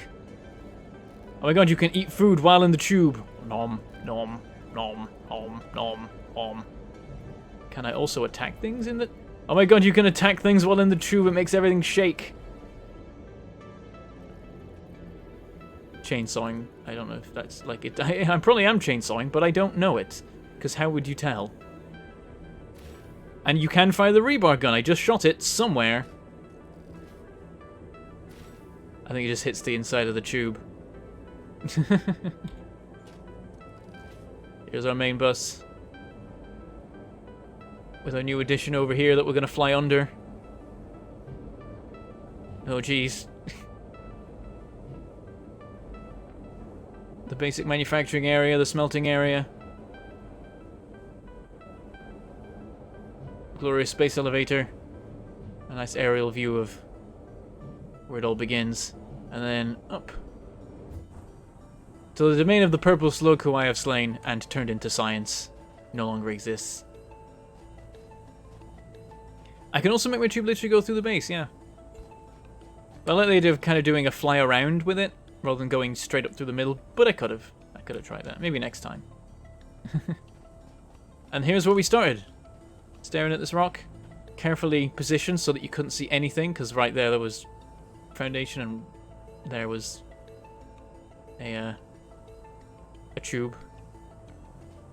Oh my god, you can eat food while in the tube. Nom, nom, nom, nom, nom, nom. Can I also attack things in the... Oh my god, you can attack things while in the tube. It makes everything shake. Chainsawing. I don't know if that's like it. I probably am chainsawing, but I don't know it. Because how would you tell? And you can fire the rebar gun. I just shot it somewhere. I think it just hits the inside of the tube. Here's our main bus. With our new addition over here that we're going to fly under. Oh, jeez. The basic manufacturing area, the smelting area. Glorious space elevator. A nice aerial view of where it all begins. And then up. So the domain of the purple slug who I have slain and turned into science no longer exists. I can also make my tube literally go through the base, yeah. I like the idea of kind of doing a fly around with it, rather than going straight up through the middle, but I could have tried that. Maybe next time. And here's where we started. Staring at this rock, carefully positioned so that you couldn't see anything, because right there was foundation and there was a tube.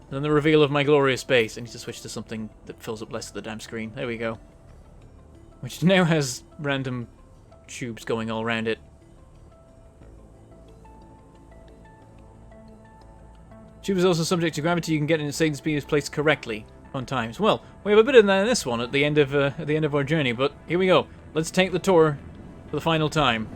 And then the reveal of my glorious base. I need to switch to something that fills up less of the damn screen. There we go. Which now has random tubes going all around it. Tube is also subject to gravity. You can get an insane speed if placed correctly on times. Well, we have a bit of that in this one at the end of our journey, but here we go. Let's take the tour for the final time.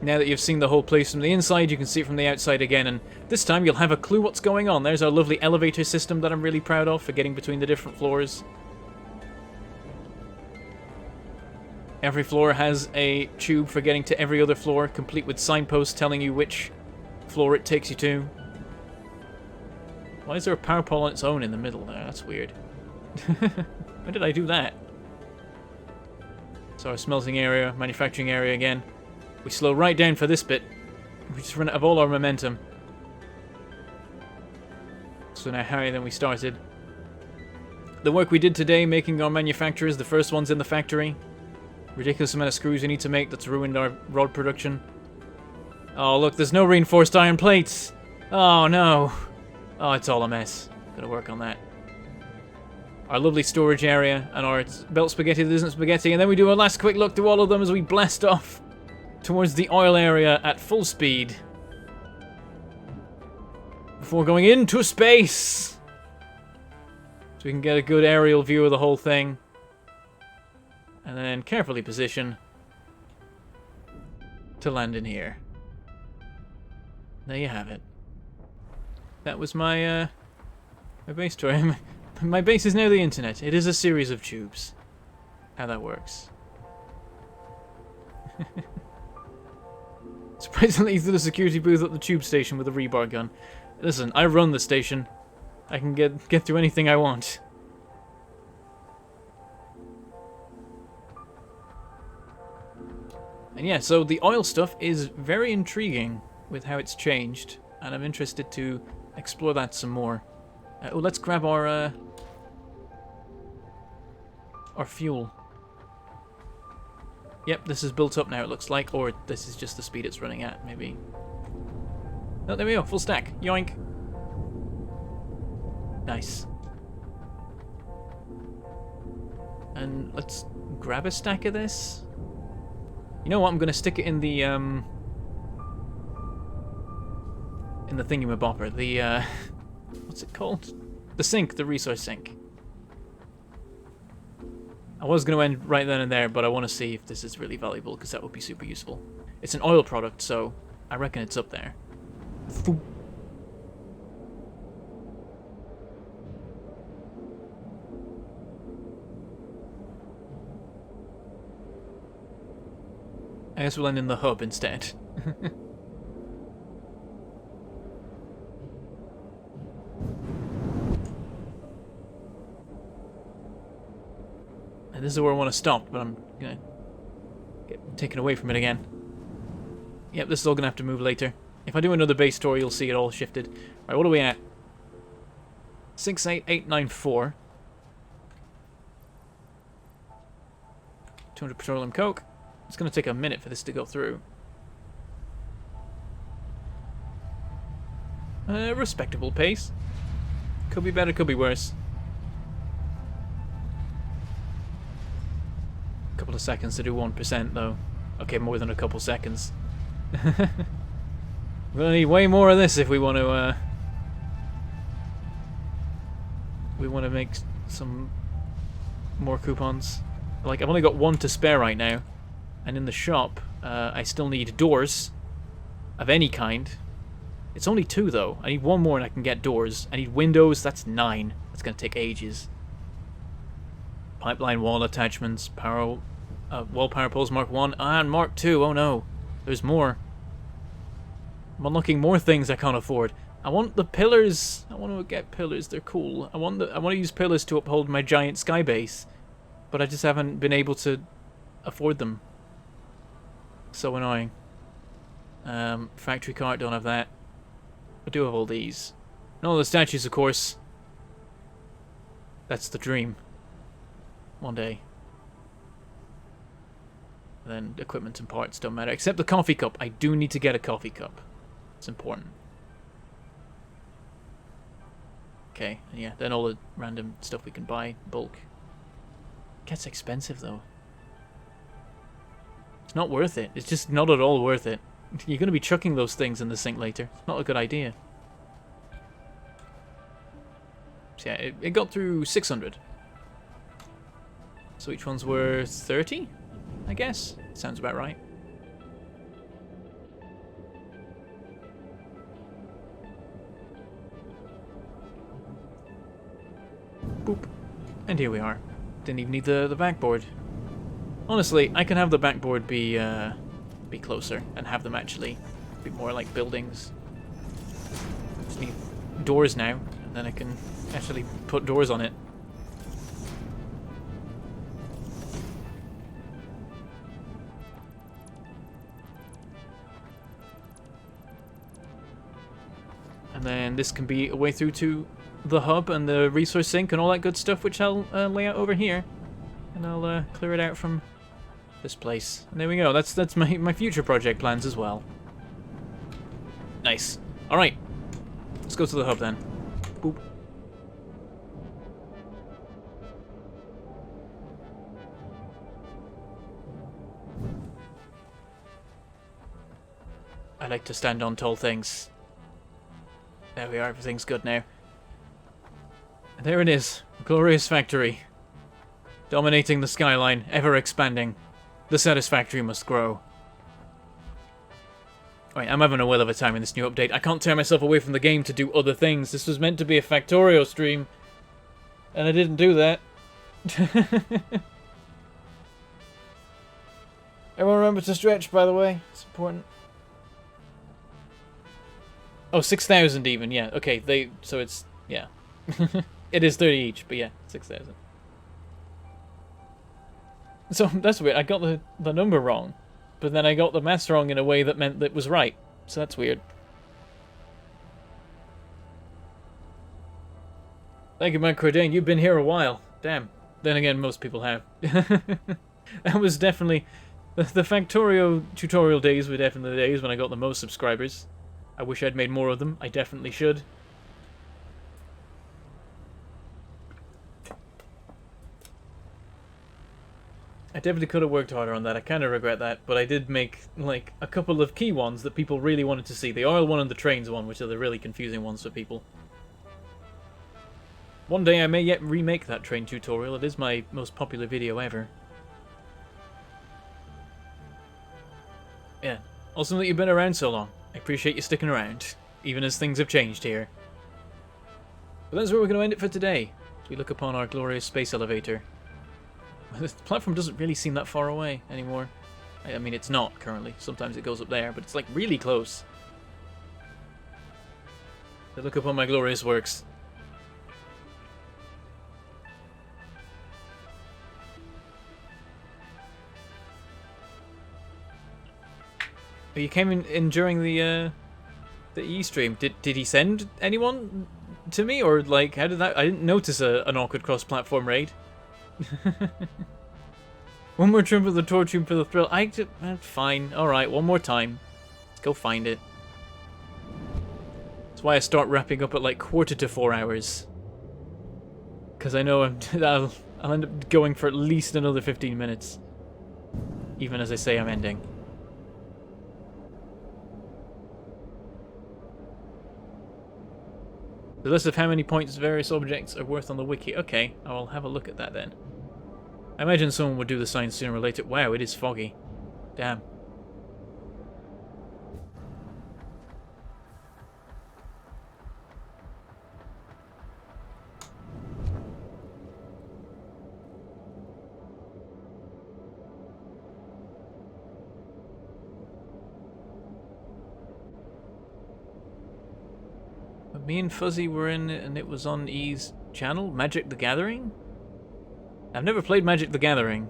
Now that you've seen the whole place from the inside, you can see it from the outside again, and this time you'll have a clue what's going on. There's our lovely elevator system that I'm really proud of for getting between the different floors. Every floor has a tube for getting to every other floor, complete with signposts telling you which floor it takes you to. Why is there a power pole on its own in the middle there? That's weird. When did I do that? So our smelting area, manufacturing area again. We slow right down for this bit. We just run out of all our momentum. So now higher than we started. The work we did today making our manufacturers, the first ones in the factory. Ridiculous amount of screws we need to make that's ruined our rod production. Oh look, there's no reinforced iron plates! Oh no! Oh, it's all a mess. Gotta work on that. Our lovely storage area and our belt spaghetti that isn't spaghetti, and then we do a last quick look to all of them as we blast off towards the oil area at full speed before going into space, so we can get a good aerial view of the whole thing and then carefully position to land in here. There you have it. That was my my base tour. My base is now the internet. It is a series of tubes. How that works. Surprisingly through the security booth at the tube station with a rebar gun. Listen, I run the station. I can get through anything I want. And yeah, so the oil stuff is very intriguing with how it's changed, and I'm interested to explore that some more. Oh, let's grab our fuel. Yep, this is built up now, it looks like, or this is just the speed it's running at, maybe. Oh, there we go, full stack. Yoink. Nice. And let's grab a stack of this. You know what? I'm gonna stick it in the thingamabopper. The what's it called? The sink, the resource sink. I was gonna end right then and there, but I want to see if this is really valuable because that would be super useful. It's an oil product, so I reckon it's up there. Foop. I guess we'll end in the hub instead. And this is where I want to stop, but I'm gonna get taken away from it again. Yep, this is all gonna have to move later. If I do another base tour, you'll see it all shifted. Right, what are we at? 68894. 200 petroleum coke. It's going to take a minute for this to go through. Respectable pace. Could be better, could be worse. A couple of seconds to do 1% though. Okay, more than a couple seconds. We're going to need way more of this if we want to make some more coupons. Like, I've only got one to spare right now. And in the shop, I still need doors of any kind. It's only 2 though. I need 1 more and I can get doors. I need windows, that's 9. That's going to take ages. Pipeline wall attachments, power, wall power poles Mark 1 and Mark 2. Oh no, there's more. I'm unlocking more things I can't afford. I want the pillars. I want to get pillars, they're cool. I want to use pillars to uphold my giant sky base. But I just haven't been able to afford them. So annoying. Factory cart, don't have that. I do have all these. And all the statues, of course. That's the dream. One day. And then equipment and parts don't matter. Except the coffee cup. I do need to get a coffee cup. It's important. Okay, and yeah, then all the random stuff we can buy. Bulk. Gets expensive though. It's not worth it. It's just not at all worth it. You're going to be chucking those things in the sink later. It's not a good idea. So yeah, it got through 600. So each one's worth 30, I guess. Sounds about right. Boop. And here we are. Didn't even need the backboard. Honestly, I can have the backboard be closer and have them actually be more like buildings. Just need doors now, and then I can actually put doors on it. And then this can be a way through to the hub and the resource sink and all that good stuff, which I'll lay out over here. And I'll clear it out from this place. And there we go. That's my future project plans as well. Nice. Alright. Let's go to the hub then. Boop. I like to stand on tall things. There we are. Everything's good now. And there it is. A glorious factory. Dominating the skyline, ever expanding. The Satisfactory must grow. Alright, I'm having a whale of a time in this new update. I can't tear myself away from the game to do other things. This was meant to be a Factorio stream. And I didn't do that. Everyone remember to stretch, by the way. It's important. Oh, 6,000 even, yeah. Okay, so it's, yeah. It is 30 each, but yeah, 6,000. So, that's weird. I got the number wrong, but then I got the maths wrong in a way that meant that it was right. So that's weird. Thank you, Mike Cordain. You've been here a while. Damn. Then again, most people have. That was definitely... The Factorio tutorial days were definitely the days when I got the most subscribers. I wish I'd made more of them. I definitely should. I definitely could have worked harder on that. I kind of regret that, but I did make, like, a couple of key ones that people really wanted to see. The oil one and the trains one, which are the really confusing ones for people. One day I may yet remake that train tutorial. It is my most popular video ever. Yeah. Awesome that you've been around so long. I appreciate you sticking around, even as things have changed here. But that's where we're going to end it for today, as we look upon our glorious space elevator. The platform doesn't really seem that far away anymore. I mean, it's not currently. Sometimes it goes up there, but it's like really close. So look upon my glorious works. Oh, you came in during the E stream. Did he send anyone to me, or like how did that? I didn't notice an awkward cross-platform raid. One more trim for the torch tube for the thrill. Fine. Alright, one more time. Let's go find it. That's why I start wrapping up at like 3:45 hours. Because I know I'll end up going for at least another 15 minutes. Even as I say I'm ending. The list of how many points various objects are worth on the wiki. Okay, I'll have a look at that then. I imagine someone would do the science sooner or later. Wow, it is foggy. Damn. But me and Fuzzy were in it and it was on E's channel? Magic the Gathering? I've never played Magic the Gathering.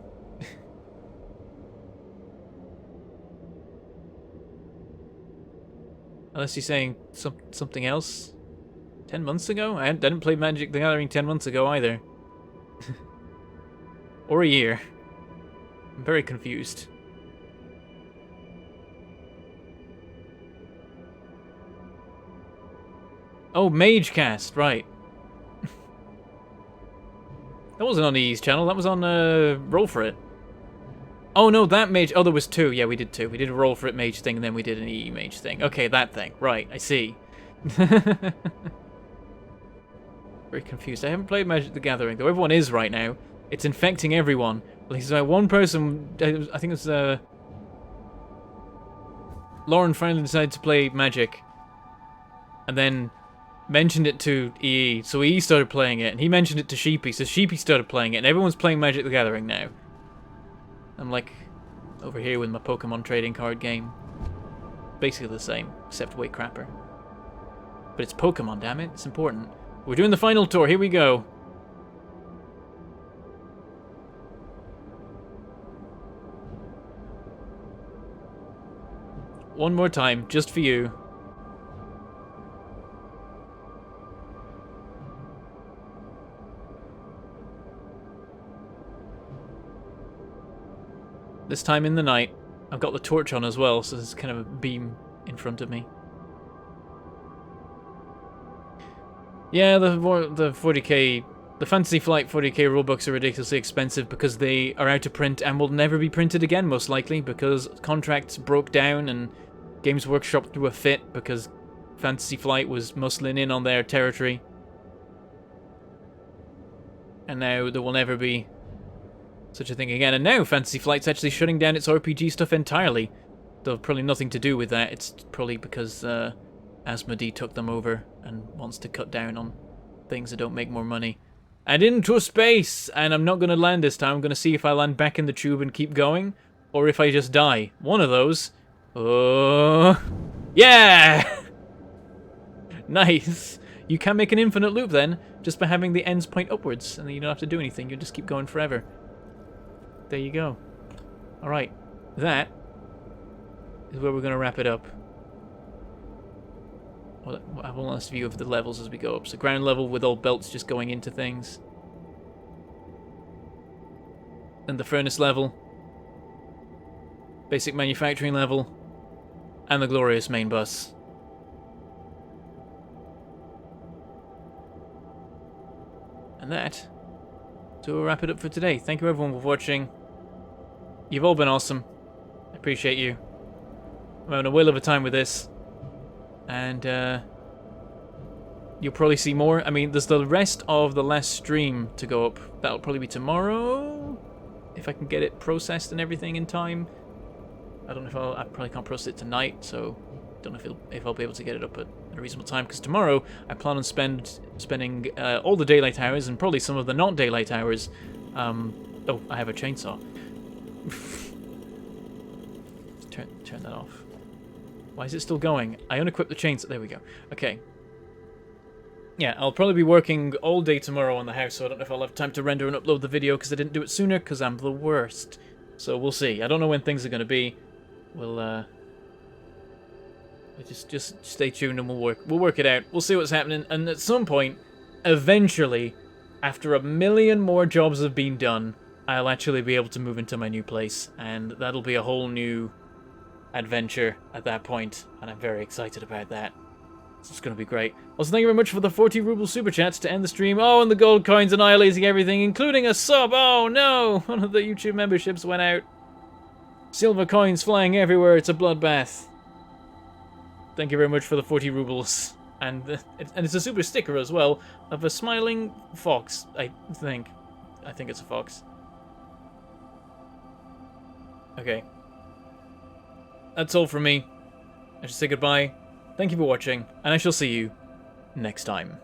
Unless you're saying something else. 10 months ago? I didn't play Magic the Gathering 10 months ago either. Or a year. I'm very confused. Oh, Magecast, right. That wasn't on E's channel, that was on Roll For It. Oh no, that mage... Oh, there was two. Yeah, we did two. We did a Roll For It mage thing, and then we did an E mage thing. Okay, that thing. Right, I see. Very confused. I haven't played Magic the Gathering, though everyone is right now. It's infecting everyone. At least one person... I think it was... Lauren finally decided to play Magic. And then... mentioned it to EE, so EE started playing it, and he mentioned it to Sheepy, so Sheepy started playing it, and everyone's playing Magic the Gathering now. I'm like, over here with my Pokemon trading card game. Basically the same, except way crapper. But it's Pokemon, damn it, it's important. We're doing the final tour, here we go. One more time, just for you. This time in the night. I've got the torch on as well, so there's kind of a beam in front of me. Yeah, the 40k... The Fantasy Flight 40k rulebooks are ridiculously expensive because they are out of print and will never be printed again, most likely, because contracts broke down and Games Workshop threw a fit because Fantasy Flight was muscling in on their territory. And now there will never be such a thing again. And now Fantasy Flight's actually shutting down its RPG stuff entirely. Though probably nothing to do with that. It's probably because Asmodee took them over and wants to cut down on things that don't make more money. And into space! And I'm not going to land this time. I'm going to see if I land back in the tube and keep going, or if I just die. One of those. Oh, yeah! Nice. You can make an infinite loop then, just by having the ends point upwards, and then you don't have to do anything. You just keep going forever. There you go. Alright. That is where we're going to wrap it up. Well, I have a last view of the levels as we go up. So ground level with all belts just going into things. And the furnace level. Basic manufacturing level. And the glorious main bus. And that. So we'll wrap it up for today. Thank you everyone for watching. You've all been awesome. I appreciate you. I'm having a whale of a time with this. And you'll probably see more. I mean, there's the rest of the last stream to go up. That'll probably be tomorrow. If I can get it processed and everything in time. I don't know if I probably can't process it tonight, so don't know if I'll be able to get it up at a reasonable time. Because tomorrow I plan on spending all the daylight hours and probably some of the not daylight hours. Oh, I have a chainsaw. Turn that off. Why is it still going? I unequipped the chainsaw. There we go. Okay. Yeah, I'll probably be working all day tomorrow on the house, so I don't know if I'll have time to render and upload the video because I didn't do it sooner because I'm the worst. So we'll see. I don't know when things are going to be. We'll just stay tuned and we'll work it out. We'll see what's happening, and at some point, eventually, after a million more jobs have been done, I'll actually be able to move into my new place, and that'll be a whole new adventure at that point, and I'm very excited about that. So it's going to be great. Also, thank you very much for the 40 ruble super chats to end the stream. Oh, and the gold coins annihilating everything, including a sub. Oh no, one of the YouTube memberships went out. Silver coins flying everywhere. It's a bloodbath. Thank you very much for the 40 rubles. And it's a super sticker as well of a smiling fox, I think. I think it's a fox. Okay. That's all from me. I should say goodbye. Thank you for watching, and I shall see you next time.